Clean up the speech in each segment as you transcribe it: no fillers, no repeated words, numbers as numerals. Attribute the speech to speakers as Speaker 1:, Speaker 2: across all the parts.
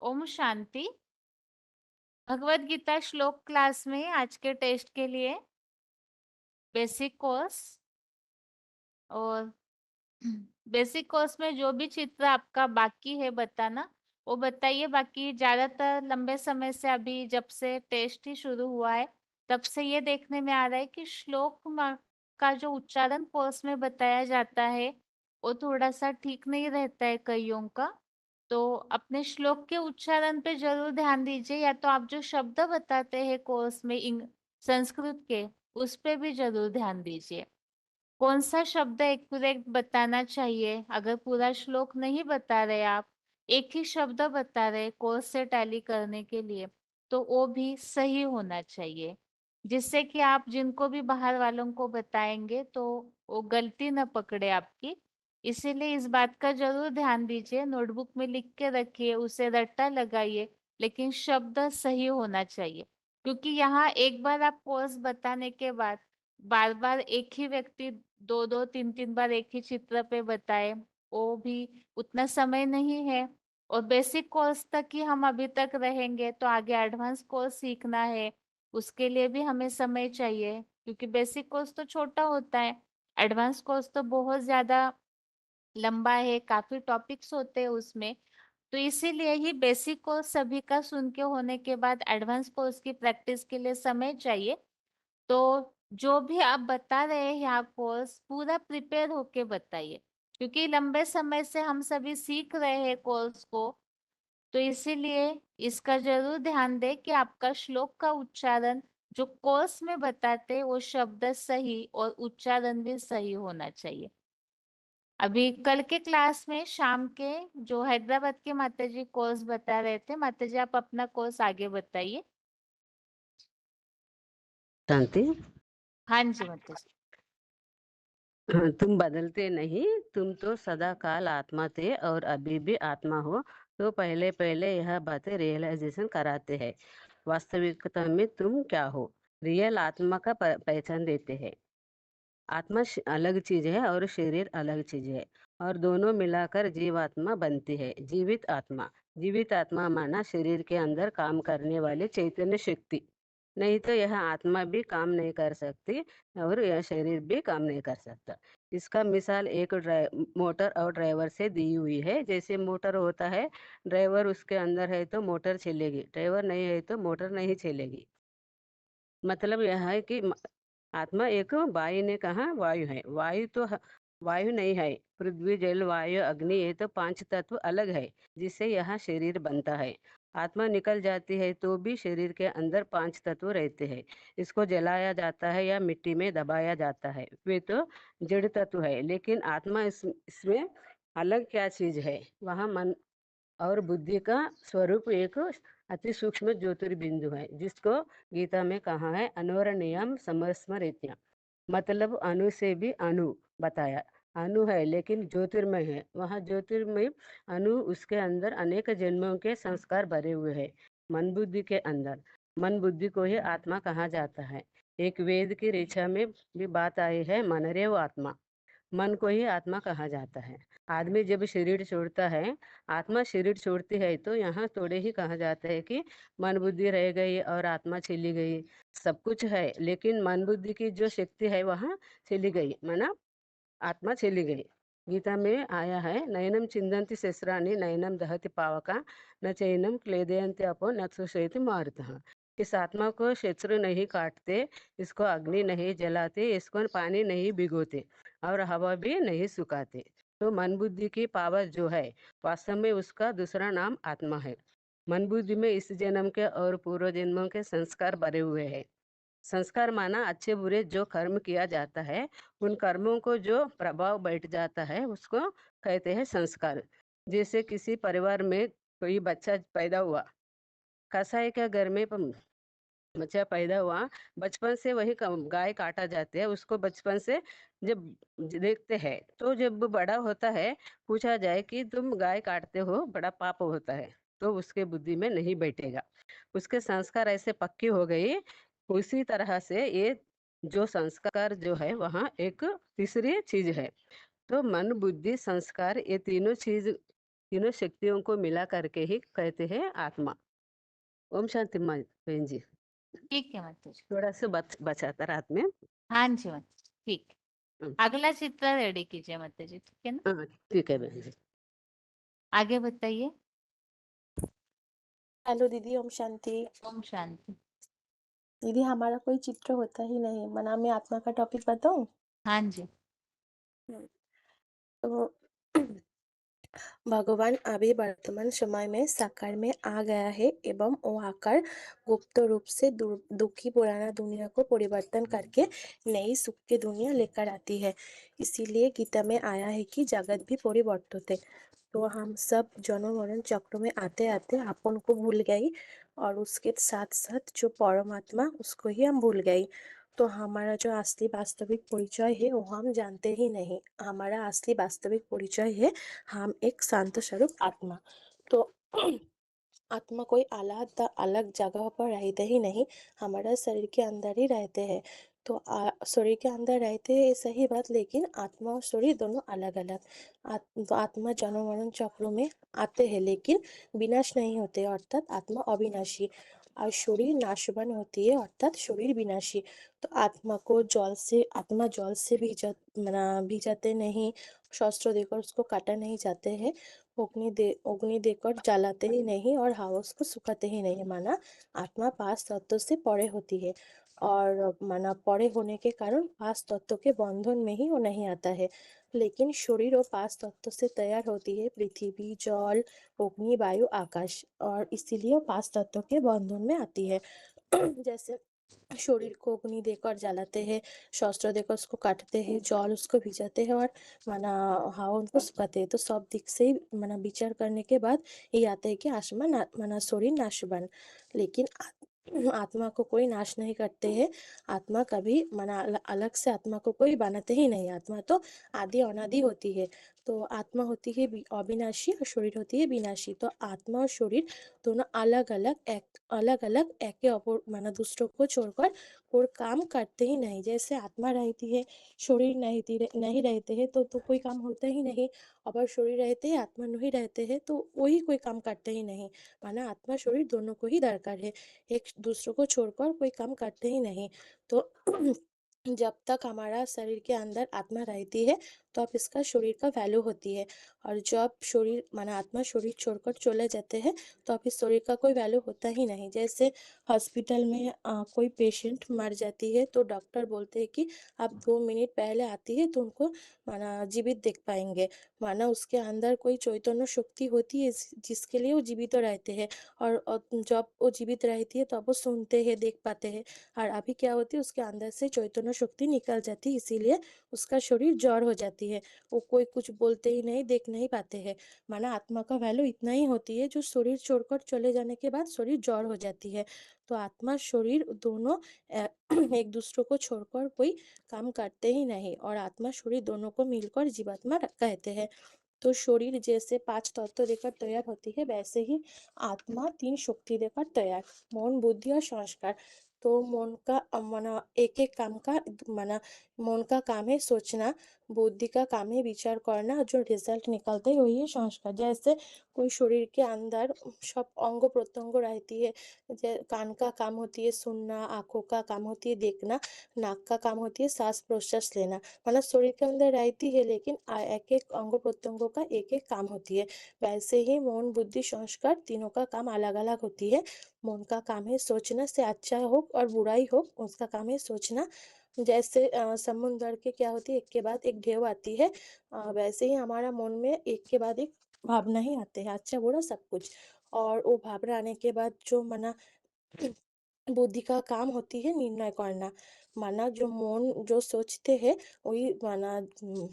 Speaker 1: ओम शांति। भगवत गीता श्लोक क्लास में आज के टेस्ट के लिए बेसिक कोर्स और बेसिक कोर्स में जो भी चित्र आपका बाकी है बताना वो बताइए। बाकी ज्यादातर लंबे समय से अभी जब से टेस्ट ही शुरू हुआ है तब से ये देखने में आ रहा है कि का जो उच्चारण कोर्स में बताया जाता है वो थोड़ा सा ठीक नहीं रहता है कईयों का। तो अपने श्लोक के उच्चारण पे जरूर ध्यान दीजिए, या तो आप जो शब्द बताते हैं कोर्स में संस्कृत के उस पे भी जरूर ध्यान दीजिए। कौन सा शब्द एक्यूरेट बताना चाहिए। अगर पूरा श्लोक नहीं बता रहे आप, एक ही शब्द बता रहे कोर्स से टैली करने के लिए, तो वो भी सही होना चाहिए, जिससे कि आप जिनको भी बाहर वालों को बताएंगे तो वो गलती न पकड़े आपकी। इसीलिए इस बात का जरूर ध्यान दीजिए, नोटबुक में लिख के रखिए, उसे रट्टा लगाइए, लेकिन शब्द सही होना चाहिए। क्योंकि यहाँ एक बार आप कोर्स बताने के बाद बार बार एक ही व्यक्ति दो दो तीन तीन बार एक ही चित्र पे बताए, वो भी उतना समय नहीं है। और बेसिक कोर्स तक ही हम अभी तक रहेंगे तो आगे एडवांस कोर्स सीखना है, उसके लिए भी हमें समय चाहिए, क्योंकि बेसिक कोर्स तो छोटा होता है, एडवांस कोर्स तो बहुत ज्यादा लंबा है, काफी टॉपिक्स होते हैं उसमें। तो इसीलिए ही बेसिक कोर्स सभी का सुन के होने के बाद एडवांस कोर्स की प्रैक्टिस के लिए समय चाहिए। तो जो भी आप बता रहे हैं यहाँ कोर्स पूरा प्रिपेयर होके बताइए, क्योंकि लंबे समय से हम सभी सीख रहे हैं कोर्स को। तो इसीलिए इसका जरूर ध्यान दें कि आपका श्लोक का उच्चारण जो कोर्स में बताते हैं वो शब्द सही और उच्चारण भी सही होना चाहिए। अभी कल के क्लास में शाम के जो हैदराबाद के माताजी कोर्स बता रहे थे, माताजी आप अपना कोर्स आगे बताइए।
Speaker 2: शांति।
Speaker 1: हाँ जी माताजी।
Speaker 2: तुम बदलते नहीं, तुम तो सदा काल आत्मा थे और अभी भी आत्मा हो। तो पहले पहले यह बातें रियलाइजेशन कराते हैं। वास्तविकता में तुम क्या हो, रियल आत्मा का पहचान देते हैं। आत्मा अलग चीज है और शरीर अलग चीज है, और दोनों मिलाकर जीवात्मा बनती है। जीवित आत्मा माना शरीर के अंदर काम करने वाली चैतन्य शक्ति। नहीं तो यह आत्मा भी काम नहीं कर सकती और यह शरीर भी काम नहीं कर सकता। इसका मिसाल एक मोटर और ड्राइवर से दी हुई है। जैसे मोटर होता है, ड्राइवर उसके अंदर है तो मोटर चलेगी, ड्राइवर नहीं है तो मोटर नहीं चलेगी। मतलब यह है कि आत्मा एक, बाई ने कहा वायु है। वायु नहीं है। पृथ्वी जल वायु अग्नि, ये तो पांच तत्व अलग है जिससे यह शरीर बनता है। आत्मा निकल जाती है तो भी शरीर के अंदर पांच तत्व रहते हैं। इसको जलाया जाता है या मिट्टी में दबाया जाता है, वे तो जड़ तत्व है। लेकिन आत्मा इसमें अलग क्या चीज है, वहाँ मन और बुद्धि का स्वरूप एक अति सूक्ष्म ज्योतिर्बिंदु है, जिसको गीता में कहा है अनुरणीयम समस्मृत्य। मतलब अणु से भी अणु बताया। अणु है लेकिन ज्योतिर्मय है, वहाँ ज्योतिर्मय अणु, उसके अंदर अनेक जन्मों के संस्कार भरे हुए हैं। मन बुद्धि के अंदर, मन बुद्धि को ही आत्मा कहा जाता है। एक वेद की ऋचा में भी बात आई है, मनरेव आत्मा। मन को ही आत्मा कहा जाता है। आदमी जब शरीर छोड़ता है, आत्मा शरीर छोड़ती है, तो यहाँ थोड़े ही कहा जाता है कि मन बुद्धि रह गई और आत्मा चली गई। सब कुछ है लेकिन मन बुद्धि की जो शक्ति है वहाँ चली गई, माना आत्मा चली गई। गीता में आया है, नयनम चिंदंति शस्त्राणि नयनम दहति पावका न चैनम क्लेदयंति अपो न सुषयति मारुतः। इस आत्मा को शत्रु नहीं काटते, इसको अग्नि नहीं जलाते, इसको पानी नहीं भिगोते और हवा भी नहीं सुखाते। तो मन बुद्धि की पावर जो है, वास्तव में उसका दूसरा नाम आत्मा है। मन बुद्धि में इस जन्म के और पूर्व जन्मों के संस्कार भरे हुए हैं। संस्कार माना अच्छे बुरे जो कर्म किया जाता है, उन कर्मों को जो प्रभाव बैठ जाता है उसको कहते हैं संस्कार। जैसे किसी परिवार में कोई बच्चा पैदा हुआ, कसाई के घर में बच्चा पैदा हुआ, बचपन से वही गाय काटा जाते हैं उसको। बचपन से जब देखते हैं तो जब बड़ा होता है, पूछा जाए कि तुम गाय काटते हो, बड़ा पाप होता है, तो उसके बुद्धि में नहीं बैठेगा। उसके संस्कार ऐसे पक्की हो गई। उसी तरह से ये जो संस्कार जो है, वहाँ एक तीसरी चीज है। तो मन बुद्धि संस्कार, ये तीनों चीज तीनों शक्तियों को मिला करके ही कहते हैं आत्मा। ओम शांति बहन जी।
Speaker 1: ठीक है माता जी।
Speaker 2: थोड़ा सा बचाता रात में।
Speaker 1: हाँ जी माता जी, ठीक है।
Speaker 2: हम्म,
Speaker 1: अगला चित्र रेडी कीजिए माता जी, ठीक है ना?
Speaker 2: हाँ ठीक है बहन जी।
Speaker 1: आगे बताइए।
Speaker 3: हेलो दीदी, ओम शांति।
Speaker 1: ओम शांति।
Speaker 3: दीदी हमारा कोई चित्र होता ही नहीं, मना में आत्मा का टॉपिक बताऊं?
Speaker 1: हाँ जी।
Speaker 3: तो भगवान अभी वर्तमान समय में साकार में आ गया है एवं वो आकर गुप्त रूप से दुखी पुराना दुनिया को परिवर्तन करके नई सुख की दुनिया लेकर आती है। इसीलिए गीता में आया है कि जगत भी परिवर्तित है। तो हम सब जन्म मरण चक्र में आते आते अपन को भूल गई और उसके साथ साथ जो परमात्मा उसको ही हम भूल गई। तो हमारा जो असली वास्तविक परिचय है वो हम जानते ही नहीं। हमारा असली वास्तविक परिचय है हम एक शांत स्वरूप आत्मा। तो आत्मा कोई अलग अलग जगह पर रहते ही नहीं, हमारा शरीर के अंदर ही रहते हैं। तो शरीर के अंदर रहते हैं सही बात, लेकिन आत्मा और शरीर दोनों अलग अलग। तो आत्मा जन्म मरण चक्रों में आते हैं लेकिन विनाश नहीं होते, अर्थात आत्मा अविनाशी। और शरीर नाशवान होती है, अर्थात शरीर विनाशी। तो आत्मा जल से भिजाते नहीं, शस्त्र देकर उसको काटा नहीं जाते हैं, अग्नि देकर जलाते ही नहीं और हवा उसको सुखाते ही नहीं। माना आत्मा पांच तत्व से परे होती है और माना परे होने के कारण पांच तत्व के बंधन में ही वो नहीं आता है। लेकिन शरीर और पांच तत्व से तैयार होती है, पृथ्वी, जल, अग्नि, वायु, आकाश, और इसीलिए वो पांच तत्व के बंधन में आती है। जैसे शरीर को अग्नि देकर जलाते हैं, शस्त्र देकर उसको काटते हैं, जल उसको भिजाते हैं और माना हवा उनको सुखाते हैं। तो सब दिक से माना विचार करने के बाद ये आता है कि माना शरीर नाशवान। लेकिन आत्मा को कोई नाश नहीं करते हैं। आत्मा कभी माना अलग से आत्मा को कोई बनाते ही नहीं। आत्मा तो आदि अनादि होती है। तो आत्मा होती है अविनाशी और शरीर होती है विनाशी। तो आत्मा और शरीर दोनों अलग अलग एके अपर माना दूसरों को छोड़कर कोई काम करते ही नहीं। जैसे आत्मा रहती है, शरीर नहीं रहते हैं तो कोई काम होता ही नहीं। अगर शरीर रहते हैं, आत्मा नहीं रहते हैं तो वही कोई काम करते ही नहीं। माना आत्मा शरीर दोनों को ही दरकार है, एक दूसरों को छोड़कर कोई काम करते ही नहीं। तो जब तक हमारा शरीर के अंदर आत्मा रहती है तो अब इसका शरीर का वैल्यू होती है। और जब शरीर माना आत्मा शरीर छोड़कर चले जाते हैं तो अब इस शरीर का कोई वैल्यू होता ही नहीं। जैसे हॉस्पिटल में कोई पेशेंट मर जाती है तो डॉक्टर बोलते हैं कि आप 2 मिनट पहले आती है तो उनको माना जीवित देख पाएंगे। माना उसके अंदर कोई चैतन्य शक्ति होती है जिसके लिए वो जीवित रहते हैं। और जब वो जीवित रहती है तब वो सुनते हैं, देख पाते हैं। और अभी क्या होती है, उसके अंदर से चैतन्य शक्ति निकल जाती है, इसीलिए उसका शरीर जड़ हो जाती है। वो कोई कुछ बोलते ही नहीं, देख नहीं पाते हैं। माना आत्मा का वैल्यू इतना ही होती है जो शरीर छोड़कर चले जाने के बाद शरीर जड़ हो जाती है। तो आत्मा शरीर दोनों एक दूसरे को छोड़कर कोई काम करते ही नहीं और आत्मा शरीर दोनों को मिलकर जीवात्मा कहते हैं। तो शरीर जैसे पांच तत्व देकर तैयार होती है, वैसे ही आत्मा तीन शक्ति देकर तैयार, मन, बुद्धि और संस्कार। तो मन का माना एक एक काम का माना मन का काम है सोचना, बुद्धि का काम है विचार करना, और जो रिजल्ट निकलते है वही है संस्कार। जैसे कोई शरीर के अंदर सब अंग प्रत्यंग रहती है, कान का काम होती है सुनना, आंखों का काम होती है देखना, नाक का काम होती है सांस प्रश्वास लेना। मतलब शरीर के अंदर रहती है लेकिन एक एक अंग प्रत्यंगों का एक एक काम होती है। वैसे ही मन, बुद्धि, संस्कार तीनों का काम अलग अलग होती है। मन का काम है सोचना, से अच्छा हो और बुराई हो उसका काम है सोचना। जैसे समुद्र के क्या होती है, एक के बाद एक ढेव आती है, वैसे ही हमारा मन में एक के बाद एक भावना ही आते हैं, अच्छा बुरा सब कुछ। और वो भावना आने के बाद जो मना बुद्धि का काम होती है निर्णय करना। माना जो मन जो सोचते हैं वही माना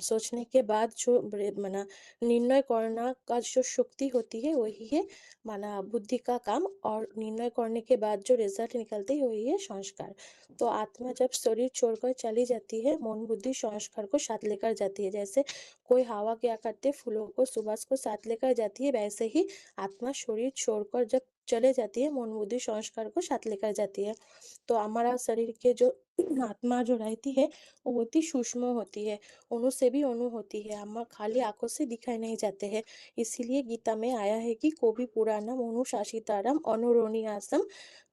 Speaker 3: सोचने के बाद जो माना निर्णय करना का जो शक्ति होती है वही है माना बुद्धि का काम। और निर्णय करने के बाद जो रिजल्ट निकलते हैं वही है संस्कार। तो आत्मा जब शरीर छोड़कर चली जाती है, मन, बुद्धि, संस्कार को साथ लेकर जाती है। जैसे कोई हवा क्या करते फूलों को, सुबास को साथ लेकर जाती है, वैसे ही आत्मा शरीर छोड़कर जब चले जाती है, मन बुद्धि संस्कार को साथ लेकर जाती है। तो हमारा शरीर के जो आत्मा जो रहती है वो बहुत ही सूक्ष्म होती है, अणु से भी अणु होती है, हम खाली आंखों से दिखाई नहीं जाते हैं। इसीलिए गीता में आया है कि कोवि पुराणम अनुशासितारम अनुरोनियासम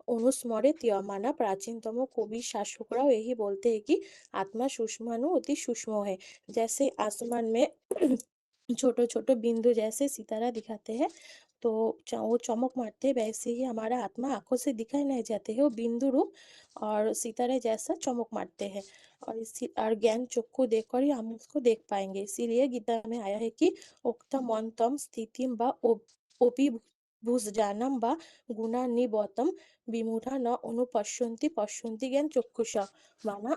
Speaker 3: অনুস্মরেত माना प्राचीनतम कवि शासकराও यही बोलते हैं कि आत्मा सूक्ष्म अणु अति सूक्ष्म है। जैसे आसमान में छोटे छोटे बिंदु जैसे सितारा दिखाते हैं, तो वो चमक मारते हैं, वैसे ही हमारा आत्मा आंखों से दिखाई नहीं जाते हैं, वो बिंदु रूप और सितारे जैसा चमक मारते हैं। और इसी और ज्ञान चक्षु देखकर ही हम उसको देख पाएंगे। इसीलिए गीता में आया है कि उक्तम अंतम स्थितिम बा ओपि भुजजानम बा गुणा निबतम विमूढ़ा न অনুপশ্যন্তি পশ্যন্তি জ্ঞান চক্ষুষা माना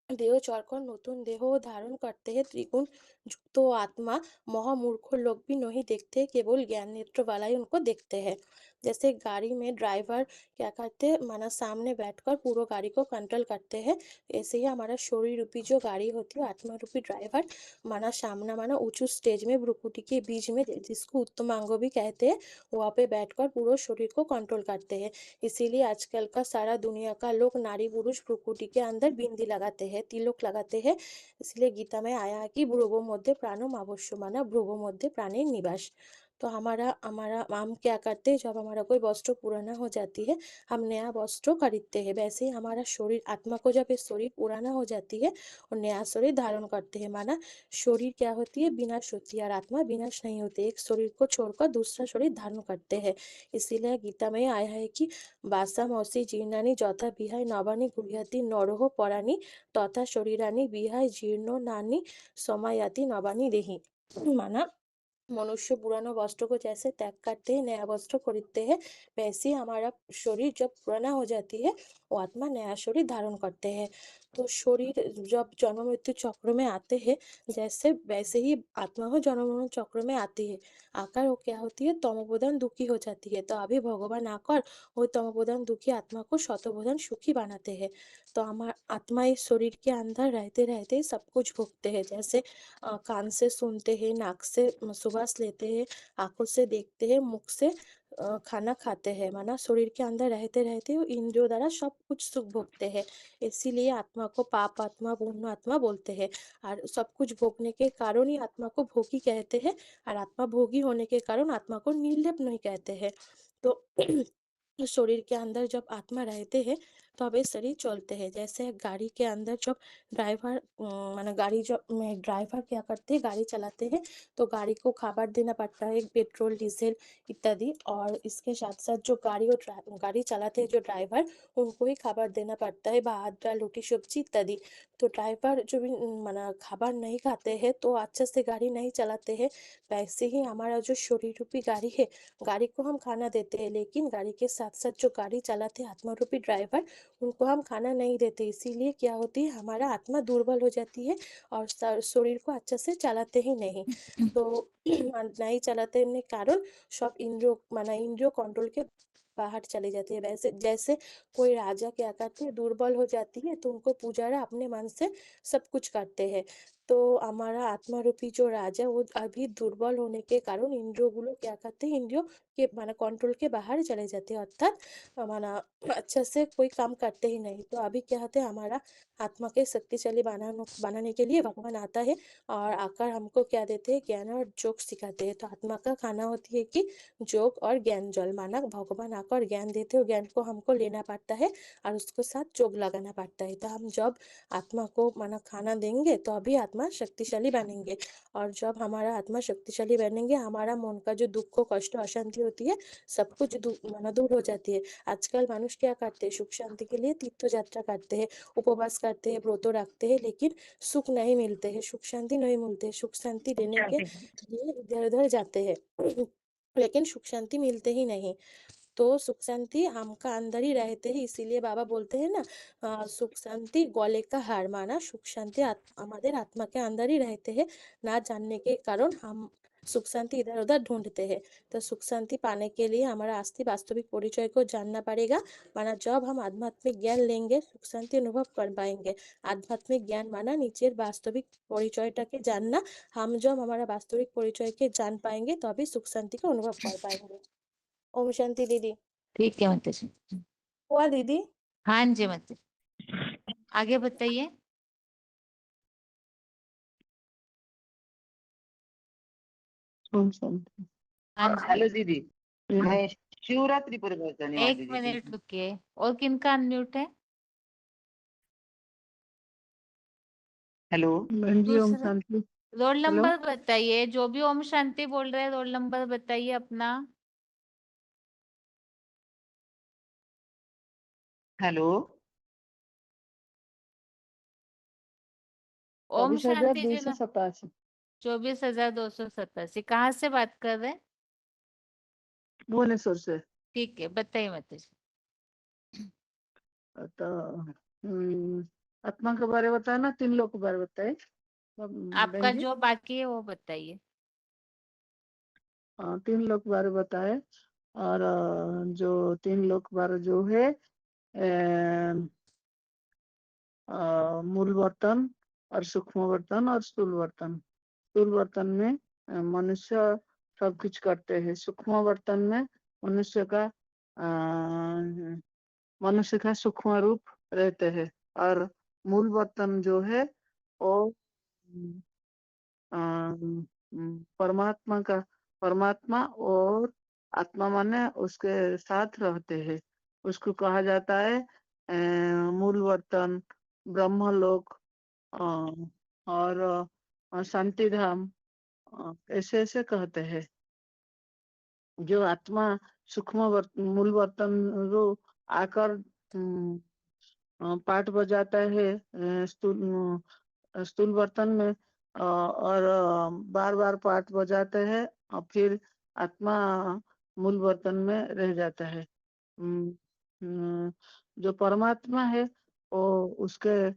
Speaker 3: देह चढ़कर नतून देह धारण करते हैं त्रिगुण युक्त आत्मा महामूर्ख लोग भी नहीं देखते, केवल ज्ञान नेत्र वाला ही उनको देखते हैं। जैसे गाड़ी में ड्राइवर क्या करते हैं, माना सामने बैठकर पूरा गाड़ी को कंट्रोल करते हैं, ऐसे ही हमारा शरीर रूपी जो गाड़ी होती है आत्मा रूपी ड्राइवर माना सामना माना ऊंचू स्टेज में भ्रुकुटी के बीच में जिसको उत्तम अंग भी कहते हैं, वहाँ पे बैठकर पूरा शरीर को कंट्रोल करते हैं। इसीलिए आजकल का सारा दुनिया का लोग नारी पुरुष भ्रुकुटी के अंदर बिंदी लगाते हैं, तिलक लगाते हैं। इसलिए गीता में आया है कि भ्रुवो मध्य प्राणम अवश्य माना भ्रुवो मध्य प्राणी निवास। तो हमारा हमारा हम क्या करते हैं, जब हमारा कोई वस्त्र पुराना हो जाती है हम नया वस्त्र खरीदते हैं, वैसे ही हमारा शरीर आत्मा को जब ये शरीर पुराना हो जाती है और नया शरीर धारण करते हैं। माना शरीर क्या होती है, विनाश होती है, और आत्मा विनाश नहीं होती, एक शरीर को छोड़कर दूसरा शरीर धारण करते हैं। इसीलिए गीता में आया है कि বাসামসি জীর্ণানি যথা বিহায় নবানি গুহ্যাতি নরহ পরাণি তথা শরীরানি বিহায় জীর্ণ নানি समायाति नवानी देहि। माना मनुष्य पुराना वस्त्र को जैसे त्याग करते हैं, नया वस्त्र खरीदते हैं, वैसे ही हमारा शरीर जब पुराना हो जाती है वो आत्मा नया शरीर धारण करते हैं। तो शरीर जब जन्म मृत्यु चक्र में आते हैं जैसे वैसे ही आत्मा हो जन्म मरण चक्र में आती है, आकर वो क्या होती है, तमोप्रधान दुखी हो जाती है। तो अभी भगवान आकर वो तमोप्रधान दुखी आत्मा को शतप्रधान सुखी बनाते हैं। तो हमारा आत्मा इस शरीर के अंदर रहते रहते सब कुछ भोगते हैं, जैसे कान से सुनते हैं, नाक से सुवास लेते हैं, आंखों से देखते हैं, मुख से खाना खाते हैं, माना शरीर के अंदर रहते रहते वो इंद्रियों द्वारा सब कुछ सुख भोगते हैं। इसीलिए आत्मा को पाप आत्मा पूर्ण आत्मा बोलते हैं। और सब कुछ भोगने के कारण ही आत्मा को भोगी कहते हैं, और आत्मा भोगी होने के कारण आत्मा को निर्लेप नहीं कहते हैं। तो शरीर के अंदर जब आत्मा रहते हैं तो अब ये शरीर चलते हैं। जैसे गाड़ी के अंदर जब ड्राइवर माना गाड़ी जब ड्राइवर क्या करते हैं, गाड़ी चलाते हैं तो गाड़ी को खाबार देना पड़ता है, पेट्रोल डीजल इत्यादि। और इसके साथ साथ जो गाड़ी चलाते हैं जो ड्राइवर उनको ही खाबार देना पड़ता है, भात दाल रोटी सब्जी इत्यादि। तो ड्राइवर जो भी माना खाबार नहीं खाते हैं तो अच्छे से गाड़ी नहीं चलाते हैं। वैसे ही हमारा जो शरीर रूपी गाड़ी है, गाड़ी को हम खाना देते हैं, लेकिन गाड़ी के साथ साथ जो गाड़ी चलाते हैं आत्मा रूपी ड्राइवर उनको हम खाना नहीं देते। इसीलिए क्या होती है, हमारा आत्मा दुर्बल हो जाती है और शरीर को अच्छे से चलाते ही नहीं। तो नहीं चलाते के कारण सब इंद्रियों माना इंद्रियों कंट्रोल के बाहर चले जाती है। वैसे जैसे कोई राजा क्या करते हैं, दुर्बल हो जाती है तो उनको पुजारा अपने मन से सब कुछ करते हैं। तो हमारा आत्मा रूपी जो राजा वो अभी दुर्बल होने के कारण इंद्रियों गुलो क्या करते हैं, इंद्रियों के माना कंट्रोल के बाहर चले जाते हैं, अर्थात माना अच्छे से कोई काम करते ही नहीं। तो अभी क्या होता है, हमारा आत्मा के शक्तिशाली बनाने के लिए भगवान आता है और आकर हमको क्या देते हैं, ज्ञान और योग सिखाते हैं। तो आत्मा का खाना होती है कि योग और ज्ञान जल, माना भगवान आकर ज्ञान देते हैं, ज्ञान को हमको लेना पड़ता है और उसके साथ योग लगाना पड़ता है। तो हम जब आत्मा को माना खाना देंगे तो अभी आत्मा शक्तिशाली बनेंगे, और जब हमारा आत्मा शक्तिशाली बनेंगे हमारा मन का जो दुख कष्ट अशांति होती है सब कुछ माना दूर हो जाती है। आजकल मानुष क्या करते हैं, सुख शांति के लिए तीर्थ यात्रा करते हैं, उपवास करते हैं, व्रत रखते हैं, लेकिन सुख नहीं मिलते हैं, सुख शांति नहीं मिलते हैं। सुख शांति लेने के लिए इधर उधर जाते हैं लेकिन सुख शांति मिलते ही नहीं। तो सुख शांति हमका अंदर ही रहते हैं। इसीलिए बाबा बोलते हैं ना, सुख शांति गले का हार, माना सुख शांति हमारे आत्मा के अंदर ही रहते हैं, ना जानने के कारण हम सुख शांति इधर उधर ढूंढते हैं। तो सुख शांति पाने के लिए हमारा अस्थि वास्तविक परिचय को जानना पड़ेगा। माना जब हम आध्यात्मिक ज्ञान लेंगे सुख शांति अनुभव कर पाएंगे। आध्यात्मिक ज्ञान माना नीचे वास्तविक परिचयটাকে जानना। हम जब हमारा वास्तविक परिचय के जान पाएंगे तो अभी सुख शांति का अनुभव कर पाएंगे। ओम शांति दीदी।
Speaker 1: ठीक है माता जी।
Speaker 3: हुआ दीदी?
Speaker 1: हाँ जी माता जी, आगे बताइए।
Speaker 4: ओम शांति।
Speaker 1: हाँ जी,
Speaker 4: हेलो दीदी, मैं शिवरात्रि पर बताने
Speaker 1: एक
Speaker 4: वाली
Speaker 1: मिनट
Speaker 4: दीदी।
Speaker 1: रुकिए। और किनका अनम्यूट है?
Speaker 4: हेलो
Speaker 5: बहन जी ओम
Speaker 1: दूसरा
Speaker 5: शांति।
Speaker 1: रोल
Speaker 5: हेलो
Speaker 1: नंबर बताइए। जो भी ओम शांति बोल रहे हैं रोल नंबर बताइए अपना।
Speaker 4: हेलो,
Speaker 1: ओम
Speaker 5: 24,287।
Speaker 1: शांति जी ना, 24,287। कहाँ से बात कर रहे हैं?
Speaker 5: भुवनेश्वर से।
Speaker 1: ठीक है, बताइए माता जी।
Speaker 5: तो आत्मा के बारे में बताया ना, 3 लोग के बारे में बताए
Speaker 1: आपका
Speaker 5: बहन जी।
Speaker 1: जो बाकी है वो बताइए।
Speaker 5: 3 लोग के बारे में बताए। और जो 3 लोग के बारे जो है मूल बर्तन और सूक्ष्म बर्तन और स्थूल बर्तन। स्थूल बर्तन में मनुष्य सब कुछ करते हैं। सूक्ष्म बर्तन में मनुष्य का सूक्ष्म रूप रहते हैं। और मूल बर्तन जो है वो परमात्मा और आत्मा माने उसके साथ रहते हैं। उसको कहा जाता है मूल बर्तन, ब्रह्मलोक और शांति धाम, ऐसे ऐसे कहते हैं। जो आत्मा मूल बर्तन रो आकर पाठ बजाता है स्थूल बर्तन में, और बार बार पाठ बजाते हैं और फिर आत्मा मूल बर्तन में रह जाता है। जो परमात्मा है वो उसके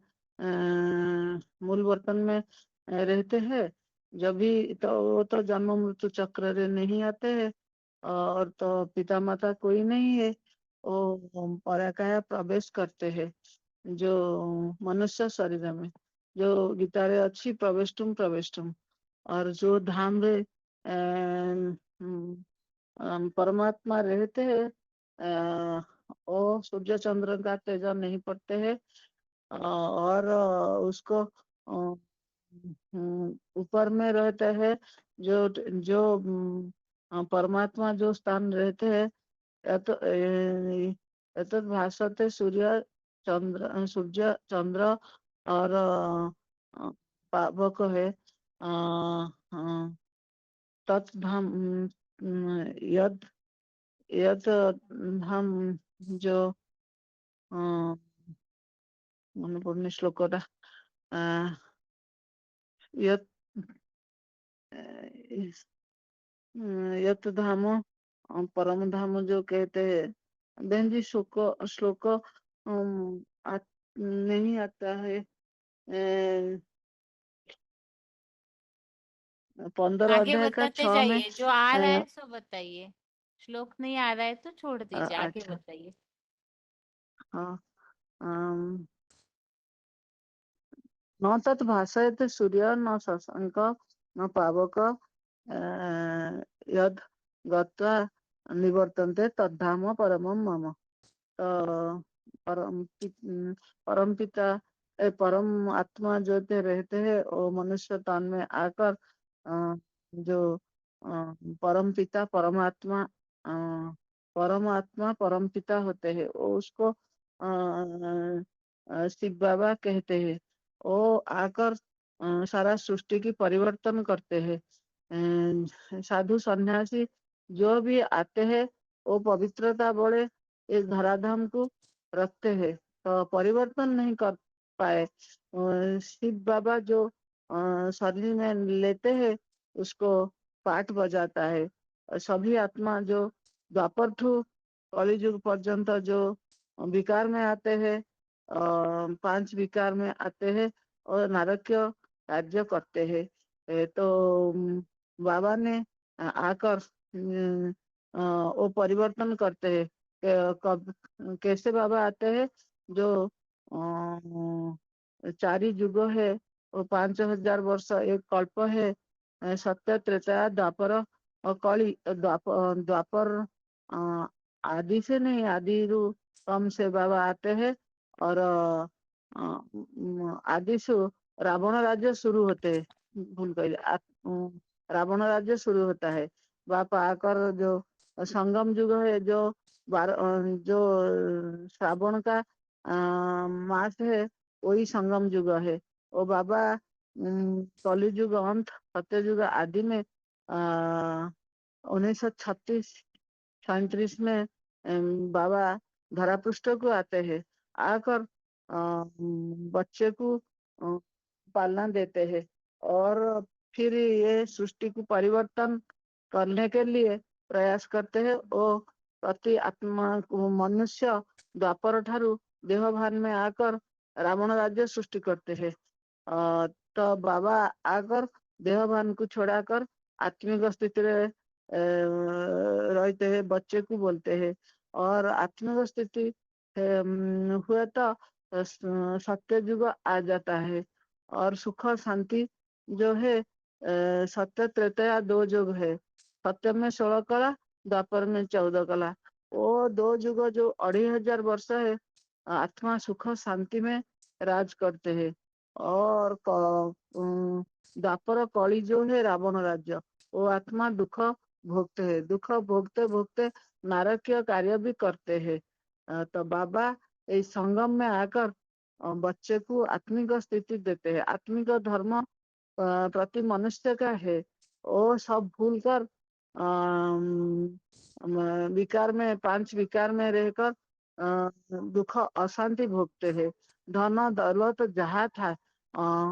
Speaker 5: मूल बर्तन में रहते हैं। जब भी तो वो तो जन्म मृत्यु चक्र रे नहीं आते हैं, और तो पिता माता कोई नहीं है। वो पराकाया प्रवेश करते हैं जो मनुष्य शरीर में, जो गीता रे अच्छी प्रवेष्टुम। और जो धाम रे परमात्मा रहते हैं, वो सूर्य चंद्र का तेजा नहीं पड़ते हैं। और उसको ऊपर में रहते हैं। जो जो परमात्मा जो स्थान रहते हैं, एतत् भासते सूर्य चंद्र और पावक है। तत्धाम यद यद धाम जो मन पड़ने श्लोकटा यत यत धाम परम धाम जो कहते हैं। बहन जी श्लोक नहीं आता है। 15
Speaker 1: आगे
Speaker 5: अध्याय का
Speaker 1: बताते
Speaker 5: 6 में।
Speaker 1: जाइए, जो आ रहा है सो बताइए। श्लोक नहीं आ रहा है तो छोड़ दीजिए, आगे
Speaker 5: अच्छा,
Speaker 1: बताइए।
Speaker 5: हाँ। न तत् भाषयते सूर्य न शशांक न पावक यद गत्वा निवर्तन्ते तद्धाम परमं मम। तो परम पिता परम आत्मा जो रहते हैं वो मनुष्य तन में आकर जो परम पिता परमात्मा परम पिता होते हैं, वो उसको शिव बाबा कहते हैं। वो आकर सारा सृष्टि की परिवर्तन करते हैं। साधु सन्यासी जो भी आते हैं वो पवित्रता बोले इस धराधाम को रखते हैं, तो परिवर्तन नहीं कर पाए। शिव बाबा जो शरीर में लेते हैं उसको पाठ बजाता है। और सभी आत्मा जो द्वापर ठू कलियुग पर्यंत जो विकार में आते हैं, 5 विकार में आते हैं और नारकीय कार्य करते हैं। तो बाबा ने आकर वो परिवर्तन करते हैं। कब कैसे बाबा आते हैं? जो 4 युग है वो 5,000 वर्ष एक कल्प है। सत्य त्रेता द्वापर और कली द्वापर आदि से नहीं, आदि रू कम से बाबा आते हैं और आदि से रावण राज्य शुरू होते हैं, भूल गई, रावण राज्य शुरू होता है। बाप आकर जो संगम युग है, जो जो श्रावण का मास है, वही संगम युग है। वो बाबा कलि युग अंत, सत्य युग आदि में 1936-37 में बाबा धरापृष्ठ को आते हैं, आकर बच्चे को पालना देते हैं और फिर ये सृष्टि को परिवर्तन करने के लिए प्रयास करते हैं। वो प्रति आत्मा मनुष्य द्वापर ठारू देहभान में आकर रावण राज्य सृष्टि करते हैं। तो बाबा आकर देहभान को छोड़ाकर आत्मिक स्थिति रहते हैं, बच्चे को बोलते हैं और आत्मिक स्थिति हुए तो सत्य युग आ जाता है और सुख शांति जो है सत्य त्रेता 2 युग है। सत्य में 16 कला, द्वापर में 14 कला। वो 2 युग जो 2500 वर्ष है, आत्मा सुख शांति में राज करते हैं और द्वापर कली जो है रावण राज्य, वो आत्मा दुख भोगते हैं, दुख भोगते भोगते नारकीय कार्य भी करते हैं। तो बाबा इस संगम में आकर बच्चे को आत्मिक स्थिति देते हैं। आत्मिक धर्म प्रति मनुष्य का है, वो सब भूल कर विकार में, 5 विकार में रहकर दुख अशांति भोगते हैं। धन दौलत जहाँ था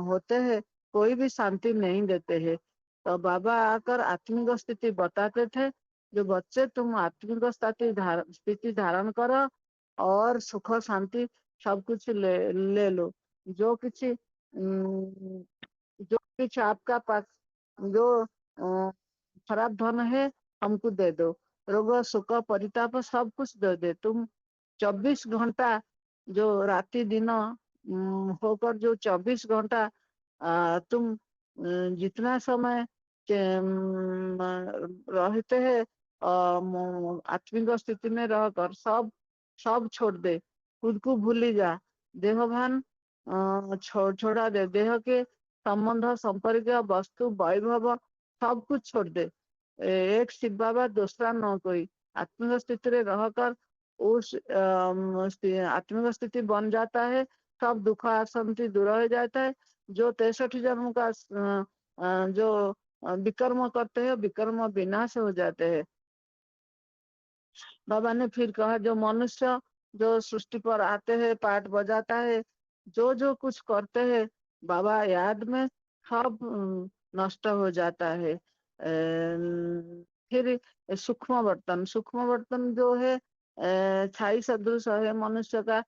Speaker 5: होते हैं, कोई भी शांति नहीं देते हैं। तो बाबा आकर आत्मिक स्थिति बताते थे, जो बच्चे तुम आत्मिक स्थिति धारण करो और सुख शांति सब कुछ ले लो। जो कुछ आपका पास जो खराब धन है हमको दे दो, रोग सुख परिताप सब कुछ दे दे। तुम 24 घंटा जो राति दिन होकर जो 24 घंटा तुम जितना समय रहते हैं आत्मिक स्थिति में रहकर सब छोड़ दे, खुद को भूल ही जा, देहभान छोड़ा दे, देह के संबंध संपर्क वस्तु वैभव सब कुछ छोड़ दे। एक शिव बाबा दूसरा न कोई, आत्मिक स्थिति में रहकर उस आत्मिक स्थिति बन जाता है, सब दुख अशांति दूर हो जाता है। जो 63 जन्म का जो विकर्म करते हैं, विकर्म विनाश हो जाते हैं। बाबा ने फिर कहा, जो मनुष्य जो सृष्टि पर आते हैं, पाठ बजाता है, जो जो कुछ करते हैं बाबा याद में सब नष्ट हो जाता है। फिर सूक्ष्म बर्तन जो है छाई सदृश है, मनुष्य का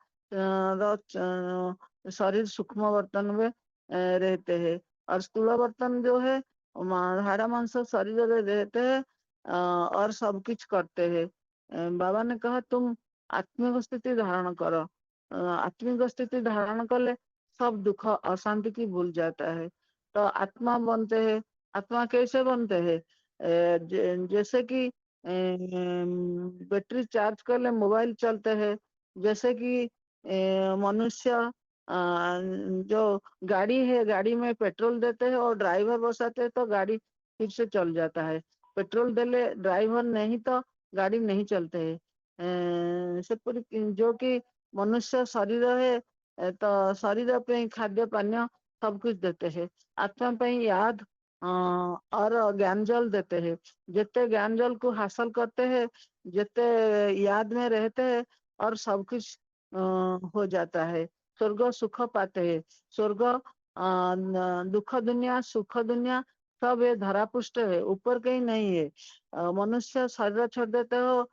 Speaker 5: शरीर सूक्ष्म बर्तन में रहते हैं और स्थूल बर्तन जो है हाड़ा मांस शरीर में रहते हैं और सब कुछ करते हैं। बाबा ने कहा तुम आत्मिक स्थिति धारण करो, आत्मिक स्थिति धारण कर ले सब दुख अशांति की भूल जाता है। तो आत्मा बनते हैं। आत्मा कैसे बनते हैं? जैसे कि बैटरी चार्ज कर ले मोबाइल चलते हैं, जैसे कि मनुष्य जो गाड़ी है, गाड़ी में पेट्रोल देते हैं और ड्राइवर बसाते हैं तो गाड़ी फिर से चल जाता है। पेट्रोल देले ड्राइवर नहीं तो गाड़ी नहीं चलते है। जो कि मनुष्य शरीर है तो शरीर पे खाद्य पानीय सब कुछ देते हैं। आत्मा पे याद और ज्ञान जल देते हैं। जितने ज्ञान जल को हासिल करते हैं, जितने याद में रहते हैं और सब कुछ हो जाता है। स्वर्ग सुख पाते हैं। स्वर्ग दुख दुनिया सुख दुनिया सब ये धरा पुष्ट है, ऊपर कहीं नहीं है। मनुष्य शरीर छोड़ देते हो,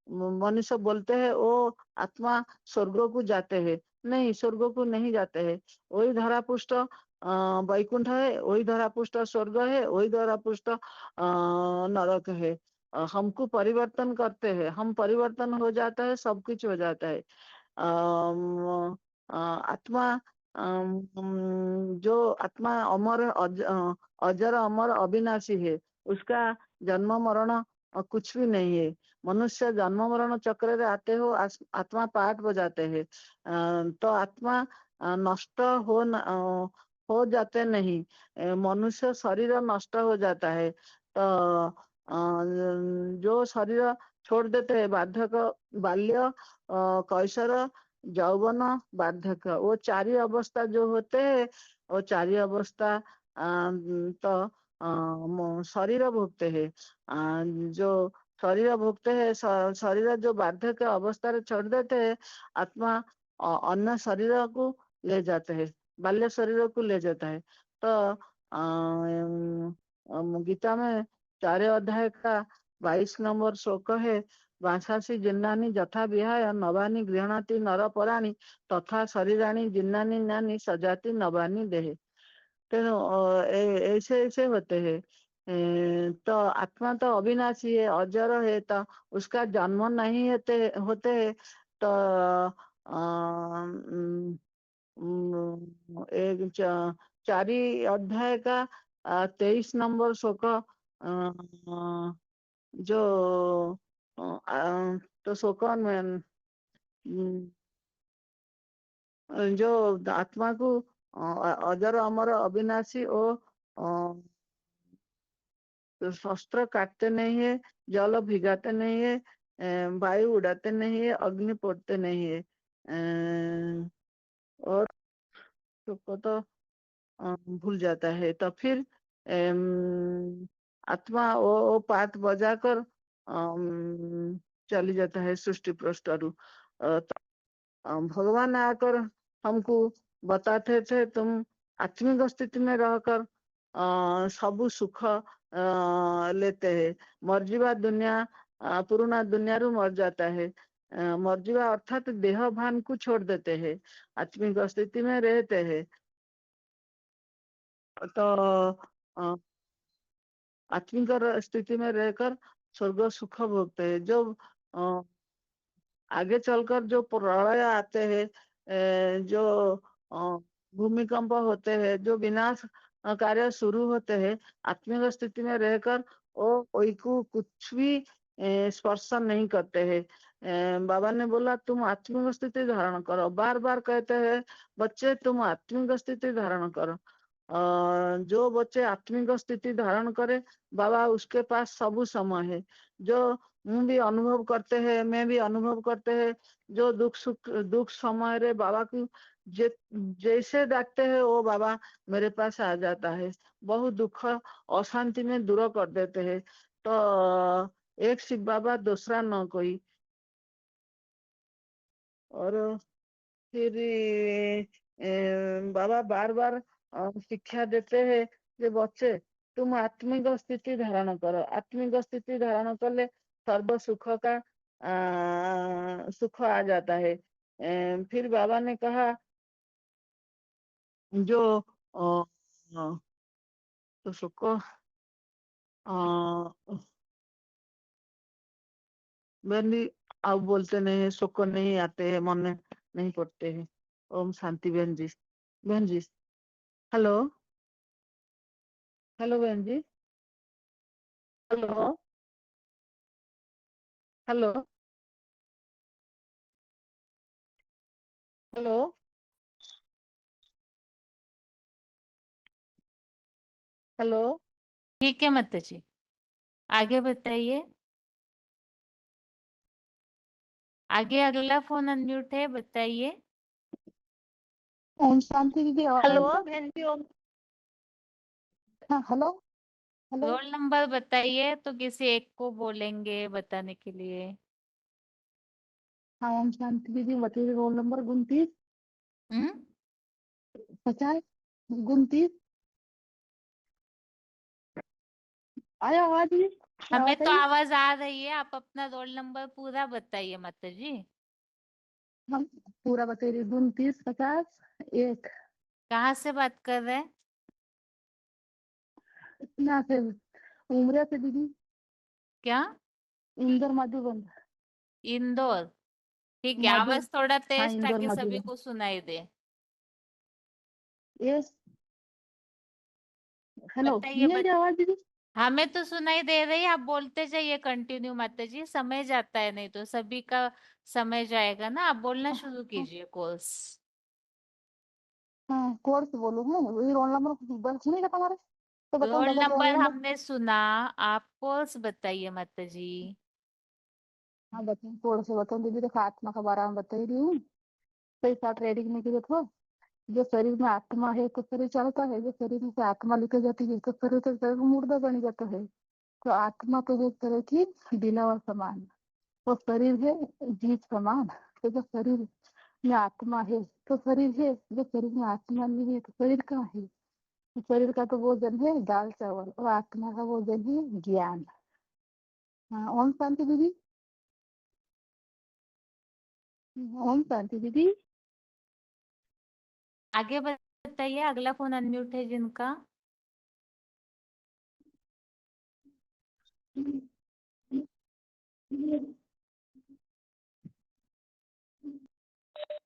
Speaker 5: मनुष्य बोलते हैं वो आत्मा स्वर्ग को जाते हैं, नहीं स्वर्ग को नहीं जाते हैं। वही धरा पुष्ट वैकुंठ है, वही धरा पुष्ट स्वर्ग है, वही धरा पुष्ट नरक है। हमको परिवर्तन करते हैं, हम परिवर्तन हो जाता है, सब कुछ हो जाता है। आत्मा जो आत्मा अमर अजर अमर अविनाशी है, उसका जन्म मरण कुछ भी नहीं है। मनुष्य जन्म मरण चक्र रे आते हो आत्मा पाठ बजाते हैं। तो आत्मा नष्ट हो जाते नहीं। मनुष्य शरीर नष्ट हो जाता है तो जो शरीर छोड़ देते हैं बार्धक्य, बाल्य, कैशोर, यौवन, वार्धक्य, वो चारी अवस्था जो होते हैं वो चारी अवस्था तो शरीर भोगते हैं। जो शरीर भोगते हैं शरीर जो वार्धक्य अवस्था रे छोड़ देते हैं आत्मा अन्य शरीर को ले जाते हैं, बाल्य शरीर को ले जाता है। तो गीता में 4 अध्याय का 22 नंबर श्लोक है, वांसासी जिन्नानि जथा विहाय नवानि गृह्णाति नर पराणि तथा शरीराणि जिन्नानि नानि सजाति नवानि देहे। तेणु ऐसे ऐसे होते हैं। तो आत्मा तो अविनाशी है, अजर है, तो उसका जन्म नहीं होते है। तो एक चारी अध्याय का 23 नंबर श्लोक जो तो श्लोक में जो आत्मा को अजर अमर अविनाशी और शस्त्र काटते नहीं है, जल भिगाते नहीं है, वायु उड़ाते नहीं है, अग्नि पोड़ते नहीं है, और तो भूल जाता है। तो फिर आत्मा वो पात बजाकर चली जाता है सृष्टि पृष्ठरु। भगवान आकर हमको बताते थे तुम आत्मिक स्थिति में रहकर सब सुख लेते हैं। मर्जीवा दुनिया पुराना दुनिया रू मर जाता है। मर्जीवा अर्थात देह भान को छोड़ देते हैं, आत्मिक स्थिति में रहते हैं। तो आत्मिक स्थिति में रहकर स्वर्ग सुख भोगते हैं। जो आगे चलकर जो प्रलय आते हैं, जो भूमिकंप होते हैं, जो विनाश कार्य शुरू होते हैं, आत्मिक स्थिति में रहकर वो कोई को कुछ भी स्पर्श नहीं करते हैं। बाबा ने बोला तुम आत्मिक स्थिति धारण करो, बार बार कहते हैं बच्चे तुम आत्मिक स्थिति धारण करो। जो बच्चे आत्मिक स्थिति धारण करे बाबा उसके पास सब समय है। जो हम भी अनुभव करते हैं, मैं भी अनुभव करते हैं, जो दुख समय रे बाबा को जैसे डाकते हैं वो बाबा मेरे पास आ जाता है, बहुत दुख अशांति में दूर कर देते हैं। तो एक शिव बाबा दूसरा न कोई। और फिर बाबा बार बार शिक्षा देते हैं कि बच्चे तुम आत्मिक स्थिति धारण करो, आत्मिक स्थिति धारण कर ले सर्व सुख का सुख आ जाता है। फिर बाबा ने कहा जो तो सुख बहन जी आप बोलते नहीं है, सुख नहीं आते हैं, मन नहीं पड़ते हैं। ओम शांति बहन जी। बहन जी हेलो, हेलो बहन जी, हेलो, हेलो, हेलो, हेलो।
Speaker 1: ठीक है माता जी, आगे बताइए। आगे अगला फोन अनम्यूट है, बताइए।
Speaker 6: ओम शांति दीदी।
Speaker 7: हेलो बहन जी। ओम।
Speaker 6: हाँ हेलो हेलो।
Speaker 1: रोल नंबर बताइए, तो किसी एक को बोलेंगे बताने के लिए।
Speaker 6: हाँ ओम शांति दीदी बताइए। Roll number 29 50 29। आया आवाज जी?
Speaker 1: हमें तो
Speaker 6: आई?
Speaker 1: आवाज आ रही है, आप अपना रोल नंबर पूरा बताइए माता जी।
Speaker 6: हम पूरा बताइए। 29 50 1।
Speaker 1: कहाँ से बात कर रहे हैं?
Speaker 6: यहाँ से उमरे से दीदी।
Speaker 1: क्या?
Speaker 6: इंदौर मधुबन।
Speaker 1: इंदौर। ठीक है,
Speaker 6: मधु
Speaker 1: आवाज थोड़ा
Speaker 6: हाँ
Speaker 1: तेज
Speaker 6: इंदौर
Speaker 1: ताकि सभी
Speaker 6: मधुबन।
Speaker 1: को सुनाई दे।
Speaker 6: Yes hello.
Speaker 1: बताइए
Speaker 6: नहीं आ रही आवाज दीदी?
Speaker 1: हमें तो सुनाई दे रही है, आप बोलते जाइए कंटिन्यू माता जी, समय जाता है, नहीं तो सभी का समय जाएगा ना। आप बोलना शुरू कीजिए कोर्स।
Speaker 6: हाँ, कोर्स बोलो है वही रोल नंबर बस नहीं था हमारे, तो बताओ
Speaker 1: roll
Speaker 6: double roll
Speaker 1: number
Speaker 6: number.
Speaker 1: हमने सुना, आप कोर्स बताइए माता जी।
Speaker 6: हाँ बताओ, थोड़ा से बताओ दीदी, देखो आत्मा का बारे में बता ही रही हूँ। सही साथ रेडिंग में की देखो, जो शरीर में आत्मा है तो शरीर चलता है, जो शरीर में से आत्मा लेकर जाती है तो शरीर तो शरीर मुर्दा बन जाता है। तो आत्मा तो एक तरह की दिलावर समान, वो शरीर है जीव समान। तो जो शरीर में आत्मा है तो शरीर है, जो शरीर में आत्मा नहीं है तो शरीर कहाँ है। तो शरीर का तो भोजन है दाल चावल, और आत्मा का भोजन है ज्ञान। हाँ, ओम शांति दीदी। ओम शांति दीदी।
Speaker 1: आगे बताइए, अगला फोन अनम्यूट है जिनका।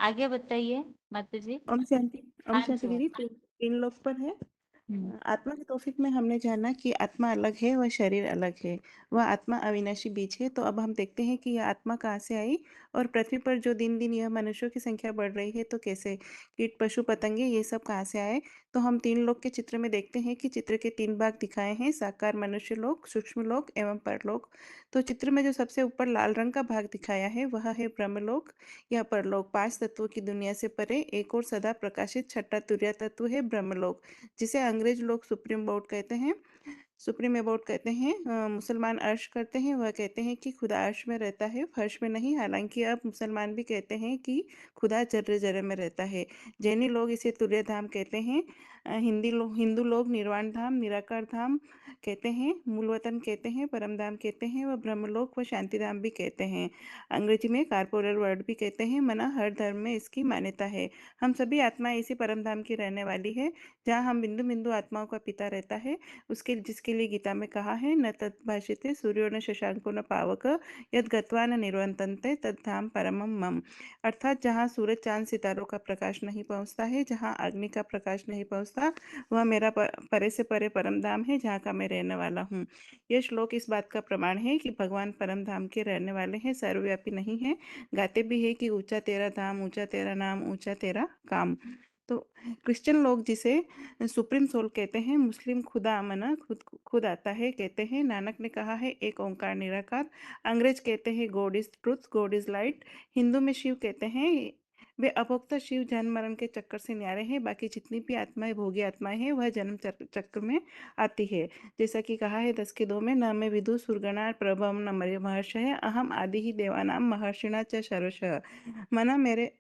Speaker 1: आगे बताइए माता जी।
Speaker 7: ओम
Speaker 1: हाँ
Speaker 7: शांति
Speaker 1: जी।
Speaker 7: दीदी, तीन लोग पर है।
Speaker 1: हम्म।
Speaker 7: आत्मा के टॉपिक में हमने जाना कि आत्मा अलग है व शरीर अलग है, वह आत्मा अविनाशी बीज है। तो अब हम देखते हैं कि यह आत्मा कहाँ से आई, और पृथ्वी पर जो दिन दिन यह मनुष्यों की संख्या बढ़ रही है तो कैसे, कीट पशु पतंगे ये सब कहाँ से आए। तो हम तीन लोग के चित्र में देखते हैं कि चित्र के तीन भाग दिखाए हैं, साकार मनुष्य लोक, सूक्ष्म लोक एवं परलोक। तो चित्र में जो सबसे ऊपर लाल रंग का भाग दिखाया है वह है ब्रह्मलोक या परलोक, पांच तत्वों की दुनिया से परे एक और सदा प्रकाशित छठा तुर्य तत्व है ब्रह्मलोक, जिसे अंग्रेज लोग सुप्रीम बोर्ड कहते हैं, सुप्रीम अबाउट कहते हैं। मुसलमान अर्श करते हैं, वह कहते हैं कि खुदा अर्श में रहता है, फर्श में नहीं। हालांकि अब मुसलमान भी कहते हैं कि खुदा जर्रे जर्रे में रहता है। जैनी लोग इसे तुर्य धाम कहते हैं। हिंदू लोग निर्वाण धाम, निराकार धाम कहते हैं, मूल वतन कहते हैं, परम धाम कहते हैं, व ब्रह्मलोक व शांति धाम भी कहते हैं। अंग्रेजी में कारपोरल वर्ड भी कहते हैं। मना हर धर्म में इसकी मान्यता है। हम सभी आत्माएं इसी परम धाम की रहने वाली है, जहाँ हम बिंदु बिंदु आत्माओं का पिता रहता है, उसके जिसके लिए गीता में कहा है, न तद्भाषिते सूर्यो न शशांको न पावक यद गत्वा न निर्वतन्ते तद्धाम परमम मम। अर्थात जहाँ सूरज चांद सितारों का प्रकाश नहीं पहुँचता है, जहाँ अग्नि का प्रकाश नहीं पहुँचता, वह मेरा परे से परे परम धाम है, जहाँ का मैं रहने वाला हूँ। यह श्लोक इस बात का प्रमाण है कि भगवान परम धाम के रहने वाले हैं, सर्वव्यापी नहीं है। गाते भी है कि ऊंचा तेरा धाम, ऊंचा तेरा नाम, ऊंचा तेरा काम। तो क्रिश्चियन लोग जिसे सुप्रीम सोल कहते हैं, मुस्लिम खुदा मना खुद खुद आता है कहते हैं। नानक ने कहा है एक ओंकार निराकार। अंग्रेज कहते हैं God is truth, God is light. Hindu में शिव कहते हैं वे अभोक्ता शिव जन्म मरण के चक्कर से न्यारे हैं। बाकी जितनी भी आत्माएं भोगी आत्माएं हैं वह जन्म चक्र में आती है। जैसा कि कहा है 10 के 2 में, न मैं विदु सुरगणा प्रभम न महर्षय अहम आदि ही देवानाम महर्षिणा च सर्वशः। मना मेरे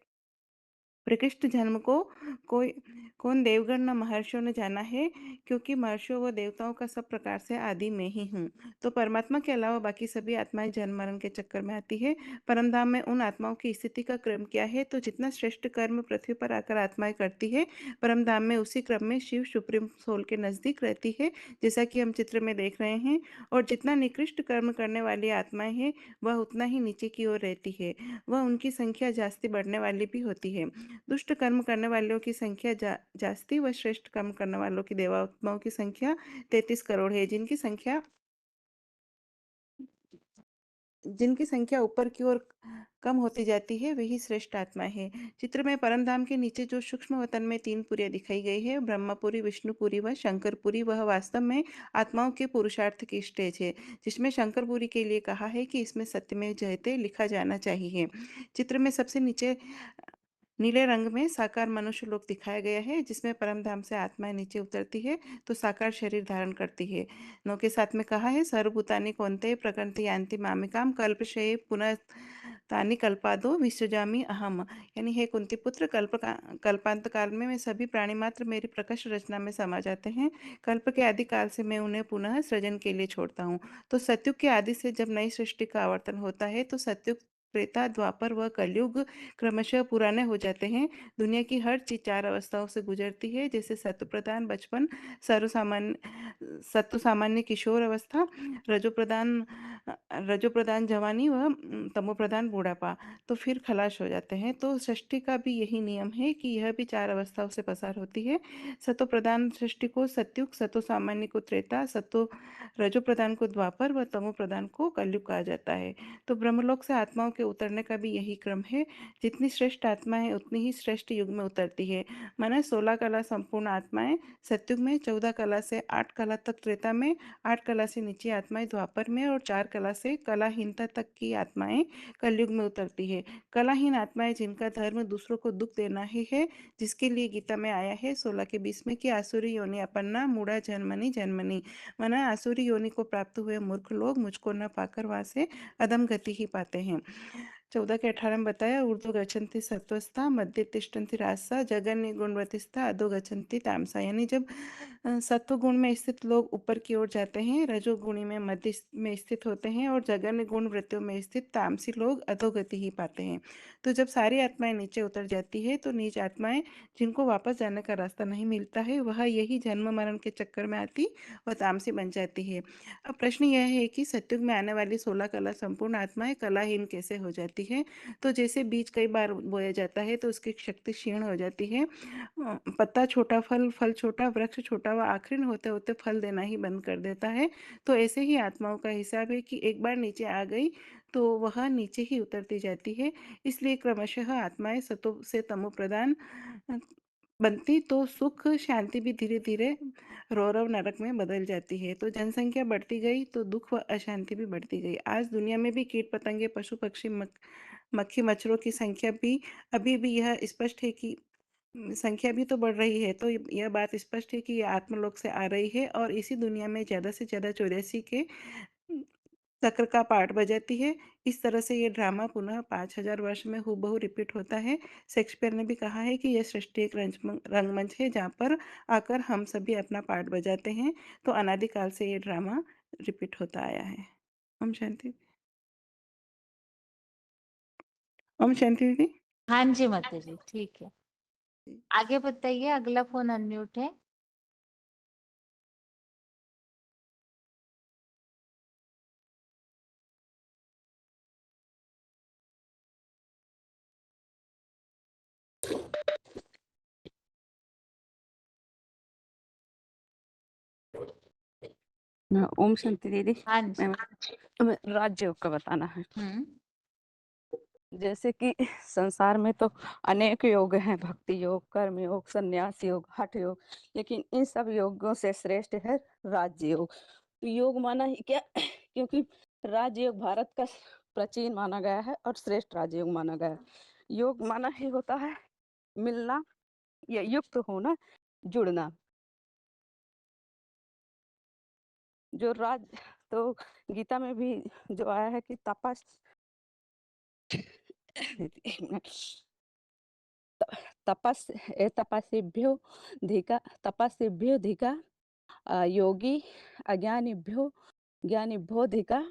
Speaker 7: प्रकृष्ट जन्म को कोई कौन देवगण न महर्षियों ने जाना है, क्योंकि महर्षियों व देवताओं का सब प्रकार से आदि में ही हूँ। तो परमात्मा के अलावा बाकी सभी आत्माएं जन्म मरण के चक्कर में आती है। परमधाम में उन आत्माओं की स्थिति का क्रम क्या है, तो जितना श्रेष्ठ कर्म पृथ्वी पर आकर आत्माएं करती है, परमधाम में उसी क्रम में शिव सुप्रीम सोल के नजदीक रहती है, जैसा कि हम चित्र में देख रहे हैं। और जितना निकृष्ट कर्म करने वाली आत्माएं हैं वह उतना ही नीचे की ओर रहती है, वह उनकी संख्या जास्ती बढ़ने वाली भी होती है। दुष्ट कर्म करने वालों की संख्या जास्ती व श्रेष्ठ कर्म करने वालों की देवात्माओं की संख्या 33 करोड़ है, जिनकी संख्या ऊपर की ओर कम होती जाती है, वही श्रेष्ठ आत्मा है। चित्र में परमधाम के नीचे जो सूक्ष्म वतन में 3 पुरियां दिखाई गई है, ब्रह्मपुरी, विष्णुपुरी व शंकरपुरी, वह वास्तव में आत्माओं के पुरुषार्थ की स्टेज है, जिसमें शंकरपुरी के लिए कहा है कि इसमें सत्यमेव जयते लिखा जाना चाहिए। चित्र में सबसे नीचे नीले रंग में साकार मनुष्य लोक दिखाया गया है, जिसमें परमधाम से आत्माएं नीचे उतरती है तो साकार शरीर धारण करती है। 9 के 7 में कहा है, सर्वभूतानि कौन्तेय प्रकृति यान्ति मामिकाम कल्पशये पुनः तानि कल्पादो विसृजामि अहम। यानी हे कुंती पुत्र, कल्पांत काल में सभी प्राणी मात्र मेरी प्रकाश रचना में समा जाते हैं। कल्प के आदि काल से मैं उन्हें पुनः सृजन के लिए छोड़ता हूँ। तो सत्युग के आदि से जब नई सृष्टि का आवर्तन होता है तो सत्युग त्रेता, द्वापर व कलयुग क्रमशः पुराने हो जाते हैं। दुनिया की हर चीज 4 अवस्थाओं से गुजरती है, जैसे सत्व प्रधान बचपन, सत्व सामान्य किशोर अवस्था, रजो प्रधान जवानी व तमो प्रधान बूढ़ापा, तो फिर खलाश हो जाते हैं। तो सृष्टि का भी यही नियम है कि यह भी 4 अवस्थाओं से पसार होती है। सतो प्रधान सृष्टि को सत्युग, सतो सामान्य को त्रेता, सतो रजो प्रधान को द्वापर व तमो प्रधान को कलयुग कहा जाता है। तो ब्रह्मलोक से आत्माओं के उतरने का भी यही क्रम है। जितनी श्रेष्ठ आत्मा है उतनी ही श्रेष्ठ युग में उतरती है। माना 16 कला संपूर्ण आत्माएं सत्युग में, 14 कला से 8 कला तक त्रेता में, 8 कला से नीचे आत्माएं द्वापर में और 4 कला से कलाहीनता तक की आत्माएं कलयुग में उतरती है। कलाहीन आत्माएं जिनका धर्म दूसरों को दुख देना ही है, जिसके लिए गीता में आया है 16 के 20 में कि आसुरी योनि अपन्ना मूढ़ा जन्मनी जन्मनी, माना आसुरी योनि को प्राप्त हुए मूर्ख लोग मुझको न पाकर वहां से अधम गति ही पाते हैं। 14 के 18 में बताया, ऊर्ध्व गच्छन्ति सत्वस्था, मध्य तिष्ठन्ति राजसा, जगन्य गुणवतिस्था, अधो गच्छन्ति तामसा। यानी जब सत्व गुण में स्थित लोग ऊपर की ओर जाते हैं, रजोगुणी में मध्य में स्थित होते हैं और जगन्य गुण वृत्तियों में स्थित तामसी लोग अधोगति ही पाते हैं। तो जब सारी आत्माएं नीचे उतर जाती है तो नीच आत्माएं जिनको वापस जाने का रास्ता नहीं मिलता है, वह यही जन्म मरण के चक्कर में आती व तामसी बन जाती है। अब प्रश्न यह है कि सत्युग में आने वाली 16 कला संपूर्ण आत्माएं कलाहीन कैसे हो जाती है। तो जैसे बीज कई बार बोया जाता है तो उसकी शक्ति क्षीण हो जाती है। पत्ता छोटा, फल छोटा, वृक्ष छोटा व आखिर होते होते फल देना ही बंद कर देता है। तो ऐसे ही आत्माओं का हिसाब है कि एक बार नीचे आ गई तो वह नीचे ही उतरती जाती है। इसलिए क्रमशः आत्माएं सतो से तमो प्रधान बनती तो सुख शांति भी धीरे धीरे रौरव नरक में बदल जाती है। तो जनसंख्या बढ़ती गई तो दुख व अशांति भी बढ़ती गई। आज दुनिया में भी कीट पतंगे, पशु पक्षी, मक्खी मच्छरों की संख्या भी अभी भी यह स्पष्ट है कि संख्या भी तो बढ़ रही है। तो यह बात स्पष्ट है कि यह आत्मलोक से आ रही है और इसी दुनिया में ज्यादा से ज्यादा 84 के चक्र का पार्ट बजाती है। इस तरह से ये ड्रामा पुनः 5000 वर्ष में हूबहू रिपीट होता है। शेक्सपियर ने भी कहा है कि यह सृष्टि एक रंगमंच है जहाँ पर आकर हम सभी अपना पार्ट बजाते हैं। तो अनादिकाल से ये ड्रामा रिपीट होता आया है। ओम शांति। ओम शांति दीदी।
Speaker 1: हाँ जी माता जी, ठीक है, आगे बताइए। अगला फोन अनम्यूट है।
Speaker 2: ओम शांति दीदी।
Speaker 1: हाँ जी।
Speaker 2: हमें राजयोग का बताना है।
Speaker 1: हम्म।
Speaker 2: जैसे कि संसार में तो अनेक योग हैं, भक्ति योग, कर्म योग, संन्यास योग, हठ योग, लेकिन इन सब योगों से श्रेष्ठ है राजयोग। तो योग माना ही क्या क्योंकि राजयोग भारत का प्राचीन माना गया है और श्रेष्ठ राजयोग माना गया है। योग माना ही होता है मिलना या युक्त होना, जुड़ना। जो राज तो गीता में भी जो आया है कि तपस्विभ्यो धिका योगी अज्ञानिभ्यो ज्ञानिभ्यो धिका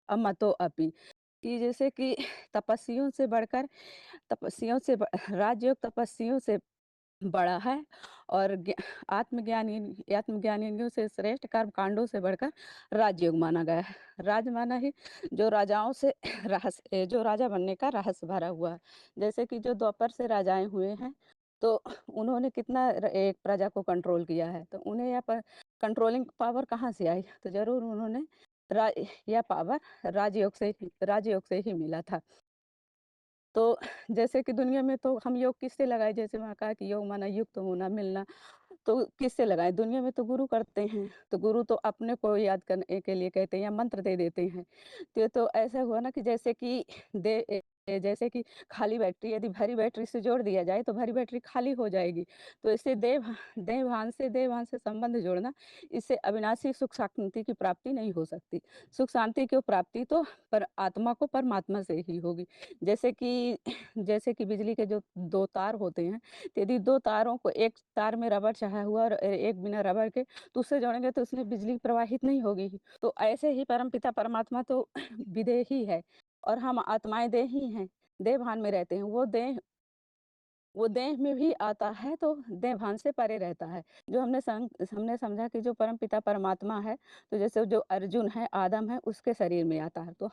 Speaker 2: अमतो अपि। कि जैसे कि तपस्वियों से बढ़कर राजयोग तपस्वियों से बड़ा है और आत्मज्ञानियों से श्रेष्ठ कर्म कांडों से बढ़कर राजयोग माना गया है। राज माना ही जो राजाओं से जो राजा बनने का रहस्य भरा हुआ है। जैसे कि जो द्वापर से राजाएं हुए हैं तो उन्होंने कितना एक प्रजा को कंट्रोल किया है, तो उन्हें यह कंट्रोलिंग पावर कहाँ से आई, तो जरूर उन्होंने यह पावर राजयोग से ही मिला था। तो जैसे कि दुनिया में तो हम योग किससे लगाए, जैसे वहाँ कहा कि योग माना युक्त होना, मिलना, तो किससे लगाए? दुनिया में तो गुरु करते हैं, तो गुरु तो अपने को याद करने के लिए कहते हैं या मंत्र दे देते हैं। तो ये तो ऐसा हुआ ना कि जैसे कि खाली बैटरी यदि भरी बैटरी से जोड़ दिया जाए तो भरी बैटरी खाली हो जाएगी। तो इससे देवभान से संबंध जोड़ना, इससे अविनाशी सुख शांति की प्राप्ति नहीं हो सकती। सुख शांति की प्राप्ति तो पर आत्मा को परमात्मा से ही होगी। जैसे कि बिजली के जो 2 तार होते हैं, तो यदि 2 तारों को, एक तार में रबर चढ़ा हुआ और एक बिना रबर के, तो उससे जोड़ेंगे तो उसमें बिजली प्रवाहित नहीं होगी। तो ऐसे ही परमपिता परमात्मा तो विदेही है और हम आत्माएं देह ही हैं, देह भान में रहते हैं। वो देह में भी आता है तो देह भान से परे रहता है। जो हमने समझा कि जो परम पिता परमात्मा है, तो जैसे जो अर्जुन है, आदम है, उसके शरीर में आता है, तो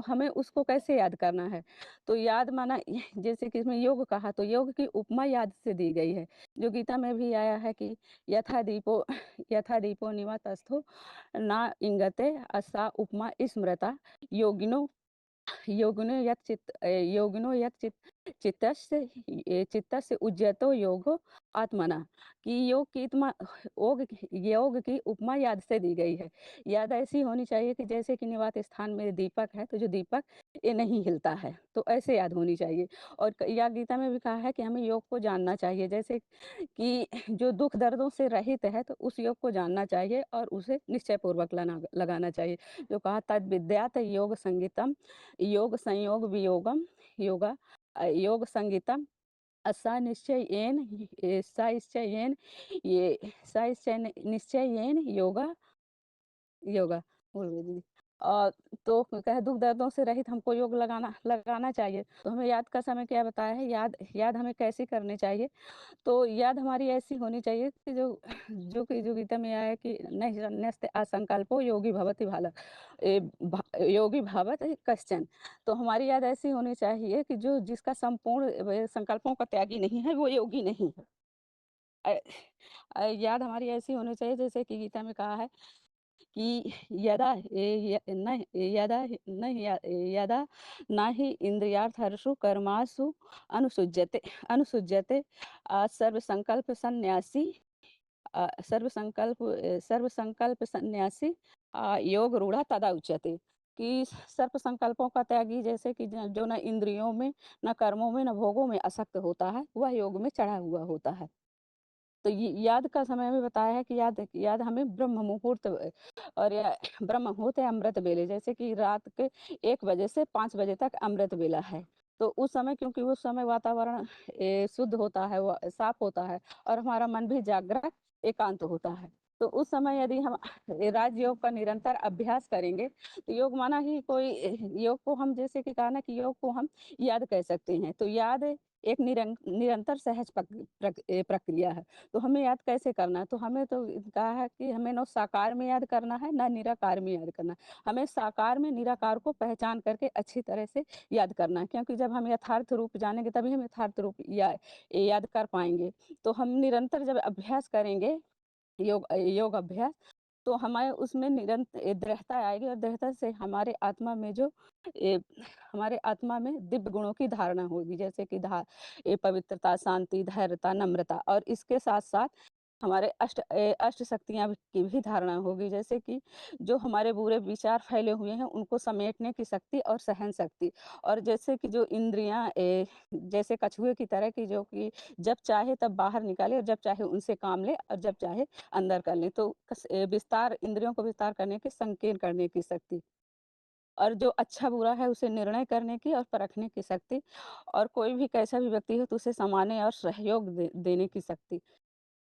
Speaker 2: हमें उसको कैसे याद करना है? तो याद माना जैसे कि इसमें योग कहा, तो योग की उपमा याद से दी गई है। जो गीता में भी आया है कि यथा दीपो निवातस्थो न इंगते असा उपमा स्मृता योगिनो योगिनो यत् चित्तस्य उज्जतो योगो आत्मना, कि योग की उपमा याद से दी गई है। याद ऐसी होनी चाहिए कि जैसे कि निवात स्थान में दीपक है, तो जो दीपक ये नहीं हिलता है, तो ऐसे याद होनी चाहिए। और या गीता में भी कहा है कि हमें योग को जानना चाहिए, जैसे कि जो दुख दर्दों से रहित है, तो उस योग को जानना चाहिए और उसे निश्चय पूर्वक लगाना चाहिए। जो कहा तद विद्यात योग संगीतम योग संयोग वियोगम योग संगीतम निश्चयेन योगा बोल रही दीदी। और तो कहे दुख दर्दों से रहित हमको योग लगाना चाहिए। तो हमें याद का समय क्या बताया है, याद हमें कैसी करनी चाहिए? तो याद हमारी ऐसी होनी चाहिए कि जो गीता में आया है कि न्यस्त असंकल्पो योगी भवति भालक, योगी भवत कश्चन। तो हमारी याद ऐसी होनी चाहिए कि जो जिसका संपूर्ण संकल्पों का त्यागी नहीं है, वो योगी नहीं है। याद हमारी ऐसी होनी चाहिए जैसे कि गीता में कहा है कि यदा न ही इंद्रियार्थर्षु कर्मासु अनुसुज्यते सर्व संकल्प सन्यासी योग रूढ़ा तदा उच्यते, कि सर्प संकल्पों का त्यागी जैसे कि जो न इंद्रियों में, न कर्मों में, न भोगों में आसक्त होता है, वह योग में चढ़ा हुआ होता है। तो ये याद का समय में बताया है कि याद हमें ब्रह्म मुहूर्त और ब्रह्म मुहूर्त है अमृत बेले, जैसे कि रात के 1 बजे से 5 बजे तक अमृत बेला है। तो उस समय, क्योंकि उस समय वातावरण शुद्ध होता है, वो साफ होता है और हमारा मन भी जागृत एकांत होता है। तो उस समय यदि हम राजयोग का निरंतर अभ्यास करेंगे, तो योग माना ही कोई योग को हम जैसे कि कहा ना कि योग को हम याद कह सकते हैं। तो याद एक निरंतर सहज प्रक्रिया है। तो हमें याद कैसे करना है? तो हमें तो कहा है कि हमें न साकार में याद करना है, ना निराकार में याद करना है। हमें साकार में निराकार को पहचान करके अच्छी तरह से याद करना है, क्योंकि जब हम यथार्थ रूप जानेंगे तभी हम यथार्थ रूप याद कर पाएंगे। तो हम निरंतर जब अभ्यास करेंगे योग अभ्यास, तो हमारे उसमें निरंतर दृढ़ता आएगी और दृढ़ता से हमारे आत्मा में दिव्य गुणों की धारणा होगी, जैसे कि पवित्रता, शांति, धैर्यता, नम्रता, और इसके साथ साथ हमारे अष्ट शक्तियां की भी धारणा होगी, जैसे कि जो हमारे बुरे विचार फैले हुए हैं उनको समेटने की शक्ति और सहन शक्ति। और जैसे कि जो इंद्रियां जैसे कछुए की तरह की, जो कि जब चाहे तब बाहर निकाले और जब चाहे उनसे काम ले और जब चाहे अंदर कर ले, तो विस्तार, इंद्रियों को विस्तार करने की, संकीर्ण करने की शक्ति, और जो अच्छा बुरा है उसे निर्णय करने की और परखने की शक्ति, और कोई भी कैसा भी व्यक्ति हो तो उसे समाने और सहयोग देने की शक्ति।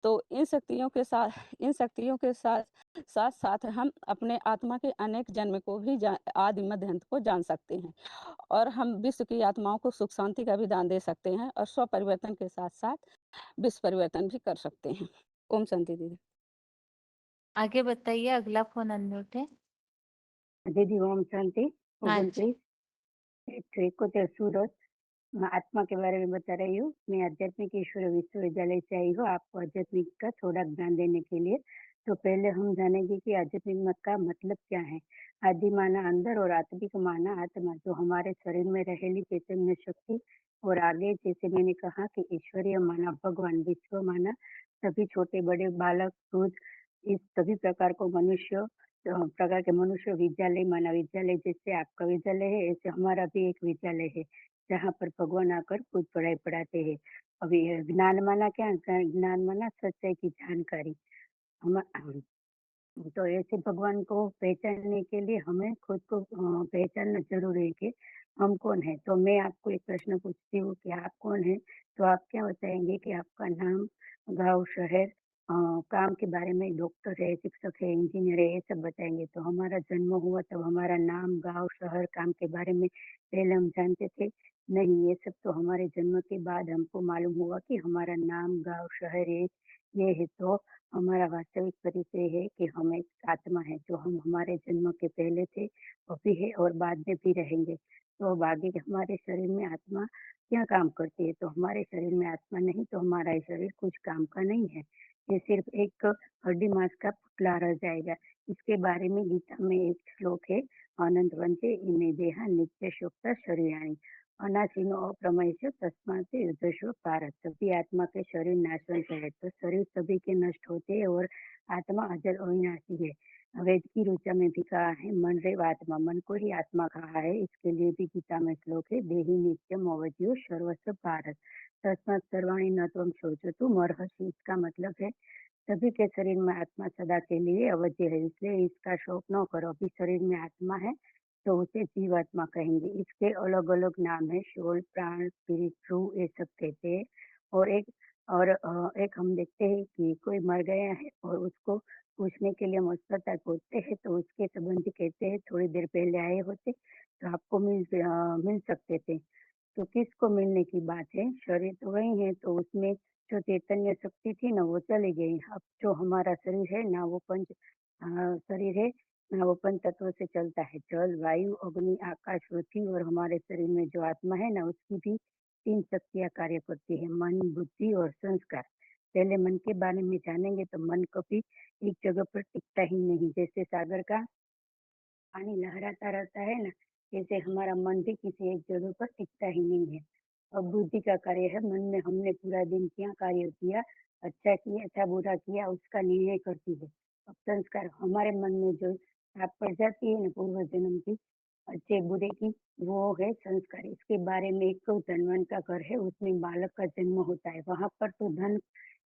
Speaker 2: तो इन शक्तियों के साथ साथ हम अपने आत्मा के अनेक जन्म को भी आदि मध्य अंत को जान सकते हैं, और हम विश्व की आत्माओं को सुख शांति का भी दान दे सकते हैं, और स्व परिवर्तन के साथ साथ विश्व परिवर्तन भी कर सकते हैं। ओम शांति दीदी।
Speaker 1: आगे बताइए, अगला फोन अनम्यूट है।
Speaker 8: दीदी ओम शांति।
Speaker 1: हाँ
Speaker 8: ओम
Speaker 1: जी।
Speaker 8: कुछ सूरत, मैं आत्मा के बारे में बता रही हूँ। मैं आध्यात्मिक ईश्वर विश्वविद्यालय से आई हूँ आपको आध्यात्मिक का थोड़ा ज्ञान देने के लिए। तो पहले हम जानेंगे कि आध्यात्मिक मत का मतलब क्या है। आदि माना अंदर और आत्मिक माना आत्मा, जो हमारे शरीर में रहेली चैतन्य शक्ति। और आगे जैसे मैंने कहा कि ईश्वरीय माना भगवान, विश्व माना सभी छोटे बड़े बालक दूध, इस सभी प्रकार के मनुष्य। विद्यालय माना विद्यालय, जैसे आपका विद्यालय है ऐसे हमारा भी एक विद्यालय है, जहाँ पर भगवान आकर खुद पढ़ाई पढ़ाते हैं। अभी ज्ञान माना क्या? ज्ञान माना सच्चाई की जानकारी। हम तो ऐसे भगवान को पहचानने के लिए हमें खुद को पहचानना जरूरी है कि हम कौन है। तो मैं आपको एक प्रश्न पूछती हूँ कि आप कौन है? तो आप क्या बताएंगे कि आपका नाम, गांव, शहर काम के बारे में डॉक्टर है, शिक्षक है, इंजीनियर है, ये सब बताएंगे। तो हमारा जन्म हुआ तब हमारा नाम, गांव, शहर, काम के बारे में पहले हम जानते थे नहीं। ये सब तो हमारे जन्म के बाद हमको मालूम हुआ कि हमारा नाम, गांव, शहर ये है। तो हमारा वास्तविक परिचय है कि हम एक आत्मा है, जो हम हमारे जन्म के पहले थे, अभी है और बाद में भी रहेंगे। तो अब आगे हमारे शरीर में आत्मा क्या काम करती है? तो हमारे शरीर में आत्मा नहीं, तो हमारा ये शरीर कुछ काम का नहीं है। ये सिर्फ एक हड्डी मांस का पुतला रह जाएगा। इसके बारे में गीता में एक श्लोक है, आनंद वंचे इमे देहा नित्य शोक्ता शरीराणी अनाशीनो अप्रमयस्य तस्मात् युद्धस्व भारत। सभी आत्मा के शरीर नाशवंत है, तो शरीर सभी के नष्ट होते हैं और आत्मा अजर अविनाशी है। वेद की ऋचा में भी कहा है मन रेव आत्मा, मन को ही आत्मा कहा है। इसके लिए भी गीता में श्लोक है, देहि नित्यम अवध्यो सर्वस्व भारत तस्मात् सर्वाणि न त्वं शोचतु मर्हसि। इसका मतलब है सभी के शरीर में आत्मा सदा के लिए अवध्य है, इसलिए इसका शोक न करो। अभी शरीर में आत्मा है तो उसे जीवात्मा कहेंगे। इसके अलग अलग नाम है, शोल, प्राण, स्पिरिट, रूह, ये सब कहते हैं। और एक हम देखते हैं कि कोई मर गया है और उसको पूछने के लिए हम अस्पताल पहुंचते हैं, तो उसके संबंधी कहते हैं थोड़ी देर पहले आए होते तो आपको मिल सकते थे। तो किसको मिलने की बात है? शरीर तो वही है, तो उसमें जो चैतन्य शक्ति थी ना वो चली गई। अब जो हमारा शरीर है ना वो शरीर है ना वो पंच तत्व से चलता है, जल, वायु, अग्नि, आकाश, पृथ्वी। और हमारे शरीर में जो आत्मा है ना उसकी भी 3 शक्तियां कार्य करती है, मन, बुद्धि और संस्कार। पहले मन के बारे में जानेंगे तो मन कभी एक जगह पर टिकता ही नहीं। जैसे सागर का पानी लहराता रहता है ना, जैसे हमारा मन भी किसी एक जगह पर टिकता ही नहीं है। अब बुद्धि का कार्य है, मन में हमने पूरा दिन क्या कार्य किया, अच्छा किया था बुरा किया, उसका निर्णय करती है। अब संस्कार हमारे मन में जो छाप पड़ जाती है ना पूर्व जन्म की, अच्छे बुरे की, वो है संस्कार। इसके बारे में एक तो धनवान का घर है, उसमें बालक का जन्म होता है। वहां पर तो धन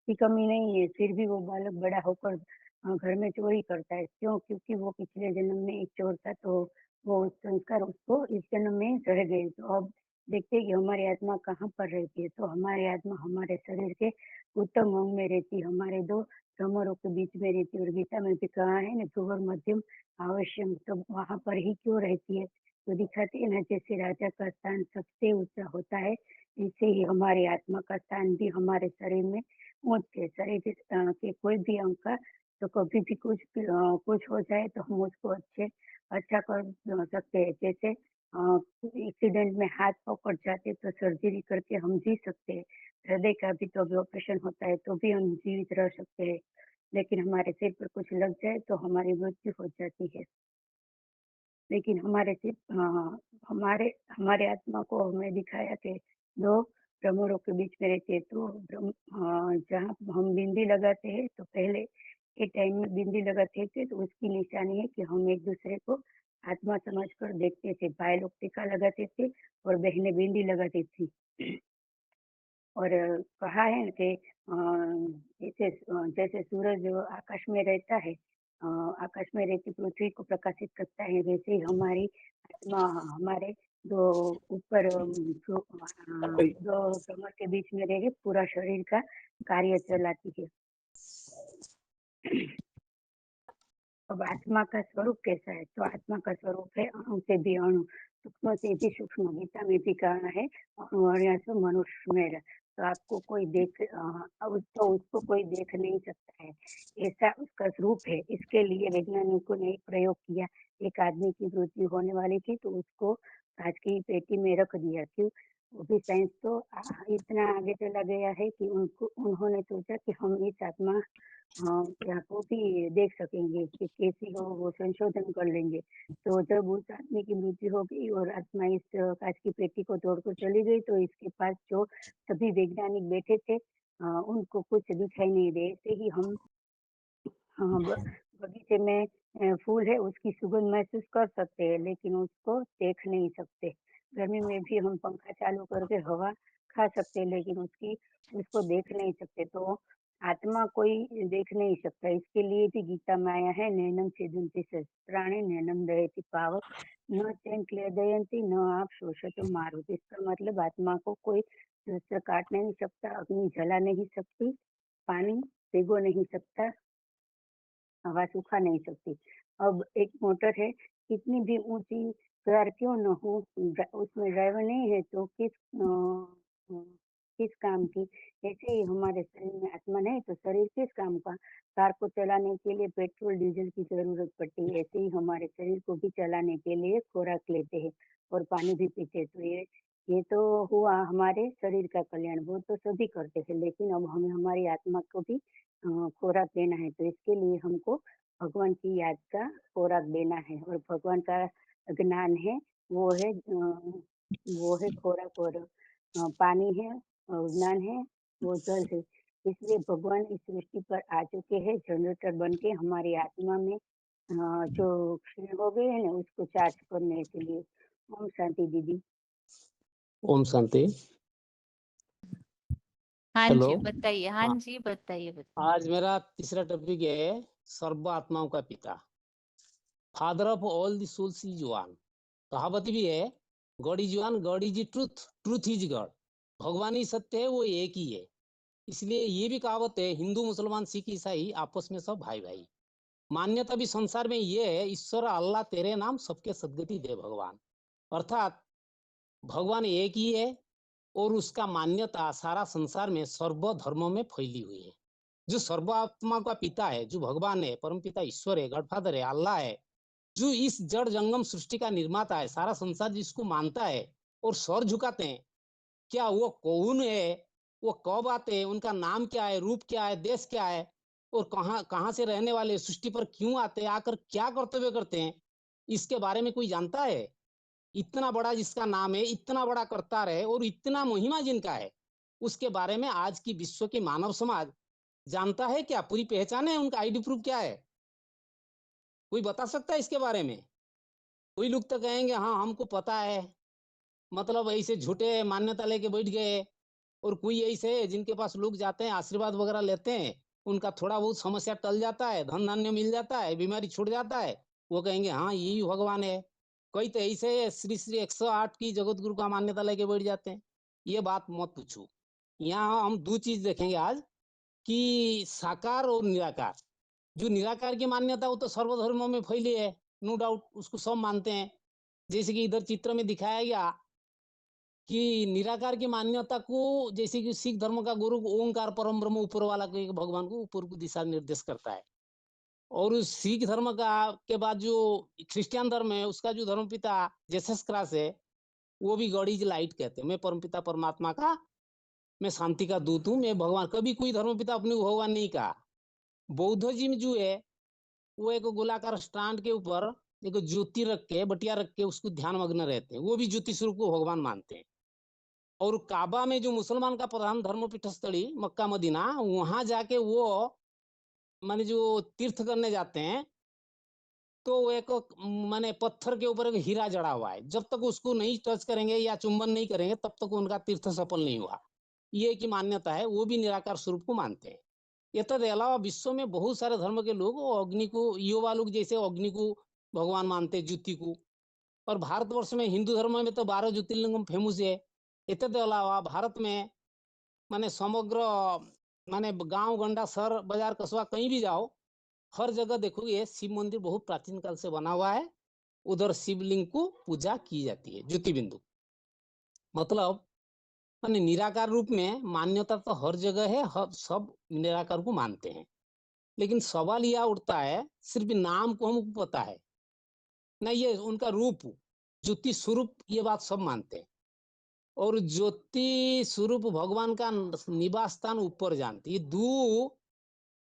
Speaker 8: की कमी नहीं है, फिर भी वो बालक बड़ा होकर घर में चोरी करता है। क्यों? क्योंकि वो पिछले जन्म में एक चोर था, तो वो संस्कार उसको इस जन्म में रह गए। तो अब देखते हैं कि हमारी आत्मा कहाँ पर रहती है। तो हमारी आत्मा हमारे शरीर के उत्तम अंग में रहती है, हमारे 2 भ्रमरों के बीच में रहती है। और गीता में भी कहा है ना, भ्रुवर मध्यम आवश्यम, तो वहां पर ही क्यों रहती है? तो दिखाती है ना, जैसे राजा का स्थान सबसे ऊंचा होता है, ऐसे ही हमारी आत्मा का स्थान भी हमारे शरीर में ऊंच है। शरीर के कोई भी अंग का तो कभी भी कुछ हो जाए तो हम उसको अच्छा कर सकते हैं। जैसे एक्सीडेंट में हाथ पकड़ जाते तो सर्जरी करके हम जी सकते हैं। हृदय का भी तो अभी ऑपरेशन होता है तो भी हम जीवित रह सकते हैं। लेकिन हमारे सिर पर कुछ लग जाए तो हमारी मृत्यु हो जाती है। लेकिन हमारे आत्मा को हमें दिखाया कि 2 भ्रमरों के बीच में रहती है। तो जहाँ हम बिंदी लगाते हैं तो पहले के टाइम में बिंदी लगाते थे तो उसकी निशानी है कि हम एक दूसरे को आत्मा समझकर देखते थे। भाई लोग टीका लगाते थे और बहनें बिंदी लगाती थी। और कहा है कि जैसे सूरज आकाश में रहता है, आकाश में रहती पृथ्वी को प्रकाशित करता है, वैसे ही हमारी आत्मा हमारे दो ऊपर 2 कमर के बीच में रह के पूरा शरीर का कार्य चलाती है। अब आत्मा का स्वरूप कैसा है? तो आत्मा का स्वरूप है अणु से भी अणु, सूक्ष्म से भी सूक्ष्म। गीता में भी कहा है अणु मनुष्य में। तो आपको कोई उसको कोई देख नहीं सकता है, ऐसा उसका स्वरूप है। इसके लिए वैज्ञानिकों ने एक प्रयोग किया। एक आदमी की मृत्यु होने वाली थी तो उसको कांच की पेटी में रख दिया। क्यों? वो भी साइंस तो इतना आगे चला गया है कि उन्होंने सोचा कि हम इस आत्मा यहाँ को भी देख सकेंगे कि कैसी हो, वो संशोधन कर लेंगे। तो जब उस आदमी की मृत्यु हो गई और आत्मा इस कांच की पेटी को तोड़कर चली गई तो इसके पास जो सभी वैज्ञानिक बैठे थे उनको कुछ दिखाई नहीं दे। ऐसे ही हम बगीचे में फूल है उसकी सुगंध महसूस कर सकते हैं लेकिन उसको देख नहीं सकते। गर्मी में भी हम पंखा चालू करके हवा खा सकते हैं लेकिन उसको देख नहीं सकते। तो आत्मा कोई देख नहीं सकता। इसके लिए भी गीता में आया है, नैनम छिदन्ति शस्त्राणि नैनम दहति पावक न चैन क्लेदयन्ति न आप शोषितुम मारुति। इसका मतलब आत्मा को कोई शस्त्र काट नहीं सकता, अग्नि जला नहीं सकती, पानी भिगो नहीं सकता, हवा सूखा नहीं सकती। अब एक मोटर है, कितनी भी ऊंची कार क्यों न हो, उसमें ड्राइवर नहीं है तो किस काम की। ऐसे ही हमारे शरीर में आत्मा नहीं तो शरीर किस काम का। कार को चलाने के लिए पेट्रोल डीजल की जरूरत पड़ती है, ऐसे ही हमारे शरीर को भी चलाने के लिए खुराक लेते हैं और पानी भी पीते हैं। तो ये तो हुआ हमारे शरीर का कल्याण, वो तो सभी करते थे, लेकिन अब हमें हमारी आत्मा को भी खुराक देना है। तो इसके लिए हमको भगवान की याद का खुराक देना है, और भगवान का ज्ञान है, वो है खुराक, और पानी है, और ज्ञान है, वो जल है। इसलिए भगवान इस सृष्टि पर आ चुके हैं जनरेटर बन के हमारी आत्मा में जो क्षीण हो गए हैं ना, उसको चार्ज करने के लिए। ओम शांति दीदी।
Speaker 9: ओम शांति।
Speaker 1: हाँ
Speaker 9: हेलो।
Speaker 1: जी बताइए। हाँ
Speaker 9: हाँ।
Speaker 1: जी बताइए।
Speaker 9: आज मेरा तीसरा टॉपिक है सर्व आत्माओं का पिता, father of all the souls is one. कहावत भी है, God is one, God is truth, truth is God. भगवान ही सत्य है, वो एक ही है। इसलिए ये भी कहावत है, हिंदू मुसलमान सिख ईसाई आपस में सब भाई भाई। मान्यता भी संसार में ये है, ईश्वर अल्लाह तेरे नाम सबके सदगति दे भगवान। अर्थात भगवान एक ही है और उसका मान्यता सारा संसार में सर्व धर्मों में फैली हुई है। जो सर्वात्मा का पिता है, जो भगवान है, परम पिता ईश्वर है, गॉडफादर है, अल्लाह है, जो इस जड़ जंगम सृष्टि का निर्माता है, सारा संसार जिसको मानता है और सर झुकाते हैं, क्या वो कौन है, वो कब आते हैं, उनका नाम क्या है, रूप क्या है, देश क्या है, और कहां से रहने वाले, सृष्टि पर क्यों आते हैं, आकर क्या कर्तव्य करते हैं, इसके बारे में कोई जानता है? इतना बड़ा जिसका नाम है, इतना बड़ा करतार है और इतना महिमा जिनका है, उसके बारे में आज की विश्व की मानव समाज जानता है क्या? पूरी पहचान है? उनका आईडी प्रूफ क्या है? कोई बता सकता है इसके बारे में? कोई लोग तो कहेंगे हाँ हमको पता है, मतलब ऐसे झूठे मान्यता लेके बैठ गए। और कोई ऐसे जिनके पास लोग जाते हैं, आशीर्वाद वगैरह लेते हैं, उनका थोड़ा बहुत समस्या टल जाता है, धन धान्य मिल जाता है, बीमारी छूट जाता है, वो कहेंगे हाँ यही भगवान है। कोई तो ऐसे श्री श्री 108 की जगत गुरु का मान्यता लेके बैठ जाते हैं। ये बात मत पूछो। यहाँ हम दो चीज देखेंगे आज, कि साकार और निराकार। जो निराकार की मान्यता वो तो सर्वधर्मों में फैली है, नो डाउट, उसको सब मानते हैं। जैसे कि इधर चित्र में दिखाया गया कि निराकार की मान्यता को, जैसे कि सिख धर्म का गुरु ओंकार परम ब्रह्म ऊपर वाला को, एक भगवान को ऊपर को दिशा निर्देश करता है। और उस सिख धर्म का के बाद जो क्रिश्चियन धर्म है, उसका जो धर्म पिता जेसस क्राइस्ट है, वो भी गॉड इज लाइट कहते हैं। मैं परम पिता परमात्मा का, मैं शांति का दूत हूँ, मैं भगवान। कभी कोई धर्म पिता अपने को भगवान नहीं कहा। बौद्धज्म जो है, वो एक गोलाकार स्टैंड के ऊपर एक ज्योति रख के, बटिया रख के उसको ध्यान मग्न रहते हैं, वो भी ज्योति स्वरूप को भगवान मानते हैं। और काबा में जो मुसलमान का प्रधान धर्म पीठस्थली मक्का मदीना, वहां जाके वो माने जो तीर्थ करने जाते हैं, तो वो एक माने पत्थर के ऊपर एक हीरा जड़ा हुआ है, जब तक उसको नहीं टच करेंगे या चुंबन नहीं करेंगे तब तक उनका तीर्थ सफल नहीं हुआ। ये की मान्यता है, वो भी निराकार स्वरूप को मानते हैं। इसके अलावा विश्व में बहुत सारे धर्म के लोग अग्नि को, युवा लोग जैसे अग्नि को भगवान मानते हैं, ज्योति को। और भारतवर्ष में हिंदू धर्म में तो 12 ज्योतिर्लिंगम फेमस है। इसके अलावा भारत में माने समग्र माने गांव गंडा शहर बाजार कस्बा कहीं भी जाओ, हर जगह देखोगे शिव मंदिर बहुत प्राचीन काल से बना हुआ है। उधर शिवलिंग को पूजा की जाती है, ज्योति बिंदु। मतलब माने निराकार रूप में मान्यता तो हर जगह है, सब निराकार को मानते हैं। लेकिन सवाल यह उठता है, सिर्फ नाम को हमको पता है ना, ये उनका रूप ज्योति स्वरूप, ये बात सब मानते हैं। और ज्योति स्वरूप भगवान का निवास स्थान ऊपर जानते, ये दो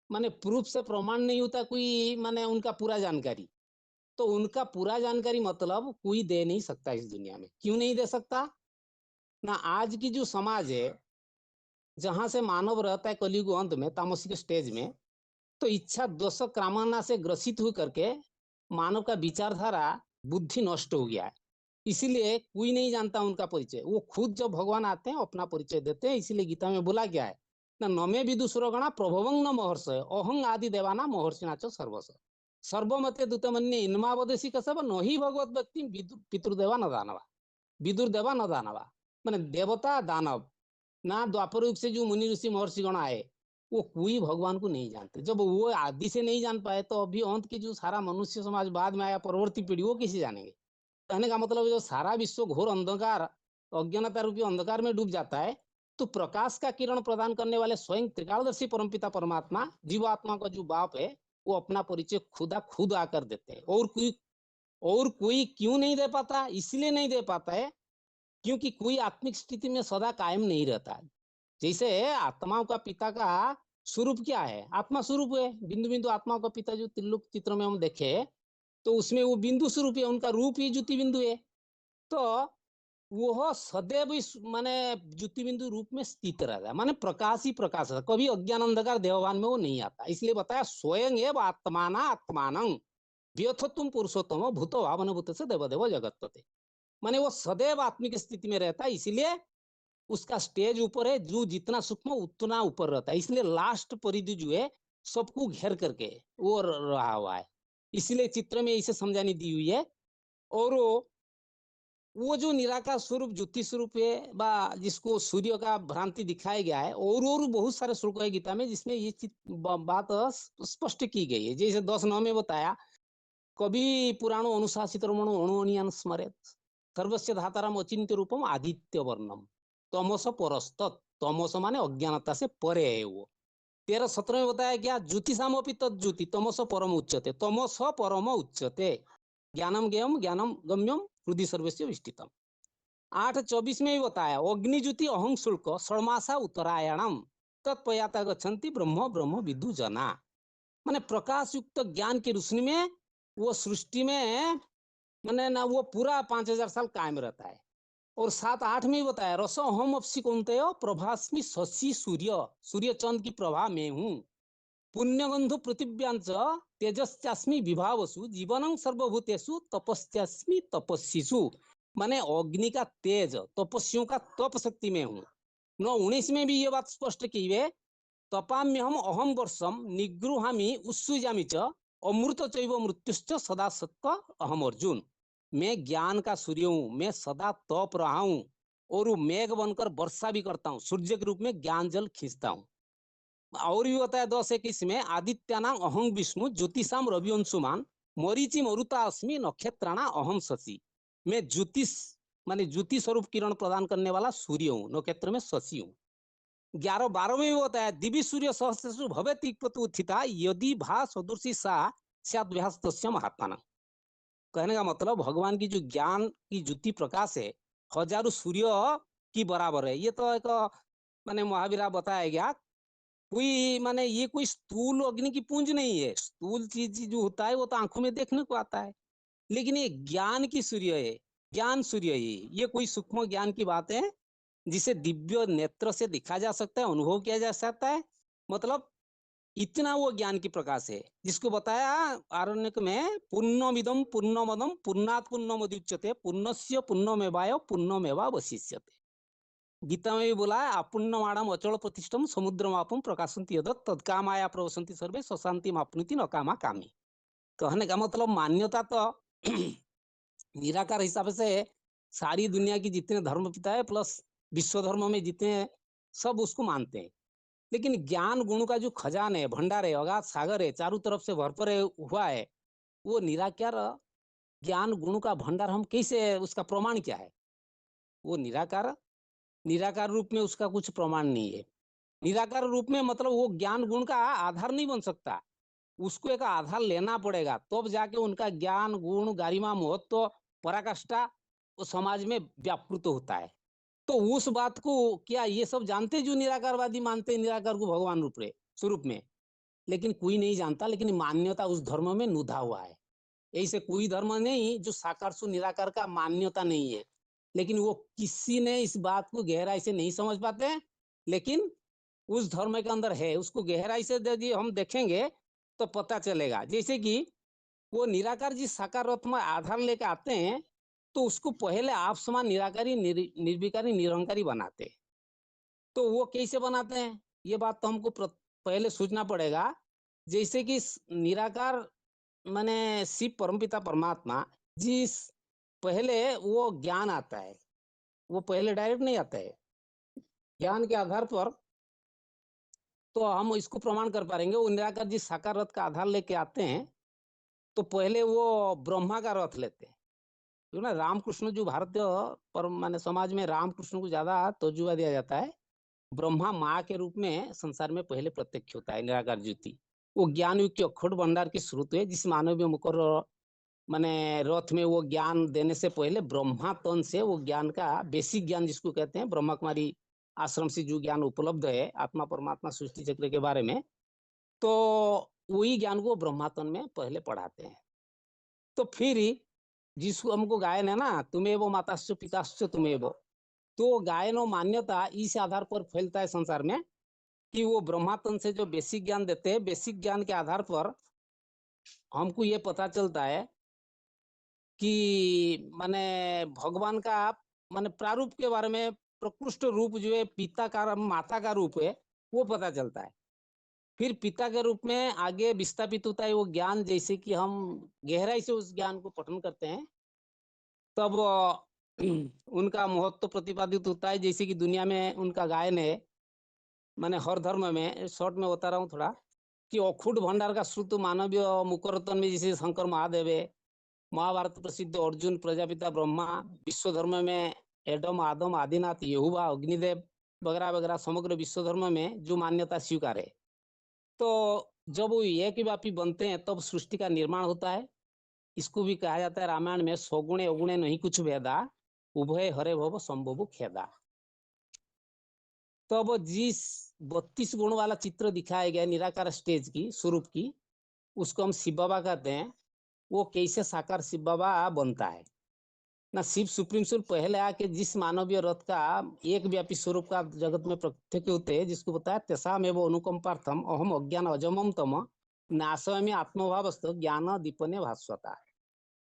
Speaker 9: माने प्रूफ से प्रमाण नहीं होता कोई माने उनका पूरा जानकारी। तो उनका पूरा जानकारी मतलब कोई दे नहीं सकता इस दुनिया में। क्यों नहीं दे सकता ना? आज की जो समाज है, जहां से मानव रहता है कलयुग अंत में, तामसिक स्टेज में, तो इच्छा दोष कामना से ग्रसित हो करके मानव का विचारधारा, बुद्धि नष्ट हो गया है। इसीलिए कोई नहीं जानता उनका परिचय। वो खुद जब भगवान आते हैं अपना परिचय देते हैं। इसीलिए गीता में बोला गया है ना, नमे विदुषुरगणा प्रभवं न महर्षय अहं आदि देवाना महर्षिणाच सर्वस सर्वमते दूतमन्ये इन्मावदेशी कसब नही भगवत व्यक्ति पितृदेवा न दानवा विदुर देवा न दानवा। मैंने देवता दानव ना द्वापर युग से जो मुनि ऋषि महर्षि गण आए, वो कोई भगवान को नहीं जानते। जब वो आदि से नहीं जान पाए तो अभी अंत की जो सारा मनुष्य समाज बाद में आया परवर्ती पीढ़ी, वो किसे जानेंगे। कहने का मतलब जो सारा विश्व घोर अंधकार अज्ञानता रूपी अंधकार में डूब जाता है, तो प्रकाश का किरण प्रदान करने वाले स्वयं त्रिकालदर्शी परमपिता परमात्मा जीवात्मा का जो बाप है, वो अपना परिचय खुदा खुद आकर देते हैं। और कोई क्यों नहीं दे पाता? इसलिए नहीं दे पाता है क्योंकि कोई आत्मिक स्थिति में सदा कायम नहीं रहता। जैसे आत्माओं का पिता का स्वरूप क्या है? आत्मा स्वरूप है। बिंदु बिंदु आत्माओं का पिता जो त्रिलोक चित्र में हम देखे तो उसमें वो बिंदु स्वरूप है, उनका रूप ही ज्योति बिंदु है। तो वो सदैव इस माने ज्योति बिंदु रूप में स्थित रहता है, माने प्रकाश ही प्रकाश है, कभी अज्ञान अंधकार देहभान में वो नहीं आता। इसलिए बताया स्वयं एव आत्माना आत्मानं व्यथोत्तम पुरुषोत्तम भूतो भावन भूत से देवदेव जगत। माने वो सदैव आत्मिक स्थिति में रहता है, इसलिए उसका स्टेज ऊपर है, जो जितना सूक्ष्म उतना ऊपर रहता है। इसलिए लास्ट परिधि जो है सबको घेर करके वो रहा हुआ है। इसलिए चित्र में इसे समझानी दी हुई है। और वो जो निराकार स्वरूप ज्योति स्वरूप है बा जिसको सूर्य का भ्रांति दिखाया गया है, और बहुत सारे श्लोक है गीता में जिसमें ये बात स्पष्ट की गई है। जैसे 10:9 में बताया, कभी पुराणो अनुशासित रमणो अणुअनियान स्मरेत सर्वस्य धाताराम अचिंत्य रूपम आदित्य वर्णम तमस परस्तत्। तमस माने अज्ञानता से परे है वो। 13:17 में बताया क्या, ज्योतिषामपि तज्ज्योति तमस परम उच्यते तमस परम उच्यते ज्ञानम ज्ञेयम ज्ञानम गम्यम हृदय सर्वस्य विष्टितम। 8:24 में भी बताया, अग्नि ज्योति अहं शुल्क षड्मासा उत्तरायणम तत्पयाता गच्छन्ति ब्रह्म ब्रह्म विदु जना। माने प्रकाश युक्त ज्ञान की रोशनी में वो सृष्टि में माने ना वो पूरा 5000 साल कायम रहता है। और 7:8 में बताया, रसो हम अपसी कौनतेय प्रभास्मि शशि सूर्य, सूर्य चंद्र की प्रभा में हूँ। पुण्यगंधु पृथिव्यांच तेजस्यास्मि विभावसु जीवनं सर्वभूतेषु तपस्यास्मि तपस्विषु। माने अग्नि का तेज, तपस्वियों का तप शक्ति में हूँ। 9:19 में भी ये बात स्पष्ट की है, तपाम्यहम अहम वर्षम निगृहामि उत्सुजामि च अमृत चैव मृत्युश्च सदा सत्व अहम अर्जुन। मैं ज्ञान का सूर्य हूँ, मैं सदा तप रहा हूँ और मेघ बनकर वर्षा भी करता हूँ, सूर्य के रूप में ज्ञान जल खींचता हूँ। और भी बताया 10:21 में, आदित्यानां अहं विष्णु ज्योतिषाम रवि अंशुमान मरीचि मरुता अस्मि नक्षत्राणा अहम शशि। मैं ज्योतिष माने ज्योति स्वरूप किरण प्रदान करने वाला सूर्य हूँ, नक्षत्र में शशि हूँ। 11-12 में भी बताया, दिव्य सूर्य सहस्रसु भवेत् उत्थिता यदि भा सदृशी सा स्यात् व्यास्तस्य महात्मानः। कहने का मतलब भगवान की जो ज्ञान की ज्योति प्रकाश है हजारों सूर्य की बराबर है। ये तो एक माने महावीरा बताया गया, कोई माने ये कोई स्थूल अग्नि की पुंज नहीं है। स्थूल चीज जो होता है वो तो आंखों में देखने को आता है, लेकिन ये ज्ञान की सूर्य है, ज्ञान सूर्य है। ये कोई सूक्ष्म ज्ञान की बात है जिसे दिव्य नेत्र से देखा जा सकता है, अनुभव किया जा सकता है। मतलब इतना वो ज्ञान की प्रकाश है, जिसको बताया आरण्यक में, पुण्यमिदम पुण्यमदम पूर्णात् पुण्यमुदच्यते पुण्यस्य पुण्यमेवाय पुण्यमेवावशिष्यते। गीता में भी बोला है, अपुण्यमाणम अचल प्रतिष्ठम समुद्रमापम प्रकाशन्ति यदत् तत्कामाया प्रवसन्ति सर्वे स्वशांति माप्नुति न कामा कामी। कहने का मतलब मान्यता तो निराकार हिसाब से सारी दुनिया की जितने धर्म पिता है प्लस विश्व धर्म में जितने सब उसको मानते हैं, लेकिन ज्ञान गुण का जो खजान है, भंडार है, अगाध सागर है, चारों तरफ से भरपूर हुआ है, वो निराकार ज्ञान गुण का भंडार हम कैसे, उसका प्रमाण क्या है? वो निराकार रूप में उसका कुछ प्रमाण नहीं है। निराकार रूप में मतलब वो ज्ञान गुण का आधार नहीं बन सकता, उसको एक आधार लेना पड़ेगा, तब तो जाके उनका ज्ञान गुण गारिमा महत्व पराकाष्ठा वो समाज में व्यापृत होता है। तो उस बात को क्या ये सब जानते जो निराकारवादी मानते हैं निराकार को भगवान रूप रे स्वरूप में, लेकिन कोई नहीं जानता, लेकिन मान्यता उस धर्म में नुधा हुआ है। ऐसे कोई धर्म नहीं जो साकार सु निराकार का मान्यता नहीं है, लेकिन वो किसी ने इस बात को गहराई से नहीं समझ पाते हैं, लेकिन उस धर्म के अंदर है, उसको गहराई से यदि हम देखेंगे तो पता चलेगा। जैसे कि वो निराकार जी साकार में आधार लेके आते हैं तो उसको पहले आप समान निराकारी निर्विकारी निरंकारी बनाते हैं। तो वो कैसे बनाते हैं ये बात तो हमको पहले सोचना पड़ेगा। जैसे कि निराकार माने शिव परमपिता परमात्मा जिस पहले वो ज्ञान आता है, वो पहले डायरेक्ट नहीं आता है, ज्ञान के आधार पर तो हम इसको प्रमाण कर पाएंगे। वो निराकार जी साकार रथ का आधार लेके आते हैं, तो पहले वो ब्रह्मा का रथ लेते हैं, क्यों ना रामकृष्ण जो भारतीय पर माने समाज में रामकृष्ण को ज्यादा तर्जुमा दिया जाता है। ब्रह्मा माँ के रूप में संसार में पहले प्रत्यक्ष होता है निराकार ज्योति। वो ज्ञान युग के अखंड भंडार की स्रोत है, जिस मानवीय मुकर माने रथ में वो ज्ञान देने से पहले ब्रह्मा तन से वो ज्ञान का बेसिक ज्ञान जिसको कहते हैं, ब्रह्मा कुमारी आश्रम से जो ज्ञान उपलब्ध है आत्मा परमात्मा सृष्टि चक्र के बारे में, तो वही ज्ञान को ब्रह्मा तन में पहले पढ़ाते हैं। तो फिर जिसको हमको गायन है ना, तुम्हें वो माताश्च पिताश्च तुम्हें वो, तो गायन और मान्यता इस आधार पर फैलता है संसार में कि वो ब्रह्मातन से जो बेसिक ज्ञान देते हैं, बेसिक ज्ञान के आधार पर हमको ये पता चलता है कि माने भगवान का माने प्रारूप के बारे में, प्रकृष्ट रूप जो है पिता का माता का रूप है वो पता चलता है। फिर पिता के रूप में आगे विस्थापित होता है वो ज्ञान, जैसे कि हम गहराई से उस ज्ञान को पठन करते हैं तब उनका महत्व प्रतिपादित होता है। जैसे कि दुनिया में उनका गायन है, मैंने हर धर्म में शॉर्ट में बता रहा हूँ थोड़ा, कि अखुट भंडार का श्रुत मानवीय मुखरतन में जैसे शंकर महादेव है, महाभारत प्रसिद्ध अर्जुन प्रजापिता ब्रह्मा, विश्व धर्म में एडम आदम आदिनाथ यहोवा अग्निदेव वगैरह वगैरह, समग्र विश्व धर्म में जो मान्यता स्वीकार है। तो जब वो एक व्यापी बनते हैं तब सृष्टि का निर्माण होता है। इसको भी कहा जाता है रामायण में, सौगुणे अगुणे नहीं कुछ भेदा, उभय हरे भव संभव खेदा। तो अब जिस 32 गुण वाला चित्र दिखाया गया निराकार स्टेज की स्वरूप की, उसको हम शिव बाबा कहते हैं। वो कैसे साकार शिव बाबा बनता है ना, शिव सुप्रीम स्वरूप पहले आके जिस मानवीय रथ का एक व्यापी स्वरूप का जगत में प्रत्यक्ष होते हैं, जिसको बताया तेसाम एवं अनुकंपार्थम अहम अज्ञान अजमम तम नाशयामि आत्मभावस्त ज्ञान दीपने भास्वता।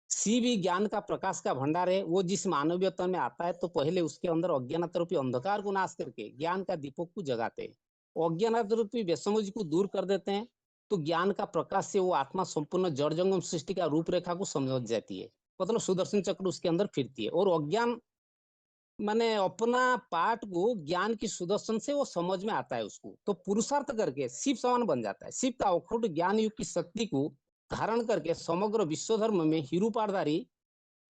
Speaker 9: शिव ही ज्ञान का प्रकाश का भंडार है। वो जिस मानवीय तन में आता है तो पहले उसके अंदर अज्ञानता रूपी अंधकार को नाश करके ज्ञान का दीपक को जगाते हैं, अज्ञानता रूपी वैषम्य को दूर कर देते हैं। तो ज्ञान का प्रकाश से वो आत्मा संपूर्ण जड़ जंगम सृष्टि का रूपरेखा को समझ जाती है, मतलब सुदर्शन चक्र उसके अंदर फिरती है। और अज्ञान माने अपना पाठ को ज्ञान की सुदर्शन से वो समझ में आता है उसको, तो पुरुषार्थ करके शिव समान बन जाता है। शिव का अखंड ज्ञान युग की शक्ति को धारण करके समग्र विश्व धर्म में हीरू पारधारी,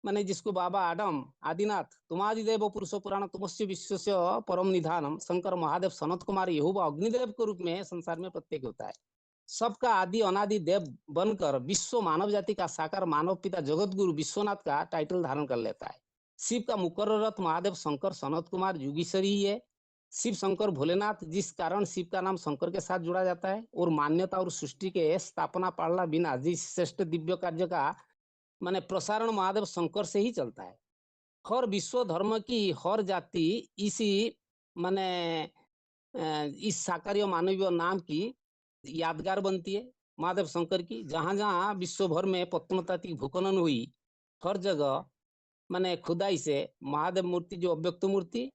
Speaker 9: माने जिसको बाबा आडम आदिनाथ तुमादिदेव पुरुष पुराण तुमस्य विश्वस्य परम निधानम शंकर महादेव सनत कुमार यहोवा अग्निदेव के रूप में संसार में प्रत्येक होता है। सबका आदि अनादि देव बनकर विश्व मानव जाति का साकार मानव पिता जगत गुरु विश्वनाथ का टाइटल धारण कर लेता है। शिव का मुकर्रर रथ महादेव शंकर सनत कुमार युगीश्वरी ही है। शिव शंकर भोलेनाथ, जिस कारण शिव का नाम शंकर के साथ जुड़ा जाता है। और मान्यता और सृष्टि के स्थापना पालना बिना जिस श्रेष्ठ दिव्य कार्य का माने प्रसारण महादेव शंकर से ही चलता है। हर विश्व धर्म की हर जाति इसी माने इस साकार्य मानवीय नाम की यादगार बनती है महादेव शंकर की। जहां जहां विश्व भर में पत्नताती भूखनन हुई, हर जगह माने खुदाई से महादेव मूर्ति जो अव्यक्त मूर्ति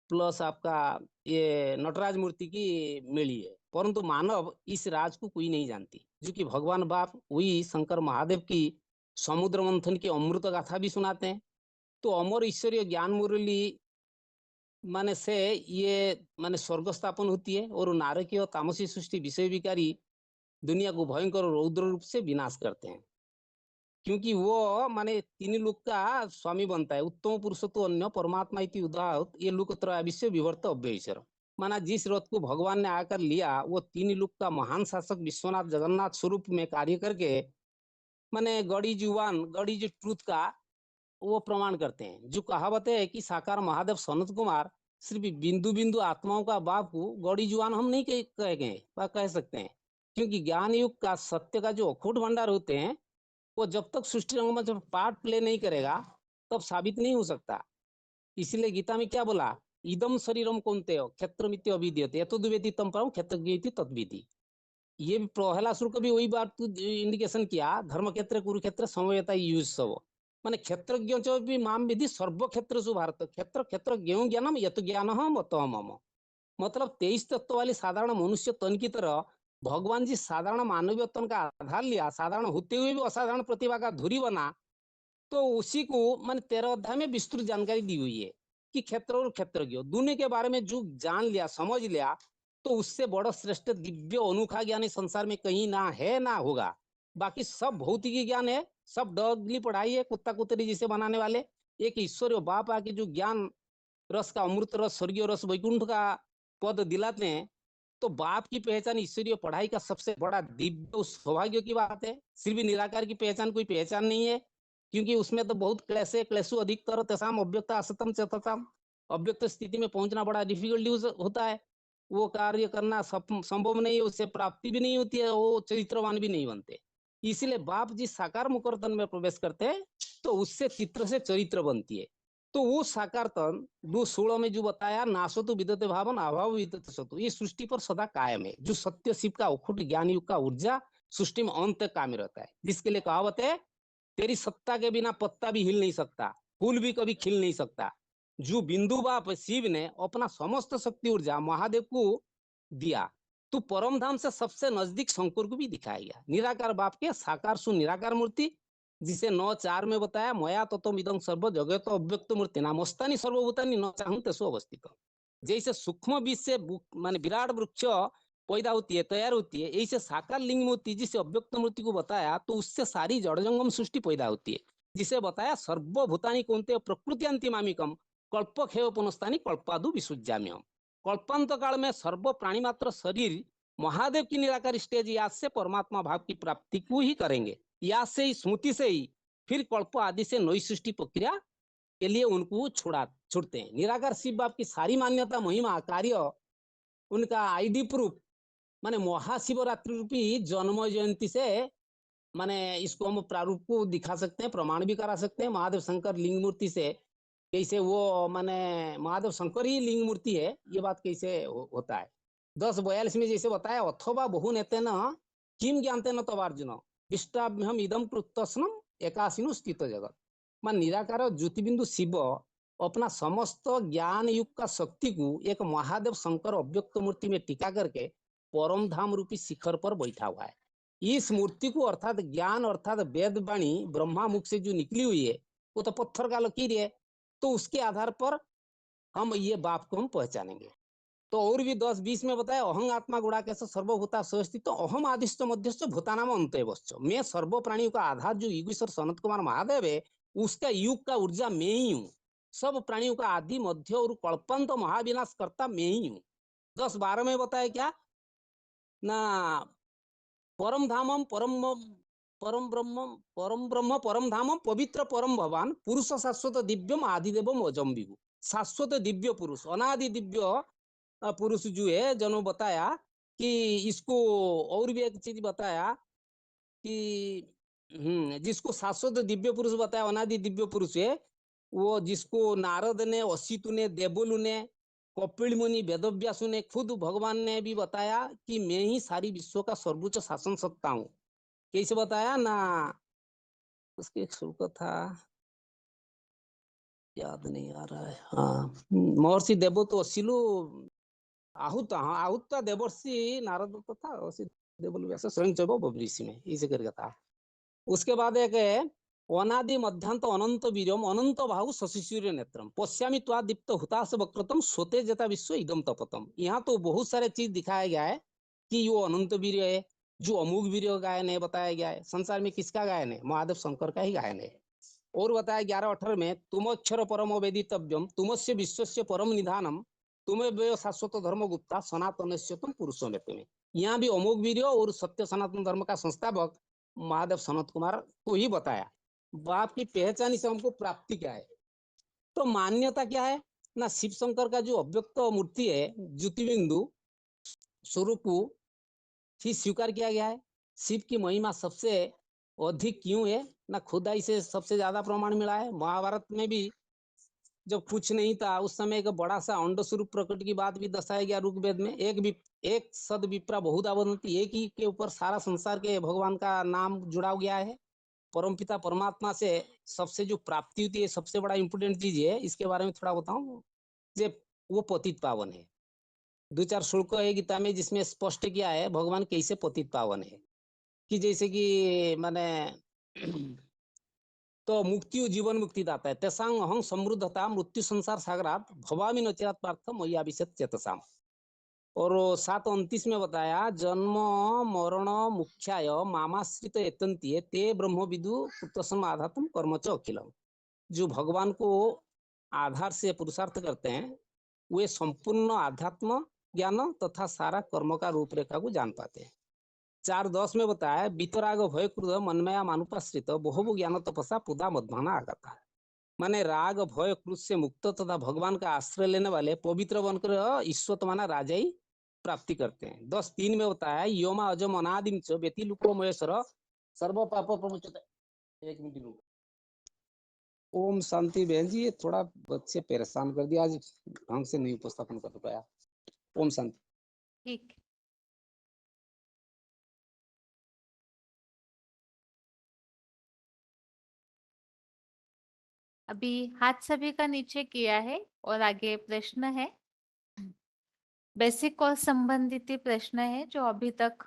Speaker 9: प्लस आपका ये नटराज मूर्ति की मिली है। परंतु मानव इस राज को कोई नहीं जानती, जो कि भगवान बाप वही शंकर महादेव की समुद्र मंथन की अमृत गाथा भी सुनाते हैं। तो अमर ईश्वरीय ज्ञान मुरली माने से ये माने स्वर्ग स्थापन होती है और नारकीय और तामसी सृष्टि विषय विकारी दुनिया को भयंकर रौद्र रूप से विनाश करते हैं, क्योंकि वो माने तीन लोक का स्वामी बनता है। उत्तम पुरुष तो अन्य परमात्मा इति उदाहत ये लोकत्रय विश्व विवर्त अव्ययचर, माना जिस रथ को भगवान ने आकर लिया वो तीन लोक का महान शासक विश्वनाथ जगन्नाथ स्वरूप में कार्य करके माने गड़ी जुवान गड़ी जो ट्रूथ का वो प्रमाण करते हैं। जो कहावत है कि साकार महादेव सनत कुमार सिर्फ बिंदु बिंदु आत्माओं का बाप को गौड़ी जुआन हम नहीं कह गए कह सकते हैं, क्योंकि ज्ञान युग का सत्य का जो अखूट भंडार होते हैं वो जब तक सृष्टि रंग में जब पार्ट प्ले नहीं करेगा तब साबित नहीं हो सकता। इसलिए गीता में क्या बोला, इदम शरीरम कौनते हो क्षेत्रमित्य अविद्यते यतोद्वेति तम परम क्षेत्रज्ञ तद्विति। ये प्रहलासुर को भी वही बात इंडिकेशन किया, धर्म क्षेत्र कुरुक्षेत्र समवेता यूज सब माने क्षेत्रज्ञ भी माम विधि सर्व क्षेत्र भारत क्षेत्र क्षेत्र ज्ञ ज्ञानम यत ज्ञान मत मम, मतलब 23 तत्व वाली साधारण मनुष्य तन की तरह भगवान जी साधारण मानवीय तन का आधार लिया, साधारण होते हुए भी असाधारण प्रतिभा का धुरी बना। तो उसी को मैंने 13 अध्याय में विस्तृत जानकारी दी हुई है कि क्षेत्र और क्षेत्रज्ञ दोनों के बारे में जो जान लिया समझ लिया तो उससे बड़ा श्रेष्ठ दिव्य अनोखा ज्ञान इस संसार में कहीं ना है ना होगा। बाकी सब भौतिक ज्ञान है, सब डगली पढ़ाई है, कुत्ता कुतरी जिसे बनाने वाले। एक ईश्वर बाप आके जो ज्ञान रस का, अमृत रस, स्वर्गीय रस, वैकुंठ का पद दिलाते हैं, तो बाप की पहचान ईश्वरीय पढ़ाई का सबसे बड़ा दिव्य सौभाग्य की बात है। सिर्फ निराकार की पहचान कोई पहचान नहीं है, क्योंकि उसमें तो बहुत क्लेशे, क्लेशु अधिकतर तेषाम अव्यक्त असतम चतताम, अव्यक्त स्थिति में पहुंचना बड़ा डिफिकल्ट होता है। वो कार्य करना संभव नहीं है, उससे प्राप्ति भी नहीं होती है, वो चरित्रवान भी नहीं बनते। इसलिए बाप जिस साकार मुकरतन में प्रवेश करते हैं तो उससे चित्र से चरित्र बनती है। तो वो साकार तन 2:16 में जो बताया, नासतु विदते भावन अभाव विदते सतु, ये सृष्टि पर सदा कायम है। जो सत्य शिव का अखुट ज्ञान युग का ऊर्जा सृष्टि में अंत तक कायम रहता है, जिसके लिए कहावत है, तेरी सत्ता के बिना पत्ता भी हिल नहीं सकता, फूल भी कभी खिल नहीं सकता। जो बिंदु बाप शिव ने अपना समस्त शक्ति ऊर्जा महादेव को दिया, तो परम धाम से सबसे नजदीक शंकर को भी दिखाया गया। निराकार बाप के साकार सु निराकार मूर्ति, जिसे 9:4 में बताया, मया तत्व इदं सर्व जगत अव्यक्त मूर्ति नामस्तानि सर्वभूतानि न चाहूं तेसु अवस्थित। जैसे सूक्ष्म बीज से माने विराट वृक्ष पैदा होती है, तैयार होती है, ऐसे साकार लिंग मूर्ति जिसे अव्यक्त मूर्ति को बताया, तो उससे सारी जड़ जंगम सृष्टि पैदा होती है, जिसे बताया सर्वभूतानि कौन्तेय प्रकृति अंतिमामिकम कल्पक्षेव पुनस्तानि कल्पादु विसृज्याम्यहम्। कल्पांत काल में सर्व प्राणी मात्र शरीर महादेव की निराकार स्टेज याद से परमात्मा भाव की प्राप्ति को ही करेंगे, याद से ही, स्मृति से ही, फिर कल्प आदि से नई सृष्टि प्रक्रिया के लिए उनको छुड़ते हैं। निराकार शिव बाप की सारी मान्यता, महिमा, कार्य, उनका आईडी प्रूफ माने महाशिवरात्रि रूपी जन्म जयंती से माने इसको हम प्रारूप को दिखा सकते हैं, प्रमाण भी करा सकते हैं। महादेव शंकर लिंग मूर्ति से कैसे वो माने महादेव शंकर ही लिंग मूर्ति है, ये बात कैसे होता है। 10:42 में जैसे बताया, अथवा बहु नेते न किम ज्ञानते न तब अर्जुन इष्टाभ्यम इदम कृतस्नम एकाशिनु स्थित जगत। मान निराकार ज्योतिबिंदु शिव अपना समस्त ज्ञान युग का शक्ति को एक महादेव शंकर अव्यक्त मूर्ति में टिका करके परम धाम रूपी शिखर पर बैठा हुआ है। इस मूर्ति को अर्थात ज्ञान अर्थात वेद वाणी ब्रह्मा मुख से जो निकली हुई है, वो तो पत्थर का लकीर है, तो उसके आधार पर हम ये बाप को हम पहचानेंगे। तो और भी 10:20 में बताया, अहं आत्मा गुणा कैसे सर्वभूता स्वस्थित, तो अहम आदिश्च मध्यस्थ भूतानाम अंतएवश्च, मैं सर्व प्राणियों का आधार जो युगेश्वर सनत कुमार महादेव है, उसका युग का ऊर्जा मैं ही हूँ। सब प्राणियों का आदि मध्य और कल्पांत महाविनाश करता मैं ही हूँ। 10:12 में बताया क्या ना, परम धामम परम ब्रह्म परम धामम पवित्र परम भगवान पुरुष शाश्वत दिव्यम आदिदेवम अजम विभु। शाश्वत दिव्य पुरुष, अनादि दिव्य पुरुष जो है, जनो बताया कि इसको और भी एक चीज बताया कि जिसको शाश्वत दिव्य पुरुष बताया, अनादि दिव्य पुरुष है, वो जिसको नारद ने, असित ने, देवलु ने, कपिल मुनि, वेदव्यासु ने, खुद भगवान ने भी बताया कि मैं ही सारी विश्व का सर्वोच्च शासन सत्ता हूँ। कैसे बताया ना, उसके एक श्लोक था, याद नहीं आ रहा है। हाँ, महर्षि देवो तो असिलु आहुत, हाँ आहुत देवर्षि नारद तथा असित देवलु व्यास स्वयं चैव बभृषि में, इसे करके था। उसके बाद एक है, अनादि मध्यांत अनंत वीरम अनंत बाहु शशिसूर्य नेत्रम पश्यामि त्वा दीप्त हुताश वक्रतम सोते जता विश्व इदम तपतम। यहाँ तो बहुत सारे चीज दिखाया गया है कि वो अनंत वीर है, जो अमोघ वीर गायन है, बताया गया है। संसार में किसका गायन है? महादेव शंकर का ही गायन है। और बताया 11:18 में, तुम अक्षर परम वेदितव्यम तुमस्य विश्वस्य परम निधानम तुम्हें शाश्वत धर्म गुप्ता सनातनस्य तुम पुरुषों में। यहाँ भी अमोघ वीर और सत्य सनातन धर्म का संस्थापक महादेव सनत कुमार को ही बताया। बाप की पहचान से हमको प्राप्ति क्या है, तो मान्यता क्या है ना, शिव शंकर का जो अव्यक्त मूर्ति है, ज्योतिबिंदु स्वरूप ही स्वीकार किया गया है। शिव की महिमा सबसे अधिक क्यों है ना, खुदाई से सबसे ज्यादा प्रमाण मिला है। महाभारत में भी जब कुछ नहीं था उस समय एक बड़ा सा अंड स्वरूप प्रकट की बात भी दर्शाया गया ऋग्वेद में। एक सद विप्रा बहुधा वदन्ति, एक ही के ऊपर सारा संसार के भगवान का नाम जुड़ा गया है। परमपिता परमात्मा से सबसे जो प्राप्ति होती है, सबसे बड़ा इंपोर्टेंट चीज है, इसके बारे में थोड़ा बताऊं। जे वो पतित पावन है। 2-4 श्लोक है गीता में जिसमें स्पष्ट किया है भगवान कैसे पतित पावन है, कि जैसे कि माने तो मुक्ति जीवन मुक्ति दाता है। तेसांग अहं समृद्धता मृत्यु संसार सागरात भवामि नचिरात पार्थ मय्याभिषेक चेतसाम। और 7:29 में बताया जन्म मरण मुख्याय मामाश्रित एतंती ते ब्रह्म विदु कुतसम आधातम कर्म च अखिलम। जो भगवान को आधार से पुरुषार्थ करते हैं वे संपूर्ण आध्यात्म ज्ञान तथा सारा कर्म का रूपरेखा को जान पाते हैं। 4:10 में बताया वितराग भय क्रोध मनमया मानुपाश्रित बहु ज्ञान तपसा पुदा मध्माना आगता। माने राग भय क्रोध से मुक्त तथा भगवान का आश्रय लेने वाले पवित्र बनकर ईश्वतमाना राजाई प्राप्ति करते हैं। 10:3 में बताया योमा अजम अनादिम च व्यति लुको महेश्वर सर्व पाप प्रमुचते। एक मिनट रुको। ओम शांति बहन जी, ये थोड़ा बच्चे परेशान कर दिया, आज ढंग से नहीं उपस्थापन कर पाया। ओम शांति।
Speaker 1: ठीक। अभी हाथ सभी का नीचे किया है और आगे प्रश्न है, बेसिक कोर्स संबंधित ही प्रश्न है जो अभी तक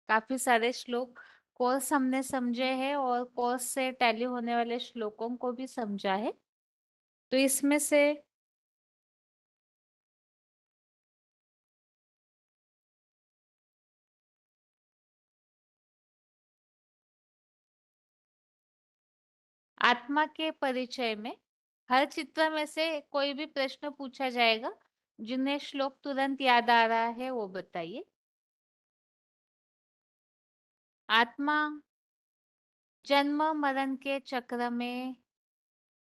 Speaker 1: काफी सारे श्लोक कोर्स हमने समझे हैं और कोर्स से टैली होने वाले श्लोकों को भी समझा है। तो इसमें से आत्मा के परिचय में हर चित्र में से कोई भी प्रश्न पूछा जाएगा, जिन्हें श्लोक तुरंत याद आ रहा है वो बताइए। आत्मा जन्म मरण के चक्र में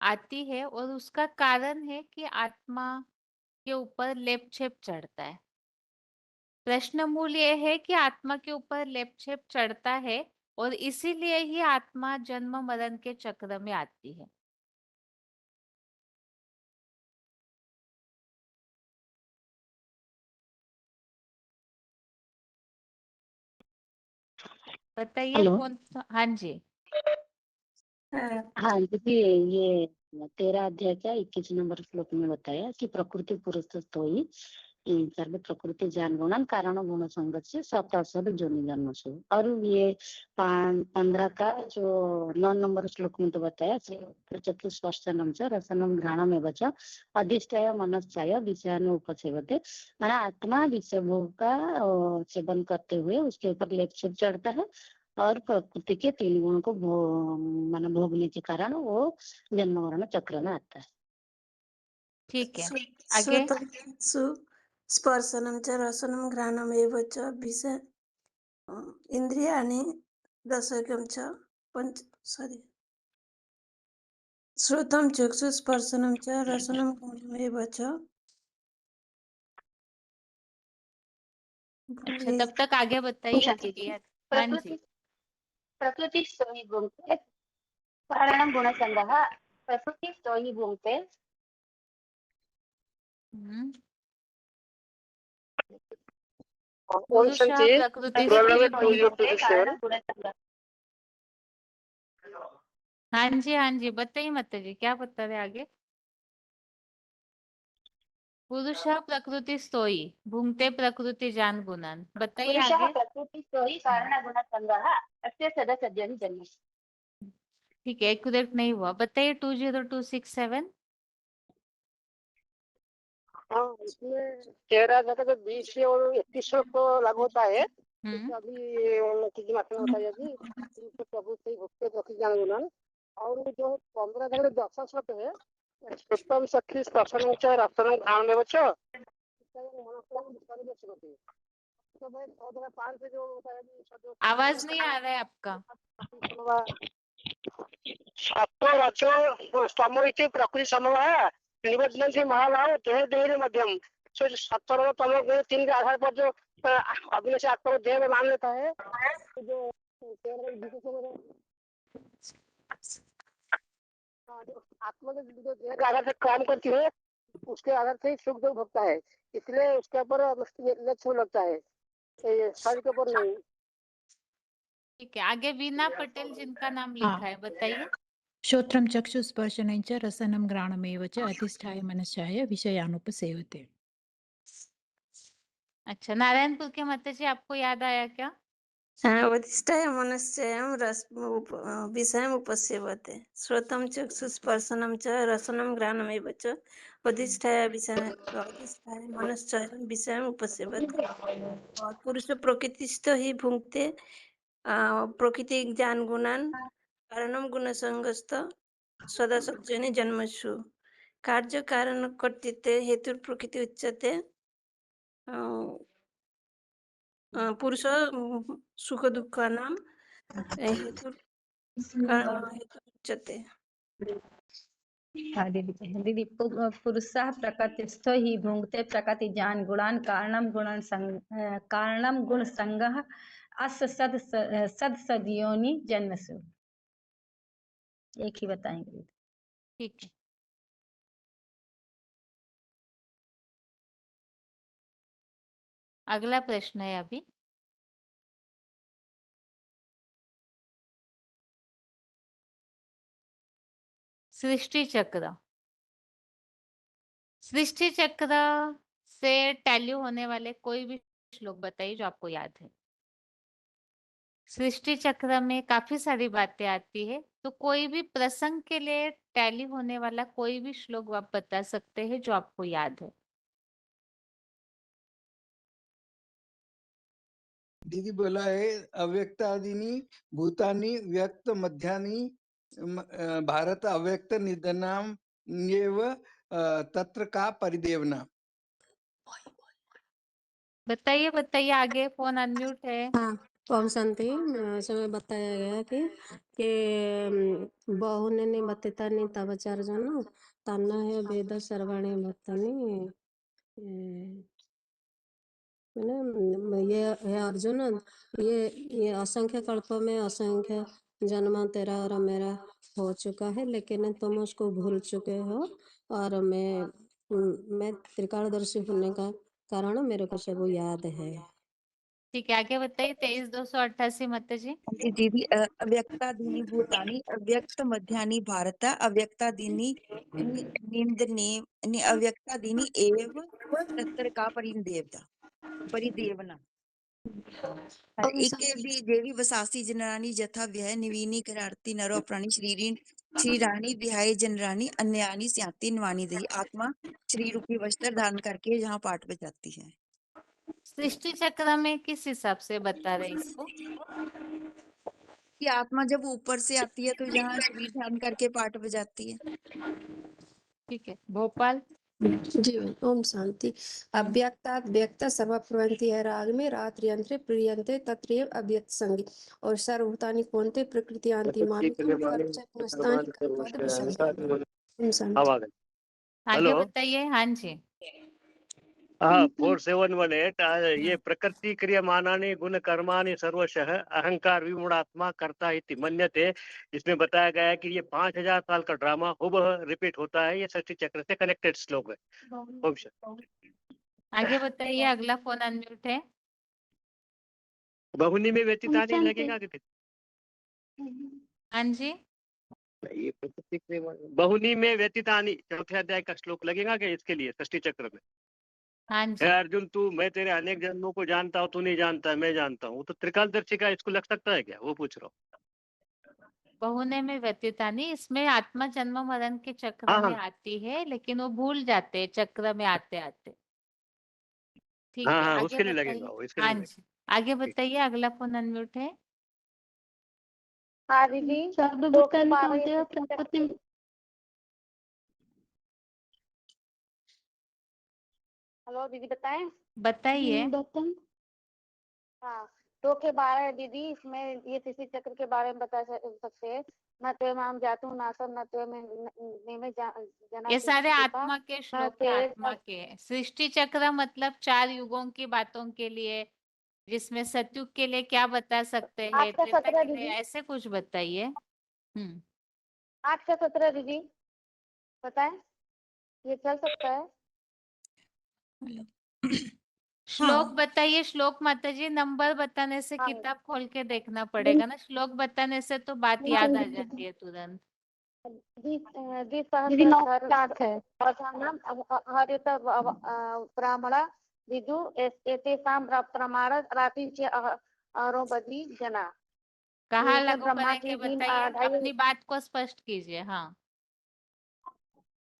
Speaker 1: आती है और उसका कारण है कि आत्मा के ऊपर लेप छेप चढ़ता है। प्रश्न मूल ये है कि आत्मा के ऊपर लेप छेप चढ़ता है और इसीलिए ही आत्मा जन्म मरण के चक्र में आती है। बताइए
Speaker 8: हेलो।
Speaker 1: कौन सा? हाँ जी।
Speaker 8: हाँ देखिए, ये 13 अध्याय का 21 नंबर श्लोक में बताया कि प्रकृति पुरुषस्थो ही सर्व प्रकृति जान गुणन कारण गुण संगस्य सप्ताह जोनि जन्म से। और ये 15 का जो 9 नंबर श्लोक में तो बताया चतुष्पष्टनम च रसनम घ्राणम एवं च अधिष्ठाय मनश्चाय विषयानुपसेवते। माना आत्मा विषय भोग का सेवन करते हुए उसके ऊपर लेप छेप चढ़ता है और प्रकृति के 3 गुणों को माना भोगने के कारण वो जन्म मरण चक्र में आता है।
Speaker 1: ठीक है, आगे।
Speaker 10: स्पर्शनम च रसनम घ्राणम एव च विषय इंद्रियाणि दशकम च श्रोतम चक्षु स्पर्शनम च रसनम घ्राणम एव च।
Speaker 1: अच्छा, तब तक आगे बताइए। हाँ जी।
Speaker 8: प्रकृति स्तोहि भुंक्ते कारणं गुणसंगः प्रकृति स्तोहि भुंक्ते।
Speaker 1: पुरुषः प्रकृति हाँ जी, हाँ जी, बताइए माता जी, क्या बता रहे आगे? पुरुषः प्रकृति स्तोई भुंक्ते प्रकृति जान गुणन। बताइए आगे।
Speaker 8: प्रकृति स्तोहि कारणं गुणसंगः अस्य सदसद्यं जन्म।
Speaker 1: ठीक है, एक्यूरेट नहीं हुआ, बताइए 20267।
Speaker 11: हाँ, इसमें 13 जगह जो 20 से और 31 को लागू होता है। तो अभी मात्रा में बताइए कि प्रभु से भक्ति प्रकृति ज्ञान गुणन। और जो 15 जगह 10 श्लोक है उत्तम सखी स्पर्शन च रसनम घ्राणम एव च तो भाई 5 से जो होता है
Speaker 1: आवाज नहीं आ रहा है आपका।
Speaker 11: प्रकृति समवाय निबद्धन से महाभाव देह देह मध्यम। सो 17 तम गुण 3 के आधार पर जो अविनाशी आत्मा को देह में मान लेता है, तो जो आत्मा जो देह के आधार से काम करती है उसके आधार से सुख दुख भोगता है, इसलिए उसके ऊपर लक्ष्य लगता है, शरीर के ऊपर नहीं।
Speaker 1: ठीक है, आगे वीना पटेल जिनका नाम लिखा है, बताइए।
Speaker 12: श्रोत्रम चक्षुस्पर्शनं च रसनं घ्राणमेव च अधिष्ठाय मनश्चाय विषयानुपसेवते।
Speaker 1: अच्छा, नारायणपुर के माता जी, आपको याद आया क्या?
Speaker 10: अधिष्ठाय मनश्चयं विषयम् उपसेवते। श्रोतं चक्षुस्पर्शनं च रसनं घ्राणमेव च अधिष्ठाय मनश्चयन विषय उपसेवते और पुरुष प्रकृतिस्थ ही भुंक्ते प्रकृति ज्ञान गुणान कारणम गुण संगस्त सदा सज्जने जन्मसु कार्य कारण कर्तृत्व हेतु प्रकृति उच्यते पुरुष सुख दुख नाम हेतु उच्यते।
Speaker 13: हाँ दीदी दीदी पुरुषः प्रकृतिस्थो हि भुंक्ते प्रकृति ज्ञान गुणान कारणम गुण संगः अस्य सद सदयोनि जन्मसु। एक ही बताएंगे।
Speaker 1: ठीक है। अगला प्रश्न है अभी। सृष्टि चक्र। सृष्टि चक्र से टैली होने वाले कोई भी श्लोक बताइए जो आपको याद है। सृष्टि चक्र में काफी सारी बातें आती है, तो कोई भी प्रसंग के लिए टैली होने वाला कोई भी श्लोक आप बता सकते हैं जो आपको याद है।
Speaker 14: दीदी बोला है अव्यक्तादीनि भूतानि व्यक्त मध्यानि भारत अव्यक्त निधनाम तत्र का परिदेवना।
Speaker 1: बताइए बताइए, आगे फोन अनम्यूट है।
Speaker 15: हाँ, ओम शांति। समय बताया गया कि बहुने बतितानि तव चार्जन तन्ना है वेद सर्वाणी भक्तानि ये है अर्जुन। ये असंख्य कल्प में असंख्य जन्म तेरा और मेरा हो चुका है, लेकिन तुम उसको भूल चुके हो और मैं त्रिकालदर्शी होने का कारण मेरे को सब याद है।
Speaker 1: ठीक है, आगे बताइए। 23,288 माता जी।
Speaker 16: दीदी अव्यक्तादीनि भूतानि अव्यक्त मध्यानि भारत अव्यक्तादीनि अव्यक्तादीनि एव तत्र का परिदेवना। इके भी देवी वसासी जनरानी जथा व्यय निवीनी करारती नरो प्राणी श्री रानी विहाय जनरानी अन्यानी स्याती नवानी दही। आत्मा श्री रूपी वस्त्र धारण करके यहाँ पाठ बजाती है।
Speaker 1: सृष्टि चक्र में किस हिसाब से बता रहे इसको?
Speaker 16: कि आत्मा जब ऊपर से आती है तो यहाँ शरीर धारण करके पाठ बजाती है।
Speaker 1: ठीक है, भोपाल
Speaker 15: जी ओम शांति। अव्यक्तात् व्यक्त सर्वप्रवृत्ति है राग में रात्रि यंत्र प्रियंते तत्रेव अव्यक्त संगी और सर्वभूतानि कोन्ते प्रकृतियांति मामिकं कर्मचक्नस्तानि कर्मपद विसंगति। ओम शांति।
Speaker 1: आगे बताइए। हाँ जी।
Speaker 11: हाँ 4718 ये प्रकृति क्रियमाणानि गुण कर्माणि सर्वशः अहंकार विमूढ़ात्मा कर्ता इति मन्यते। इसमें बताया गया है कि ये 5000 साल का ड्रामा हुबहू रिपीट होता है। ये सृष्टि चक्र से कनेक्टेड श्लोक है। ओम शांति।
Speaker 1: आगे बताइए, अगला फोन अनम्यूट है।
Speaker 11: बहुनी में व्यतीतानि लगेगा कि
Speaker 1: हाँ जी।
Speaker 11: ये प्रकृति बहुनी में व्यतीतानि चौथे अध्याय का श्लोक लगेगा क्या इसके लिए सृष्टि चक्र में?
Speaker 1: हाँ जी।
Speaker 11: अर्जुन तू मैं तेरे अनेक जन्मों को जानता हूँ, तू नहीं जानता, मैं जानता हूँ। तो त्रिकालदर्शी का इसको लग सकता है क्या, वो पूछ रहा हूँ।
Speaker 1: बहुने में व्यतीतानि, इसमें आत्मा जन्म मरण के चक्र
Speaker 11: हाँ,
Speaker 1: में
Speaker 11: हाँ।
Speaker 1: आती है, लेकिन वो भूल जाते हैं चक्र में आते आते। ठीक
Speaker 11: हाँ,
Speaker 1: है,
Speaker 11: हाँ,
Speaker 1: आगे
Speaker 11: उसके लिए लगेगा
Speaker 1: बताइए।
Speaker 11: वो, इसके
Speaker 1: हाँ
Speaker 11: लिए
Speaker 1: जी, आगे बताइए। अगला फोन अनम्यूट है।
Speaker 6: हाँ दीदी, प्रकृति हेलो दीदी बताएं।
Speaker 1: बताइए।
Speaker 6: हाँ तो के बारे है दीदी, इसमें ये सृष्टि चक्र के बारे में बता सकते हैं। न तो मैं जातु नासम न तो मैं जना।
Speaker 1: ये सारे आत्मा के श्लोक है, आत्मा के। सृष्टि चक्र मतलब 4 युगों की बातों के लिए, जिसमें सतयुग के लिए क्या बता सकते हैं, त्रेता के लिए ऐसे कुछ बताइए।
Speaker 6: 8 का 17 दीदी बताएं, ये चल सकता है?
Speaker 1: श्लोक बताइए। श्लोक माता जी, नंबर बताने से किताब खोल के देखना पड़ेगा ना। श्लोक बताने से तो बात याद आ जाती है तुरंत।
Speaker 6: ब्राह्मण विदु एतेषां प्रमाण रात्रि च अरोबधि जना।
Speaker 1: कहाँ लागू करेंगे बताइए, अपनी बात को स्पष्ट कीजिए। हाँ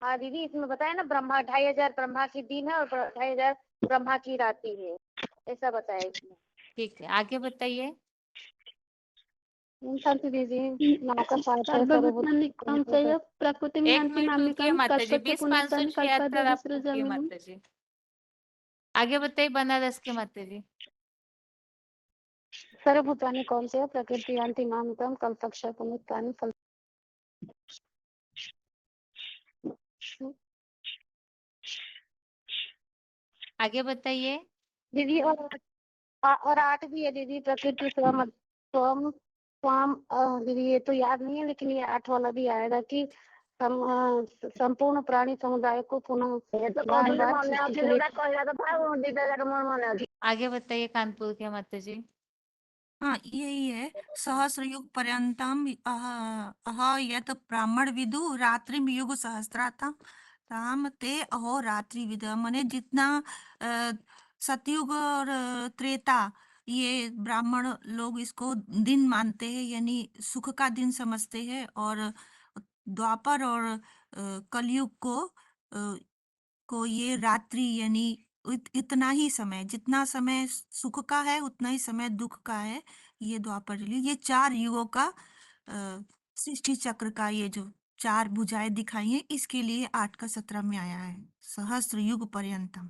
Speaker 11: हाँ दीदी, इसमें बताया ना ब्रह्मा 2500 ब्रह्मा की दिन है और 2500 ब्रह्मा की रात्रि है, ऐसा बताया इसमें।
Speaker 1: ठीक है, आगे बताइए।
Speaker 6: शांति दीदी नाका पाठ प्रकृति में
Speaker 1: एक मिनट रुकिए माता जी, 20,576 आप रुकिए माता जी। आगे बताइए बनारस के माता जी।
Speaker 6: सर्वभूतानि कौन से प्रकृति यान्ति मामिकम कल्पक्ष पुनरुत्थानि फल।
Speaker 1: आगे बताइए
Speaker 6: दीदी और 8 भी है दीदी, प्रकृति स्वम स्वम स्वाम दीदी ये तो याद नहीं है, लेकिन ये 8 वाला भी आएगा कि संपूर्ण प्राणी समुदाय को पुनः
Speaker 1: आगे बताइए कानपुर के माता जी।
Speaker 16: हाँ यही है सहस्रयुग पर्यंतम अह यत ब्राह्मण विदु रात्रि युग सहस्त्राता ताम ते अहो रात्रि विद, माने जितना सतयुग और त्रेता ये ब्राह्मण लोग इसको दिन मानते हैं, यानी सुख का दिन समझते हैं, और द्वापर और कलयुग को ये रात्रि यानी इतना ही समय, जितना समय सुख का है उतना ही समय दुख का है। ये द्वापर युग, ये 4 युगों का सृष्टि चक्र का ये जो 4 भुजाएं दिखाई है, इसके लिए 8 का 17 में आया है सहस्त्र युग पर्यंतम।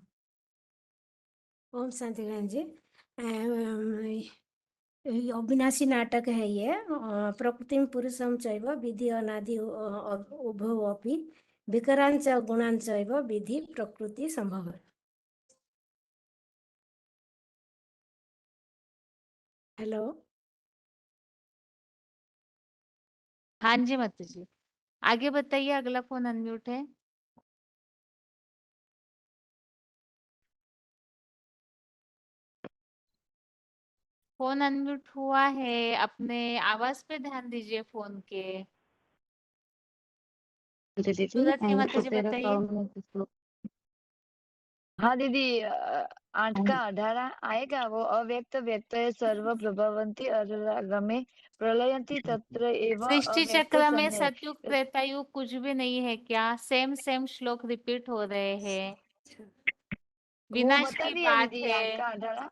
Speaker 17: ओम शांति बहन जी। ये अविनाशी नाटक है ये। प्रकृतिम पुरुषम चैव विधि अनादि उभौ अपि विकरांच गुणांच एव विधि प्रकृति संभव। हेलो
Speaker 1: हाँ जी माता जी, आगे बताइए। अगला फोन अनम्यूट है। फोन अनम्यूट हुआ है, अपने आवाज पे ध्यान दीजिए फोन के। सूरत की माता जी बताइए।
Speaker 18: हाँ दीदी 8 का 18 आएगा, वो अव्यक्त व्यक्त सर्व प्रभवंती अरमे प्रलयंती तत्र एव
Speaker 1: सृष्टि
Speaker 18: अव्यक्त
Speaker 1: चक्र में
Speaker 18: संज्ञा।
Speaker 1: सतयुग त्रेतायुग कुछ भी नहीं है क्या? सेम सेम श्लोक रिपीट हो रहे हैं।
Speaker 18: वो
Speaker 1: विनाश
Speaker 18: बता
Speaker 1: की
Speaker 18: दिया
Speaker 1: बात
Speaker 18: दीदी 8
Speaker 1: है।
Speaker 18: का 18।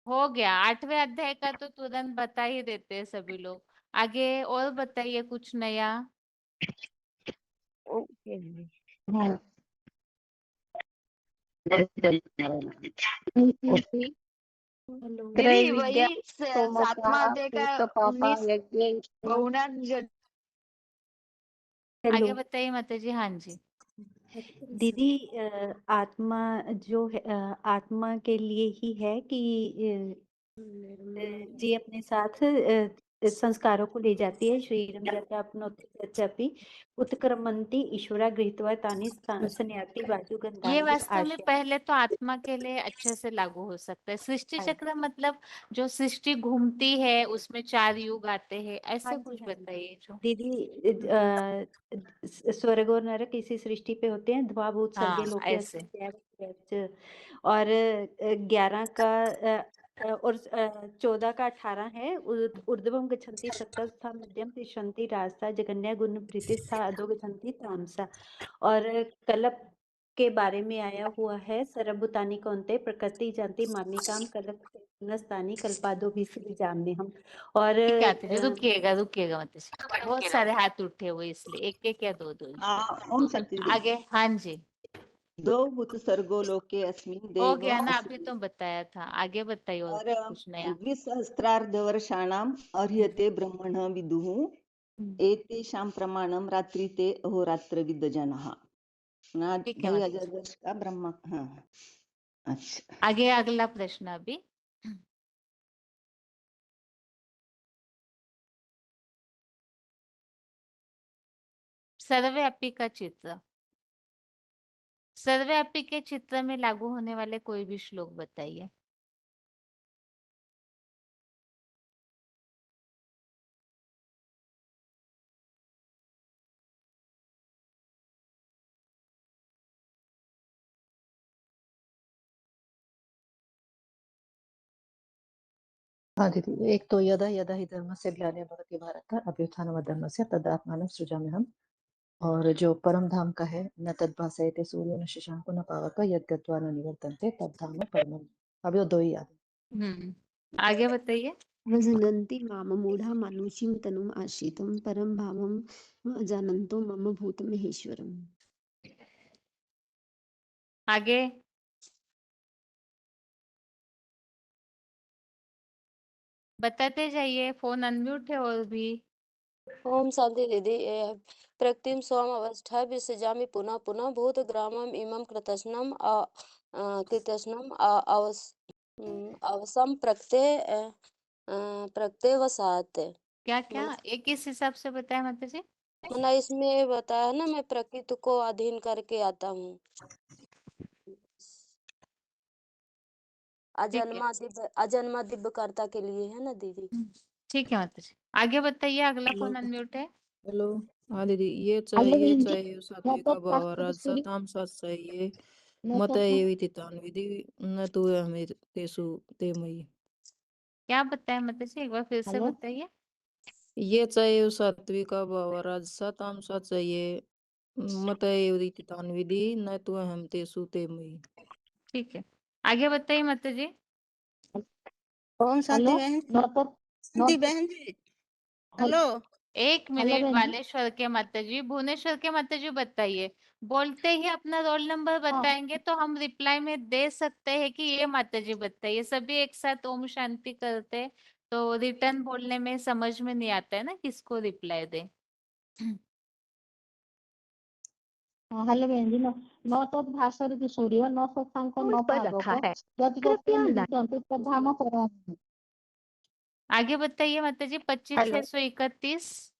Speaker 1: हो गया 8वें अध्याय का तो तुरंत बता ही देते हैं सभी लोग। आगे और बताइए कुछ नया।
Speaker 18: ओके दीदी। दीदी वही 7वां अध्याय का 19 बहुनाम
Speaker 1: आगे बताइए माता जी। हाँ जी
Speaker 19: दीदी आत्मा जो है आत्मा के लिए ही है कि जी अपने साथ संस्कारों को ले जाती है। शरीरम यथाप्नोति उत्क्रमन्ति ईश्वरा गृहीत्वा तानि संयाति
Speaker 1: ये
Speaker 19: वायुगन्धानि
Speaker 1: वास्तव में
Speaker 19: आशय।
Speaker 1: पहले तो आत्मा के लिए अच्छे से लागू हो सकता है। सृष्टि चक्र मतलब जो सृष्टि घूमती है उसमें 4 युग आते हैं, ऐसे कुछ बताइए जो।
Speaker 19: दीदी स्वर्ग और नरक इसी सृष्टि पे होते हैं। द्वाभूत सर्गे
Speaker 1: हाँ
Speaker 19: लोके
Speaker 1: ऐसे।
Speaker 19: अस्मिन् और 11 का और 14 का 18 है। ऊर्ध्वं गच्छन्ति सत्तस्था मध्यम तिष्ठन्ति रास्ता जगन्या गुण प्रीतिस्था अधो गच्छन्ति तामसा। और कल्प के बारे में आया हुआ है। सर्वभूतानि कौन्ते प्रकृति जानती मामिकाम कल्प नस्तानि कल्पादो भी जामे हम। और
Speaker 1: ठीक है आते जी, रुकिएगा रुकिएगा माता जी, बहुत सारे हाथ उठे हुए इसलिए एक एक या दो दो।
Speaker 20: ओम शांति दीदी।
Speaker 1: आगे हाँ जी
Speaker 20: दो भूत सर्गो लोके अस्मिन्
Speaker 1: हो
Speaker 20: देव
Speaker 1: गया ना, अभी तो बताया था। आगे बताइए और कुछ नया।
Speaker 20: द्विसहस्रार्धवर्षाणाम् अर्ह्यते ब्रह्मणः विदुः एतेषां प्रमाणं रात्रि ते अहोरात्रविद जनः।
Speaker 1: ठीक है
Speaker 20: 2000 वर्ष का ब्रह्मा। हाँ अच्छा
Speaker 1: आगे अगला प्रश्न अभी। सर्वव्यापी का चित्र। सर्वव्यापी के चित्र में लागू होने वाले कोई भी श्लोक बताइए।
Speaker 21: हाँ दीदी, एक तो यदा यदा हि धर्मस्य ग्लानिर्भवति भारत अभ्युत्थानमधर्मस्य तदात्मानं सृजाम्यहम्। और जो परम धाम का है, न तद्भासयते सूर्यो न शशांको न पावक यद्गत्वा न निवर्तन्ते तद्धाम परमम्। अभी वो 2 ही याद है।
Speaker 1: आगे बताइए।
Speaker 3: प्रजनन्ति माम मूढ़ा मानुषीं तनुम् आश्रितं परं भावं जानन्तो मम भूतमहेश्वरम्।
Speaker 1: आगे बताते जाइए, फोन अनम्यूट है और भी।
Speaker 22: ओम शांति दीदी। प्रकृतिं स्वाम अवस्था विसृजामि पुनः पुनः भूत ग्रामम इमं कृतस्नम अवसम प्रत्यय वसात।
Speaker 1: क्या क्या एक किस हिसाब से बताया माता जी?
Speaker 22: मना इसमें बताया ना, मैं प्रकृति को अधीन करके आता हूँ। अजन्मा दिव्य कर्ता के लिए है ना दीदी।
Speaker 1: ठीक है माता जी, आगे बताइए। अगला
Speaker 23: हेलो
Speaker 1: फोन अनम्यूट है।
Speaker 23: हेलो। हाँ दीदी, ये
Speaker 6: हेलो
Speaker 23: ये
Speaker 6: बहन जी,
Speaker 23: चाहिए
Speaker 6: मैं
Speaker 23: सात्विक
Speaker 6: तो
Speaker 23: भाव
Speaker 6: फास्ट
Speaker 23: राजसा
Speaker 6: सूरी
Speaker 23: तामसा चाहिए
Speaker 6: मैं
Speaker 23: मत
Speaker 6: तो
Speaker 23: एवं तितान विधि न तू हमें तेसु ते मई।
Speaker 1: क्या बताया माता जी, एक बार फिर से
Speaker 6: हेलो
Speaker 1: बताइए।
Speaker 23: ये चाहिए सात्विक भाव राजसा तामसा चाहिए मत एवं तितान विधि न तू हम तेसु ते मई।
Speaker 1: ठीक है, आगे बताइए माता जी।
Speaker 10: ओम शांति
Speaker 6: हेलो
Speaker 10: बहन।
Speaker 6: मैं तो
Speaker 10: शांति बहन जी। हेलो।
Speaker 1: एक
Speaker 6: हेलो
Speaker 1: मिनट
Speaker 6: बहन जी।
Speaker 1: बालेश्वर के माता जी, भुवनेश्वर के माता जी बताइए। बोलते ही अपना रोल नंबर बताएंगे तो हम रिप्लाई में दे सकते हैं कि ये माता जी बताइए। सभी एक साथ ओम शांति करते तो रिटर्न बोलने में समझ में नहीं आता है ना किसको रिप्लाई दे।
Speaker 6: हेलो बहन जी, न तो भास्वती सूर्य न शशांक न पावक यद्गत्वा धाम परमम्।
Speaker 1: आगे बताइए माता जी। 25,631।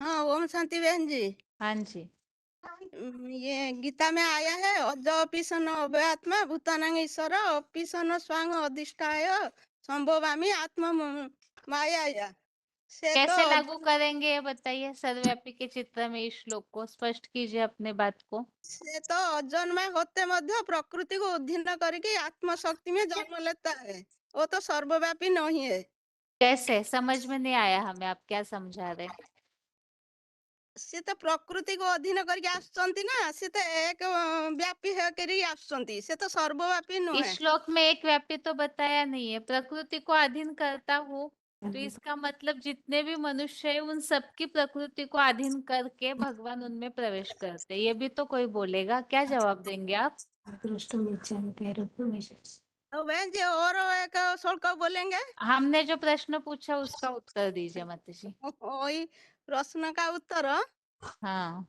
Speaker 10: हाँ ओम शांति बहन जी।
Speaker 1: हाँ जी।
Speaker 10: ये गीता में आया है, अद्यपिसन अव्यात्मा भूतानां ईश्वर अपिसन स्वांग अधिष्ठाय संभवामि आत्मा माया से तो
Speaker 1: कैसे लागू करेंगे ये बताइए। सर्वव्यापी के चित्र में इस श्लोक को स्पष्ट कीजिए अपने बात को।
Speaker 10: से तो अजन्मा होते मध्य प्रकृति को अधीन करके आत्मशक्ति में जन्म लेता है। वो तो सर्वव्यापी नहीं है।
Speaker 1: कैसे, समझ में नहीं आया हमें, आप क्या समझा रहे?
Speaker 10: से तो प्रकृति को अधीन करके आसुचंती ना, से तो एक व्यापी है करी आसुचंती, से तो सर्वव्यापी
Speaker 1: इस
Speaker 10: नुहे।
Speaker 1: श्लोक में एक व्यापी तो बताया नहीं है। प्रकृति को अधीन करता हूँ तो इसका मतलब जितने भी मनुष्य है उन सबकी प्रकृति को अधीन करके भगवान उनमें प्रवेश करते। ये भी तो कोई बोलेगा, क्या जवाब देंगे आप?
Speaker 10: तो बहन जी और एक श्लोक बोलेंगे।
Speaker 1: हमने जो प्रश्न पूछा उसका उत्तर दीजिए माता जी।
Speaker 10: वही प्रश्न का उत्तर।
Speaker 1: हाँ,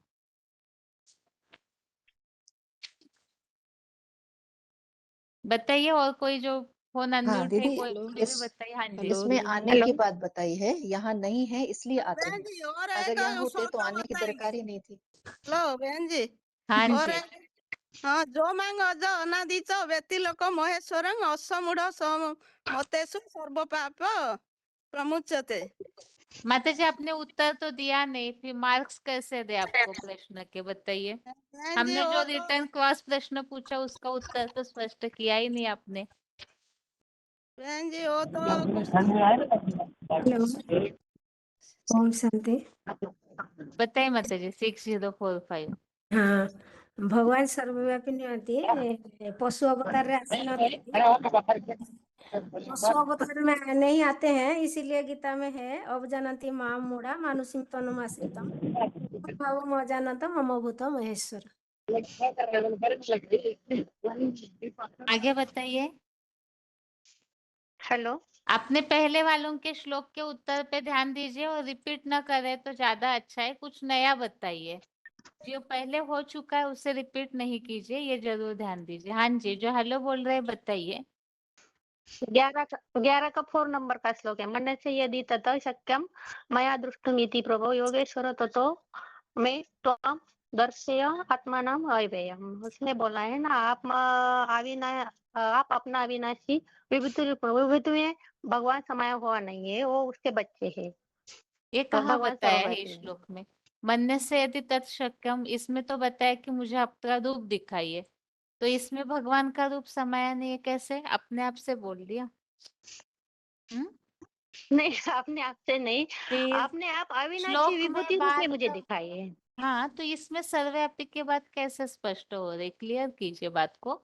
Speaker 1: बताइए। और कोई जो फोन
Speaker 21: हाँ
Speaker 1: अनम्यूट है
Speaker 21: दीदी,
Speaker 1: कोई भी
Speaker 21: इस
Speaker 1: बताइए। हाँ जी।
Speaker 21: इसमें आने की बात बताई है, यहाँ नहीं है इसलिए आते
Speaker 10: बहन
Speaker 21: हैं।
Speaker 10: जी और
Speaker 21: अगर
Speaker 10: एक
Speaker 21: यहाँ होते तो
Speaker 10: श्लोक
Speaker 21: आने की
Speaker 10: बताएंगे।
Speaker 21: दरकार ही नहीं थी।
Speaker 10: लो बहन जी।
Speaker 1: हाँ
Speaker 10: और
Speaker 1: जी।
Speaker 10: एक, हाँ, जो मांग अज अनादि च व्यतिलोक महेश्वरं असमूढ़ मतेषु सर्व पाप प्रमुच्यते।
Speaker 1: माता जी आपने उत्तर तो दिया नहीं, फिर मार्क्स कैसे दे आपको प्रश्न के, बताइए।
Speaker 10: बहन जी
Speaker 1: हमने जो
Speaker 10: वो तो
Speaker 1: रिटर्न क्रॉस प्रश्न पूछा उसका उत्तर तो स्पष्ट किया ही नहीं आपने।
Speaker 10: बहन जी वो तो
Speaker 17: हेलो ओम शांति।
Speaker 1: बताइए माता जी। 6045।
Speaker 17: हाँ, भगवान सर्वव्यापी नियति पशु अवतार रे आसी नथी। पशु अवतार में नहीं आते हैं, इसीलिए गीता में है अवजानन्ति मां मूढ़ा मानुषीं तनुम् आश्रितम् भावम् अजानन्तं मम भूत महेश्वर।
Speaker 1: आगे बताइए।
Speaker 24: हेलो।
Speaker 1: आपने पहले वालों के श्लोक के उत्तर पे ध्यान दीजिए और रिपीट ना करें तो ज्यादा अच्छा है। कुछ नया बताइए। जो पहले हो चुका है उसे रिपीट नहीं कीजिए, ये जरूर ध्यान दीजिए। हाँ जी, जो हेलो बोल रहे हैं बताइए।
Speaker 24: 11 का 4 नंबर का श्लोक है। मन से यदि ततः शक्यम मया दृष्टुमिति प्रभो योगेश्वर ततो मैं त्वं दर्शय आत्मानम अव्ययम। उसने बोला है ना, आप अपना अविनाशी विभूति में भगवान समाया हुआ नहीं है, वो उसके बच्चे हैं।
Speaker 1: ये
Speaker 24: तो
Speaker 1: कहाँ
Speaker 24: भगवान
Speaker 1: बताया है
Speaker 24: सर्वव्यापी
Speaker 1: इस
Speaker 24: है।
Speaker 1: श्लोक में? मन से यदि तत्शक्यम, इसमें तो बताया कि मुझे आपका रूप दिखाइए। तो इसमें भगवान का रूप समाया नहीं है, कैसे अपने आप से बोल दिया?
Speaker 24: नहीं, अपने आप से नहीं,
Speaker 1: फिर
Speaker 24: आपने आप अविनाशी
Speaker 1: श्लोक में
Speaker 24: विभूति रूप में
Speaker 1: बात
Speaker 24: मुझे दिखाई है।
Speaker 1: हाँ, तो इसमें सर्वव्यापी के बाद कैसे स्पष्ट हो रही, क्लियर कीजिए बात को।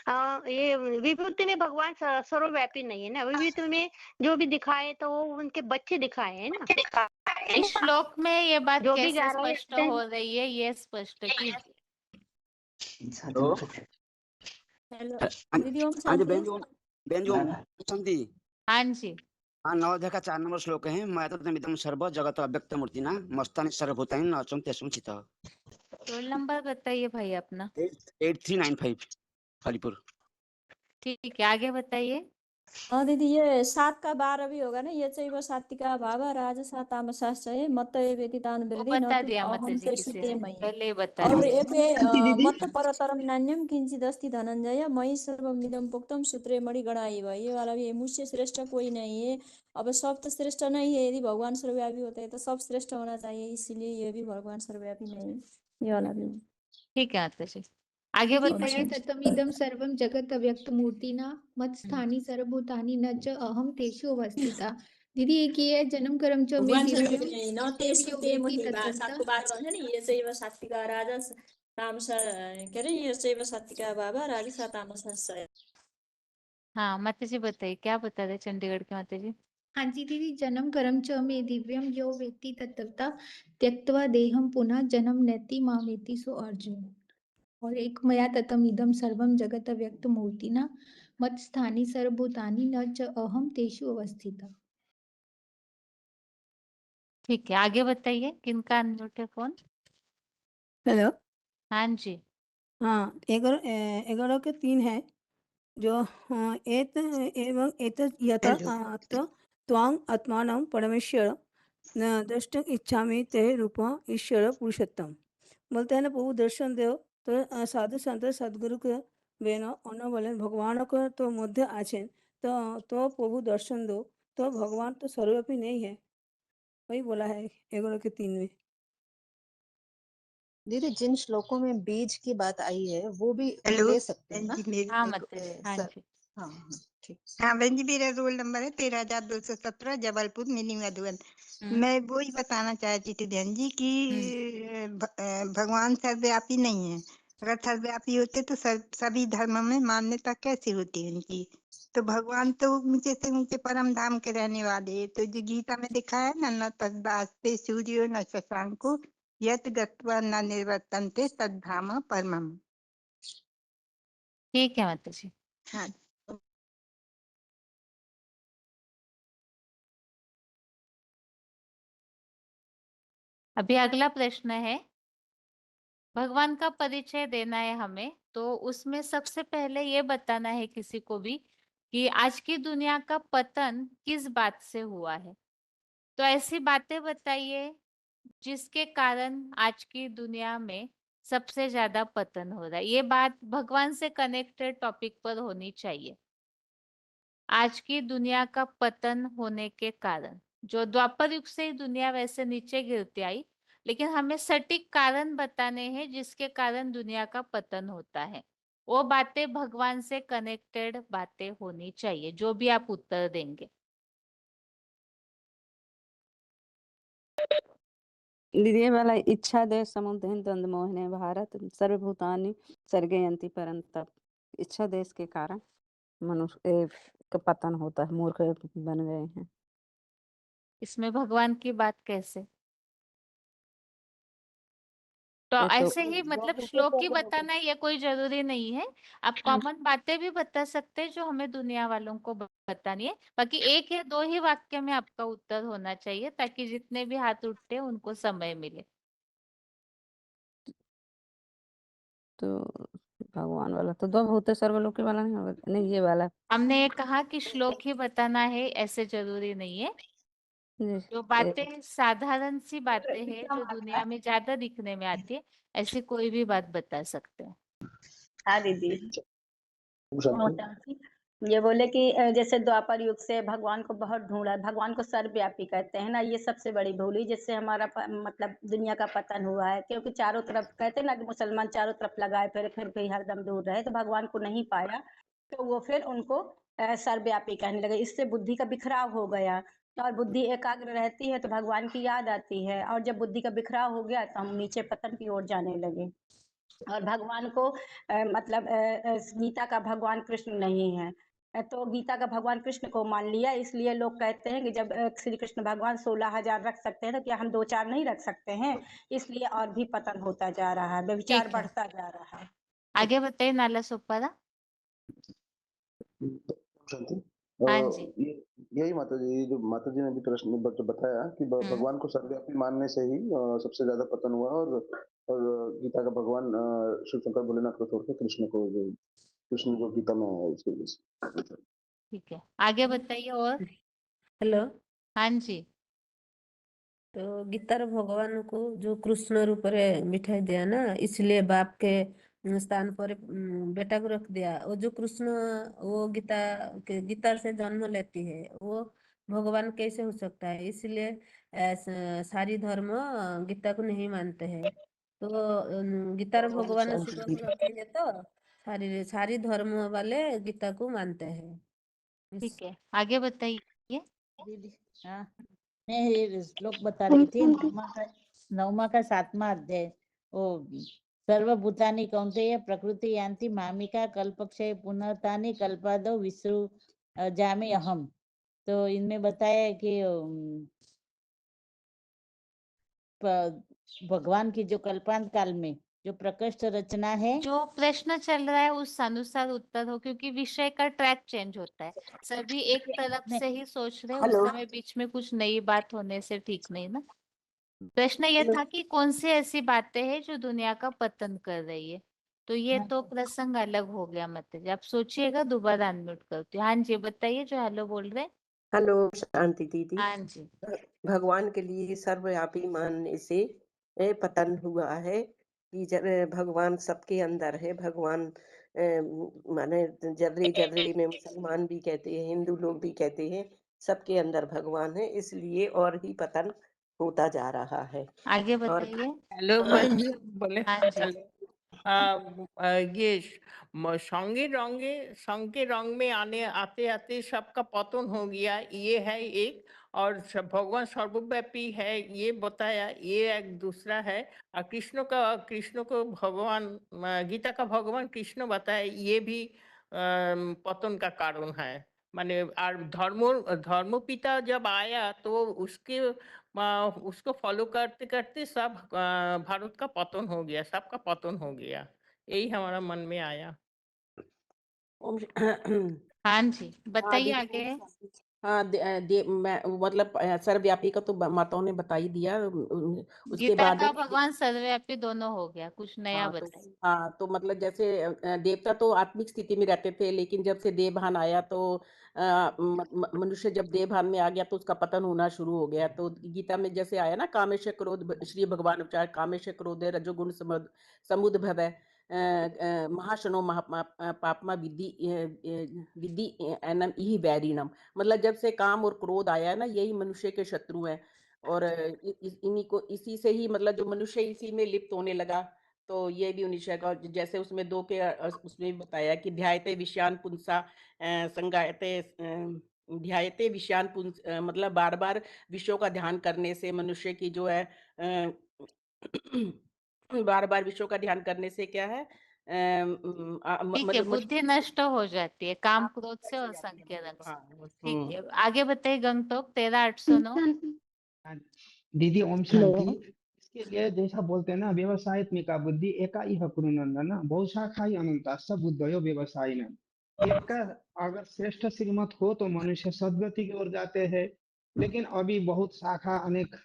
Speaker 24: ये विभूति में भगवान सर्वव्यापी नहीं है ना, विभूति में जो भी दिखाए तो वो उनके बच्चे दिखाए हैं ना।
Speaker 1: इस श्लोक में ये बात
Speaker 24: जो भी
Speaker 1: कैसे
Speaker 24: गा रहे
Speaker 1: स्पष्ट
Speaker 24: हैं
Speaker 1: हो रही है, ये स्पष्ट कीजिए।
Speaker 2: हेलो
Speaker 17: हेलो
Speaker 2: हाँ
Speaker 17: दीदी, ओम
Speaker 2: जी
Speaker 17: शांति।
Speaker 2: बहन जी ओम शांति।
Speaker 1: हाँ जी,
Speaker 2: हाँ, नवोदय का 4 नंबर श्लोक है। मैं तो इदं सर्व जगत अव्यक्त मूर्तिना मस्तानि सर्वभूतानि न अचम तेषु चित्तः।
Speaker 1: रोल नंबर बताइए भाई अपना।
Speaker 2: 8395 फलीपुर।
Speaker 1: ठीक है, आगे बताइए।
Speaker 17: हाँ दीदी, ये 7 का 12 भी होगा ना, ये चैव सात्विका भाव राजसा तामसाश्चये मत व्यतीतान
Speaker 1: वो
Speaker 17: वृद्धि न
Speaker 1: बता
Speaker 17: तु
Speaker 1: दिया
Speaker 17: अहम
Speaker 1: माताजी
Speaker 17: तेषु
Speaker 1: किसी
Speaker 17: ते
Speaker 1: ने,
Speaker 17: मयि।
Speaker 1: पहले ही बता
Speaker 17: और
Speaker 1: दिया।
Speaker 17: ये पे मत परतरम नान्यम किंचिदस्ति धनंजय मयि सर्वमिदं प्रोक्तम सूत्रे मणिगणा इव। ये वाला भी है, मुझसे श्रेष्ठ कोई नहीं है। अब सब तो श्रेष्ठ नहीं है, यदि भगवान सर्वव्यापी होते हैं तो सब श्रेष्ठ होना चाहिए, इसीलिए ये भी भगवान सर्वव्यापी नहीं है, ये वाला भी।
Speaker 1: ठीक है माताजी, आगे
Speaker 12: दीदी
Speaker 1: बताइए।
Speaker 12: मया ततमिदं सर्वं जगत अव्यक्त मूर्तिना मत स्थानी सर्वभूतानि न च अहम तेषु अवस्थिता। दीदी एक ये है जन्म कर्म च में
Speaker 17: भगवान
Speaker 12: दिव्यम
Speaker 17: सर्वव्यापी नहीं न तेषु ते
Speaker 12: योगेति
Speaker 17: महि।
Speaker 12: तत्तथा।
Speaker 17: 7 को 12 है ना, ये चैव सात्विका राजस तामसा, कह रहे ये चैव सात्विका भाव राजसा तामसाश्चये।
Speaker 1: हाँ माताजी बताइए, क्या बता रहे चंडीगढ़ के माताजी।
Speaker 12: हाँ जी दीदी, जन्म कर्म च में दिव्यम यो वेत्ति तत्तथा त्यक्त्वा देहम पुनः जन्म नेति मामेति सो अर्जुन। और एक मया ततम इदम सर्वम जगत व्यक्त मूर्तिना मत स्थानी सर्वभूतानि न च अहम तेषु अवस्थिता।
Speaker 1: ठीक है, आगे बताइए। किनका अनम्यूट है फोन।
Speaker 4: हेलो।
Speaker 1: हाँ जी,
Speaker 4: हाँ, 11 के 3 है जो एत एवं एतत् यथा त्वां आत्मानं परमेश्वर न द्रष्टुम इच्छामि ते रूपं ईश्वर पुरुषोत्तम। बोलते हैं ना, प्रभु दर्शन दो। तो साधु संत सदगुरु के बिना उन्होंने बोले भगवान को तो मध्य आছেন, तो प्रभु दर्शन दो। तो भगवान तो सर्वव्यापी नहीं है, वही बोला है 11 के 3 में।
Speaker 21: दीदी जिन श्लोकों में बीज की बात आई है वो भी
Speaker 5: हेलो
Speaker 4: दे
Speaker 21: सकते हैं ना?
Speaker 1: हाँ माताजी, हाँ जी।
Speaker 21: हाँ हाँ ठीक।
Speaker 5: हाँ बहन जी, मेरा रोल नंबर है 13,217, जबलपुर मिनी मधुबन। मैं वो ही बताना चाहती थी बहन जी कि भगवान सर्वव्यापी नहीं है। अगर सर्वव्यापी होते तो सभी धर्मों में मान्यता कैसी होती उनकी। तो भगवान तो ऊंचे से ऊंचे परम धाम के रहने वाले। तो जो गीता में लिखा है ना, न तद्भास्ते सूर्यो न शशांको यत गत्वा न निवर्तन्ते तद्धाम परमम।
Speaker 1: ठीक है माताजी।
Speaker 5: हाँ।
Speaker 1: अभी अगला प्रश्न है, भगवान का परिचय देना है हमें, तो उसमें सबसे पहले ये बताना है किसी को भी कि आज की दुनिया का पतन किस बात से हुआ है। तो ऐसी बातें बताइए जिसके कारण आज की दुनिया में सबसे ज्यादा पतन हो रहा है। ये बात भगवान से कनेक्टेड टॉपिक पर होनी चाहिए। आज की दुनिया का पतन होने के कारण, जो द्वापर युग से ही दुनिया वैसे नीचे गिरती आई, लेकिन हमें सटीक कारण बताने हैं जिसके कारण दुनिया का पतन होता है। वो बातें भगवान से कनेक्टेड बातें होनी चाहिए, जो भी आप उत्तर देंगे।
Speaker 7: दीदी वाला इच्छा देश समुद्र द्वंद्व मोहने भारत सर्वभूतानि सर्गयन्ति परंतप। इच्छा देश के कारण मनुष्य का पतन होता है, मूर्ख बन गए हैं।
Speaker 1: इसमें भगवान की बात कैसे? तो
Speaker 7: ये तो
Speaker 1: ऐसे ही मतलब श्लोक ही बताना है, ये कोई जरूरी नहीं है। आप कॉमन बातें भी बता सकते हैं जो हमें दुनिया वालों को बतानी है। बाकी 1 या 2 ही वाक्य में आपका उत्तर होना चाहिए, ताकि जितने भी हाथ उठते हैं उनको समय मिले।
Speaker 7: तो भगवान वाला तो दो भूत सर्वलोकी वाला नहीं होगा, नहीं ये वाला।
Speaker 1: हमने ये कहा कि श्लोक ही बताना है, ऐसे जरूरी नहीं है। जो बातें साधारण सी बातें हैं जो दुनिया में ज्यादा दिखने में आती है, ऐसी कोई भी बात बता सकते हैं।
Speaker 13: हाँ दीदी, ये बोले कि जैसे द्वापर युग से भगवान को बहुत ढूंढा, भगवान को सर्वव्यापी कहते हैं ना, ये सबसे बड़ी भूल हुई जिससे हमारा मतलब दुनिया का पतन हुआ है। क्योंकि चारों तरफ कहते हैं ना कि मुसलमान चारों तरफ लगाए फिर भी हरदम दूर रहे, तो भगवान को नहीं पाया, तो वो फिर उनको सर्वव्यापी कहने लगे। इससे बुद्धि का बिखराव हो गया और बुद्धि एकाग्र रहती है तो भगवान की याद आती है, और जब बुद्धि का बिखराव हो गया तो हम नीचे पतन की ओर जाने लगे। और भगवान को मतलब गीता का भगवान कृष्ण नहीं है, तो गीता का भगवान कृष्ण को मान लिया। इसलिए लोग कहते हैं कि जब श्री कृष्ण भगवान 16,000 रख सकते हैं तो क्या हम 2-4 नहीं रख सकते हैं? इसलिए और भी पतन होता जा रहा है, व्यभिचार
Speaker 1: ठीक है,
Speaker 13: बढ़ता जा रहा है।
Speaker 1: आगे बताइए नाला सोपारा।
Speaker 8: शांति।
Speaker 1: हाँ जी।
Speaker 8: यही माता जी, जो माता जी ने भी प्रश्न बताया कि भगवान को सर्वव्यापी मानने से ही सबसे ज्यादा पतन हुआ, और गीता का भगवान शिव शंकर भोलेनाथ को छोड़कर कृष्ण जो गीता में है इसकी वजह से।
Speaker 1: ठीक है, आगे बताइए। और
Speaker 9: हेलो।
Speaker 1: हाँ जी।
Speaker 9: तो गीतार भगवान को जो कृष्ण रूप रे मिठाई दिया ना, इसलिए बाप के स्थान पर बेटा को रख दिया। वो जो कृष्ण वो गीता से जन्म लेती है, वो भगवान कैसे हो सकता है? इसलिए सारी धर्म गीता को नहीं मानते हैं। तो गीतार भगवान शिव को रखेंगे तो सारी धर्म वाले गीता को मानते हैं।
Speaker 1: ठीक है, आगे बताइए।
Speaker 14: दीदी हाँ, मैं ये श्लोक बता रही थी, नवमा का 7वां अध्याय। वो सर्वभूतानि कौन्तेय प्रकृति यान्ति मामिका कल्पक्षय पुनर्तानि कल्पादौ विसृ जामि अहम। तो इनमें बताया है कि भगवान की जो कल्पांत काल में जो प्रकृष्ट रचना है,
Speaker 1: जो प्रश्न चल रहा है उस अनुसार उत्तर हो, क्योंकि विषय का ट्रैक चेंज होता है। सभी एक तरफ से ही सोच रहे हैं, उस समय बीच में कुछ नई बात होने से ठीक नहीं ना। प्रश्न ये था कि कौन सी ऐसी बातें हैं जो दुनिया का पतन कर रही है, तो ये तो प्रसंग अलग हो गया। मतलब आप सोचिएगा, दोबारा अनम्यूट करती हूँ। हाँ जी बताइए, जो हेलो बोल रहे हैं।
Speaker 15: हेलो शांति दीदी।
Speaker 1: हाँ जी।
Speaker 15: भगवान के लिए सर्वव्यापी मानने से पतन हुआ है कि भगवान सबके अंदर है। भगवान माने जर्रे जर्रे में, मुसलमान भी कहते हैं, हिंदू लोग भी कहते हैं, सबके अंदर भगवान है, इसलिए और ही पतन होता जा रहा है।
Speaker 1: आगे
Speaker 15: और
Speaker 1: बताइए।
Speaker 25: हेलो बहन जी, बोले
Speaker 1: हाँ जी।
Speaker 25: हेलो। ये संगे रंग में आते आते सबका पतन हो गया, ये है एक। और भगवान सर्वव्यापी है ये बताया, ये एक दूसरा है। और कृष्ण को भगवान गीता का भगवान कृष्ण बताया, ये भी पतन का कारण है। माने और धर्म पिता जब आया तो उसको फॉलो करते करते सब भारत का पतन हो गया, सबका पतन हो गया। यही हमारा मन में आया।
Speaker 1: हाँ जी
Speaker 15: हाँ
Speaker 1: बताइए
Speaker 15: दीदी,
Speaker 1: आगे।
Speaker 15: हाँ मतलब सर्वव्यापी का तो माताओं ने बता ही दिया। उसके
Speaker 1: गीता
Speaker 15: बाद
Speaker 1: का भगवान सर्वव्यापी दोनों हो गया, कुछ नया बताइए।
Speaker 15: तो मतलब जैसे देवता तो आत्मिक स्थिति में रहते थे, लेकिन जब से देवभान आया तो मनुष्य जब देवभान में आ गया तो उसका पतन होना शुरू हो गया। तो गीता में जैसे आया ना, कामेश क्रोध, श्री भगवान उपचार, कामेश क्रोध रजोगुण समुद्भव महाशनो पापमा विधि एनम इहि वैरिणम। मतलब जब से काम और क्रोध आया है ना, यही मनुष्य के शत्रु हैं। और इन्हीं को, इसी से ही मतलब जो मनुष्य इसी में लिप्त होने लगा, तो ये भी उन्नीस का जैसे उसमें 2 के उसमें भी बताया कि ध्यायते विषयान पुंसा संगायते ध्यायते विषयान पुंस, मतलब बार बार विषयों का ध्यान करने से मनुष्य की जो है बार बार विषयों का ध्यान करने से क्या है,
Speaker 1: ठीक है, बुद्धि नष्ट हो जाती है काम क्रोध से और संख्या रंग से। ठीक है, आगे बताइए। गंगटोक 13,809।
Speaker 26: दीदी ओम शांति। इसके लिए जैसा बोलते हैं ना, व्यवसायत्मिका बुद्धि एका इह कुरुनंदन बहुशाखाई अनंता सब बुद्धयो व्यवसायी न। एक का अगर श्रेष्ठ श्रीमत हो तो मनुष्य सदगति की ओर जाते हैं, लेकिन अभी बहुत शाखा अनेक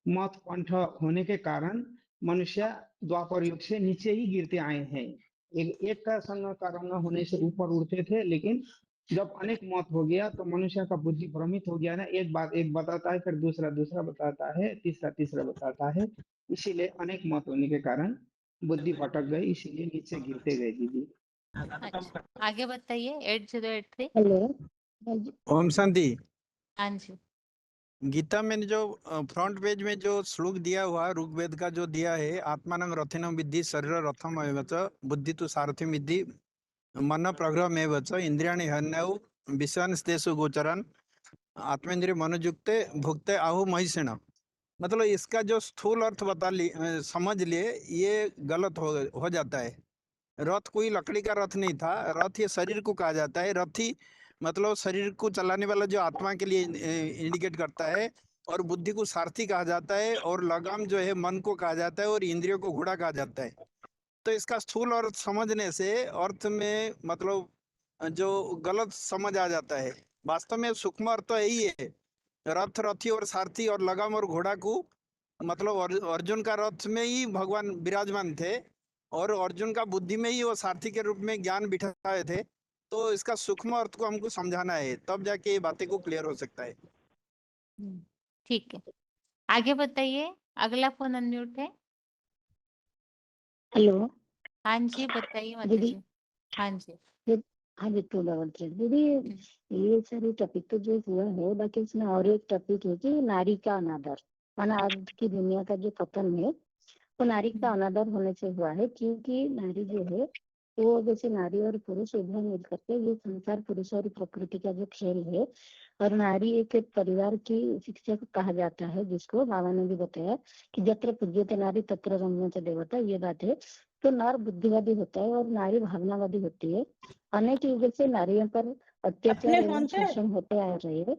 Speaker 26: मत पंथ होने के कारण मनुष्य द्वापर युग से नीचे ही गिरते आए हैं। एक का संग कारण होने से ऊपर उड़ते थे, लेकिन जब अनेक मत हो गया तो मनुष्य का बुद्धि भ्रमित हो गया ना। एक बात एक बताता है, फिर दूसरा बताता है, तीसरा बताता है। इसीलिए अनेक मत होने के कारण बुद्धि भटक गई, इसीलिए नीचे गिरते गए दीदी।
Speaker 1: अच्छा, आगे बताइए। 8083।
Speaker 26: हेलो ओम शांति।
Speaker 1: हाँ जी।
Speaker 26: गीता में जो फ्रंट पेज में जो श्लोक दिया हुआ ऋग्वेद का जो दिया है, आत्मानं रथिनं विद्धि शरीर रथम बुद्धि तो सारथिम विद्धि,
Speaker 3: मन प्रग्रहमेव च इंद्रियाणि हन्यौ विषयान्स्तेषु गोचरन् आत्मेंद्रिय मनोयुक्ते भुक्ते आहु महिषिण। मतलब इसका जो स्थूल अर्थ समझ लिए ये गलत हो जाता है। रथ कोई लकड़ी का रथ नहीं था, रथ ये शरीर को कहा जाता है। रथी मतलब शरीर को चलाने वाला जो आत्मा के लिए इंडिकेट करता है, और बुद्धि को सारथी कहा जाता है, और लगाम जो है मन को कहा जाता है, और इंद्रियों को घोड़ा कहा जाता है। तो इसका स्थूल अर्थ समझने से अर्थ में मतलब जो गलत समझ आ जाता है। वास्तव में सूक्ष्म अर्थ तो यही है, रथ, रथी और सारथी और लगाम और घोड़ा को मतलब अर्जुन का रथ में ही भगवान विराजमान थे, और अर्जुन का बुद्धि में ही वो सारथी के रूप में ज्ञान बिठाए थे। तो इसका सूक्ष्म अर्थ को हमको समझाना है, तब जाके ये बातें को क्लियर हो सकता है।
Speaker 1: ठीक है, आगे बताइए। अगला फोन अनम्यूट है।
Speaker 11: हेलो।
Speaker 1: हाँ जी, बताइए माता
Speaker 11: दीदी।
Speaker 1: जी। हाँ जी।
Speaker 11: हाँ जी, 233 दीदी, ये सारी टॉपिक तो जो हुआ है, बाकी उसमें और एक टॉपिक है कि नारी का अनादर, माना आज की दुनिया का जो पतन है वो नारी का अनादर होने से हुआ है। क्योंकि नारी जो है वो, जैसे नारी और पुरुष उभय मिल करके ये संसार पुरुष और प्रकृति का जो खेल है, और नारी एक परिवार की शिक्षक कहा जाता है, जिसको बाबा ने भी बताया कि जत्र पूज्यते नारी तत्र रम्यते देवता, ये बात है। तो नर बुद्धिवादी होता है और नारी भावनावादी होती है। अनेक युग से नारियों पर अत्याचार एवं शोषण होते आ रहे हैं,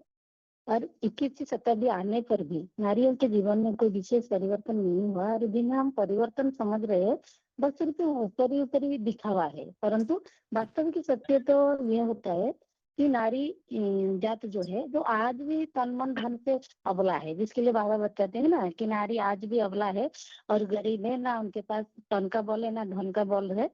Speaker 11: और 21वीं शताब्दी आने पर भी नारियों के जीवन में कोई विशेष परिवर्तन नहीं हुआ। और जिन्हें हम परिवर्तन समझ रहे हैं, बस सिर्फ ऊपरी दिखावा है, परंतु वास्तविक सत्य तो यह होता है कि नारी जात जो है, जो आज भी तन मन धन से अबला है, जिसके लिए बाबा बताते हैं ना कि नारी आज भी अबला है और गरीब है, ना उनके पास तन का बल है ना धन का बल है।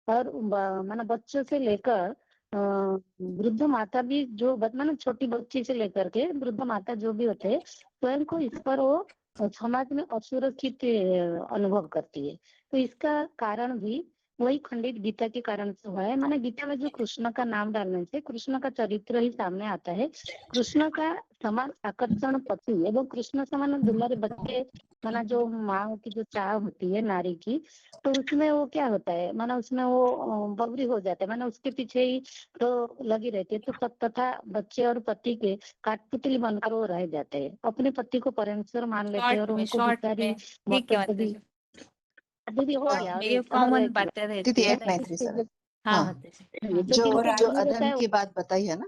Speaker 11: और माना बच्चों से लेकर वृद्ध माता भी, जो माना छोटी बच्ची से लेकर के वृद्ध माता जो भी होते हैं, स्वयं को इस पर वो समाज में असुरक्षित अनुभव करती है। तो इसका कारण भी वही खंडित गीता के कारण से हुआ है। माना गीता में जो कृष्ण का नाम डालने से कृष्ण का चरित्र ही सामने आता है। कृष्ण का समान आकर्षण पति एवं कृष्ण समान दुलारे बच्चे, माना जो माँ की जो चाह होती है नारी की, तो उसमें वो क्या होता है, माना उसमें वो बबरी हो जाता है, माना उसके पीछे ही तो लगी रहती है। तो तथा बच्चे और पति के काठपुतली बनकर वो रह जाते हैं, अपने पति को परमेश्वर मान लेते हैं, और उनको
Speaker 1: शॉर्ट
Speaker 11: भिखारी
Speaker 1: में ठीक है माता
Speaker 11: भी।
Speaker 1: जी।
Speaker 11: दीदी हो गया, और
Speaker 1: ये
Speaker 11: एक
Speaker 1: कॉमन बातें
Speaker 21: दीदी
Speaker 1: रहती है
Speaker 21: एक
Speaker 1: ना,
Speaker 21: मिनट सर।
Speaker 1: हाँ
Speaker 21: हाँ,
Speaker 1: माता जी।
Speaker 11: तो
Speaker 21: जो
Speaker 11: जिनको
Speaker 21: जो
Speaker 11: नहीं
Speaker 21: अधर्म
Speaker 11: होता
Speaker 21: की बात बताई है ना,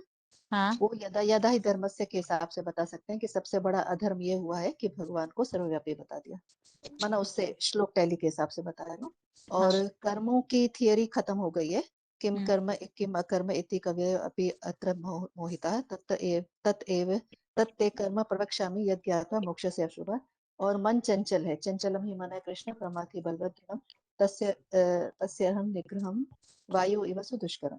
Speaker 1: हाँ।
Speaker 21: वो यदा यदा ही धर्मस्य के हिसाब से बता सकते हैं कि सबसे बड़ा अधर्म ये हुआ है कि भगवान को सर्वव्यापी बता दिया, माना उससे श्लोक टैली के हिसाब से बताया ना। और कर्मों की थियरी खत्म हो गई है। किम कर्म किम अकर्म इति कवये अपि अत्र मोहिता तत्एव तत्ते कर्म प्रवक्ष्यामि यद् ज्ञात्वा मोक्षस्य अशुभः। और मन चंचल है, चंचलम ही मन है कृष्ण प्रमाथि बलवदृढ़म् तस्यहं निग्रहं वायु इव सुदुष्करम्।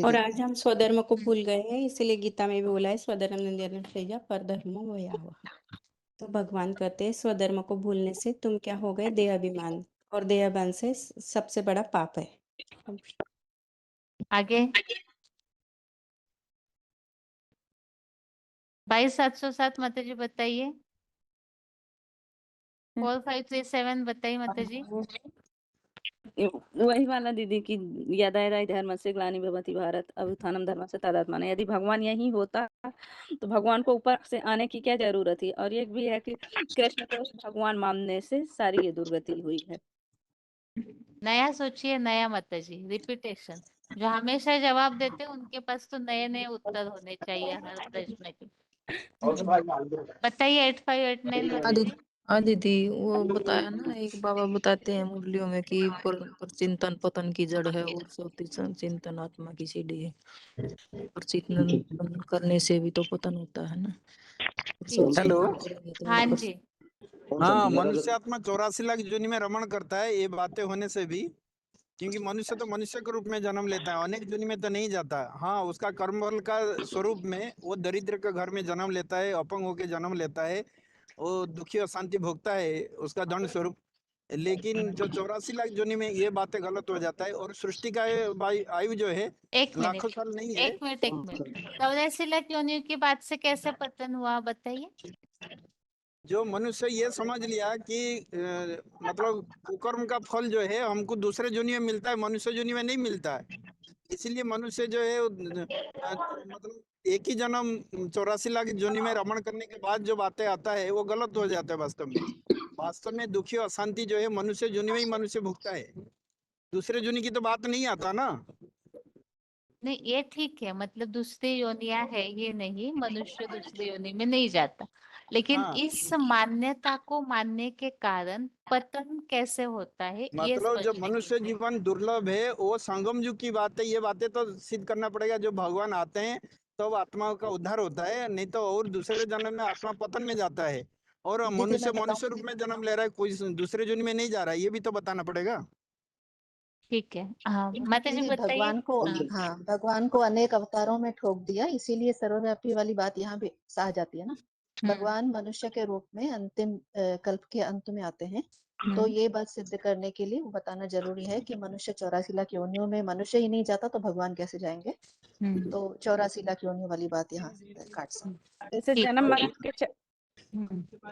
Speaker 16: और आज हम स्वधर्म को भूल गए हैं, इसीलिए गीता में भी बोला है स्वधर्म निंद्यते परधर्मो भयावह। तो भगवान कहते हैं स्वधर्म को भूलने से तुम क्या हो गए, देह अभिमान, और देह अभिमान से सबसे बड़ा पाप है।
Speaker 1: आगे 22707 माता जी बताइए। 4537 बताइए माता जी।
Speaker 7: वही वाला दीदी की यदा यदा हि धर्मस्य ग्लानिर्भवति भारत अभ्युत्थानं धर्मस्य तदात्मानं। यदि भगवान यही होता तो भगवान को ऊपर से आने की क्या जरूरत थी। और ये भी है कि कृष्ण को भगवान मानने से सारी ये दुर्गति हुई है।
Speaker 1: नया सोचिए, नया माता जी, रिपीटेशन। जो हमेशा जवाब देते हैं उनके पास तो नए नए उत्तर होने चाहिए हर प्रश्न के। बताइए 8589 माता जी।
Speaker 23: हाँ दीदी, वो बताया ना, एक बाबा बताते हैं मुरलियों में कि पर चिंतन पतन की जड़ है और चिंतन आत्मा की सीढ़ी है। और चिंतन करने से भी तो पतन होता है ना।
Speaker 3: हेलो।
Speaker 1: हाँ जी।
Speaker 3: हाँ, मनुष्य आत्मा 84 लाख योनि में रमण करता है, ये बातें होने से भी, क्योंकि मनुष्य तो मनुष्य के रूप में जन्म लेता है, अनेक योनि में तो नहीं जाता। हाँ, उसका कर्मफल का स्वरूप में वो दरिद्र के घर में जन्म लेता है, अपंग होके जन्म लेता है, वो दुखी और शांति भोगता है, उसका दंड स्वरूप। लेकिन जो 84 लाख योनि में ये बातें गलत हो जाता है। और सृष्टि का आयु जो है लाखों साल नहीं है।
Speaker 1: एक मिनट 84 लाख योनियों की बात से कैसे पतन हुआ बताइए।
Speaker 3: जो मनुष्य ये समझ लिया कि मतलब कुकर्म का फल जो है हमको दूसरे जोनि में मिलता है, मनुष्य जोनि में नहीं मिलता है। इसीलिए मनुष्य जो है मतलब एक ही जन्म 84 लाख जोनि में रमण करने के बाद जो बातें आता है वो गलत हो जाता है। वास्तव में दुखी और अशांति जो है मनुष्य जोनि में ही मनुष्य भुगता है, दूसरे जोनि की तो बात नहीं आता ना।
Speaker 1: नहीं, ये ठीक है, मतलब दूसरी योनिया है ये नहीं, मनुष्य दूसरी योनि में नहीं जाता, लेकिन
Speaker 3: हाँ।
Speaker 1: इस मान्यता को मानने के कारण पतन कैसे होता है ये
Speaker 3: मतलब जो
Speaker 1: स्पष्ट
Speaker 3: मनुष्य
Speaker 1: कीजिए।
Speaker 3: जीवन दुर्लभ है वो संगम युग की बात है, ये बातें तो सिद्ध करना पड़ेगा। जो भगवान आते हैं तो आत्मा का उद्धार होता है, नहीं तो और दूसरे जन्म में आत्मा पतन में जाता है। और
Speaker 21: दीदी
Speaker 3: मनुष्य
Speaker 21: मैं
Speaker 3: मनुष्य रूप में जन्म ले रहा है, कोई दूसरे जन्म में नहीं जा रहा है, ये भी तो बताना पड़ेगा।
Speaker 1: ठीक है, हाँ माता जी
Speaker 21: दीदी
Speaker 1: बताइए।
Speaker 21: भगवान को हाँ भगवान को अनेक अवतारों में ठोक दिया, इसीलिए सर्वव्यापी वाली बात यहाँ भी आ जाती है ना। भगवान मनुष्य के रूप में अंतिम कल्प के अंत में आते हैं, तो ये बात सिद्ध करने के लिए वो बताना जरूरी है कि मनुष्य 84 लाख योनियों में मनुष्य ही नहीं जाता तो भगवान कैसे जाएंगे। तो 84 लाख योनियों वाली बात यहाँ काट सकते।
Speaker 7: जैसे
Speaker 1: ठीक
Speaker 7: जन्म
Speaker 1: है।
Speaker 7: मरण के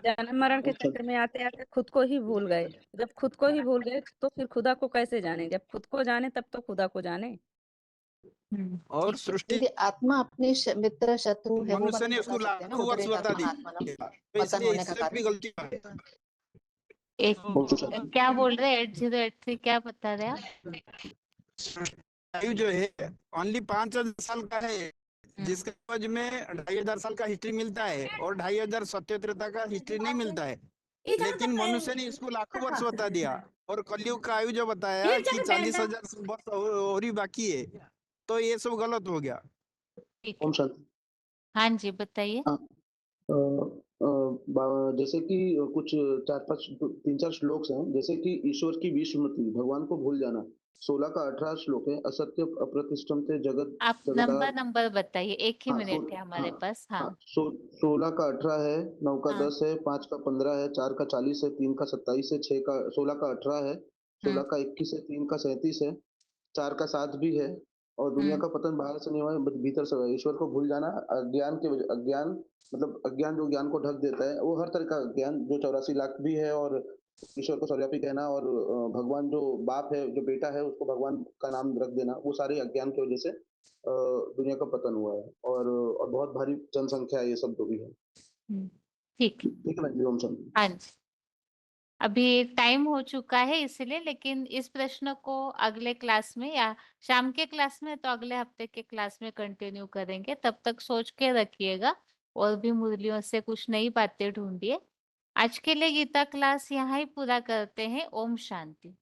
Speaker 7: जन्म मरण के चक्कर में आते आते खुद को ही भूल गए। जब खुद को ही भूल गए तो फिर खुदा को कैसे जाने? जब खुद को जाने तब तो खुदा को जाने।
Speaker 3: और सृष्टि
Speaker 21: दीदी आत्मा अपने मित्र शत्रु है वो
Speaker 3: मनुष्य
Speaker 21: वाली
Speaker 3: ने
Speaker 21: बता
Speaker 3: उसको
Speaker 21: सकते हैं ना,
Speaker 3: लाखों वर्ष
Speaker 21: उदरेत
Speaker 3: बता
Speaker 21: आत्मा
Speaker 3: दिया,
Speaker 21: आत्मा
Speaker 3: तो
Speaker 21: पतन
Speaker 3: इसलिए
Speaker 21: होने का
Speaker 3: इससे भी
Speaker 21: कारण।
Speaker 3: गलती है।
Speaker 1: क्या बोल रहे हैं 8083, क्या बता रहे आप?
Speaker 3: आयु जो है ओनली 5000 साल का है, जिसके एवज में 2500 साल का हिस्ट्री मिलता है और 2773 का हिस्ट्री नहीं मिलता है। लेकिन मनुष्य ने इसको लाखों वर्ष बता दिया, और कलयुग का आयु जो बताया कि 40,000 वर्ष और ही बाकी है, तो ये सब गलत हो गया।
Speaker 8: ओम शांति।
Speaker 1: हाँ जी बताइए।
Speaker 8: जैसे कि कुछ 3-4 श्लोक हैं, जैसे कि ईश्वर की विस्मृति, भगवान को भूल जाना, 16 का 18 श्लोक है, असत्य अप्रतिष्ठित जगत
Speaker 1: आप नंबर बताइए, एक ही मिनट है हमारे पास। हाँ
Speaker 8: 16 का 18 है, 9 का 10 है, 5 का 15 है, 4 का 40 है, 3 का 27 है, 6 का 16 का 18 है, 16 का 21 है, 3 का 37 है, 4 का 7 भी है। और दुनिया का पतन बाहर से नहीं हुआ है, भीतर से हुआ है। ईश्वर को भूल जाना अज्ञान मतलब अज्ञान जो ज्ञान को ढक देता है, वो हर तरह का ज्ञान जो 84 लाख भी है, और ईश्वर को सर्वव्यापी कहना, और भगवान जो बाप है जो बेटा है उसको भगवान का नाम रख देना, वो सारे अज्ञान की वजह से दुनिया का पतन हुआ है। और बहुत भारी जनसंख्या ये सब जो भी है।
Speaker 1: ठीक
Speaker 8: है ना जी। ओम शांति।
Speaker 1: हाँ जी, अभी टाइम हो चुका है इसलिए, लेकिन इस प्रश्न को अगले क्लास में या शाम के क्लास में तो अगले हफ्ते के क्लास में कंटिन्यू करेंगे। तब तक सोच के रखिएगा और भी मुरलियों से कुछ नई बातें ढूंढिए। आज के लिए गीता क्लास यहाँ ही पूरा करते हैं। ओम शांति।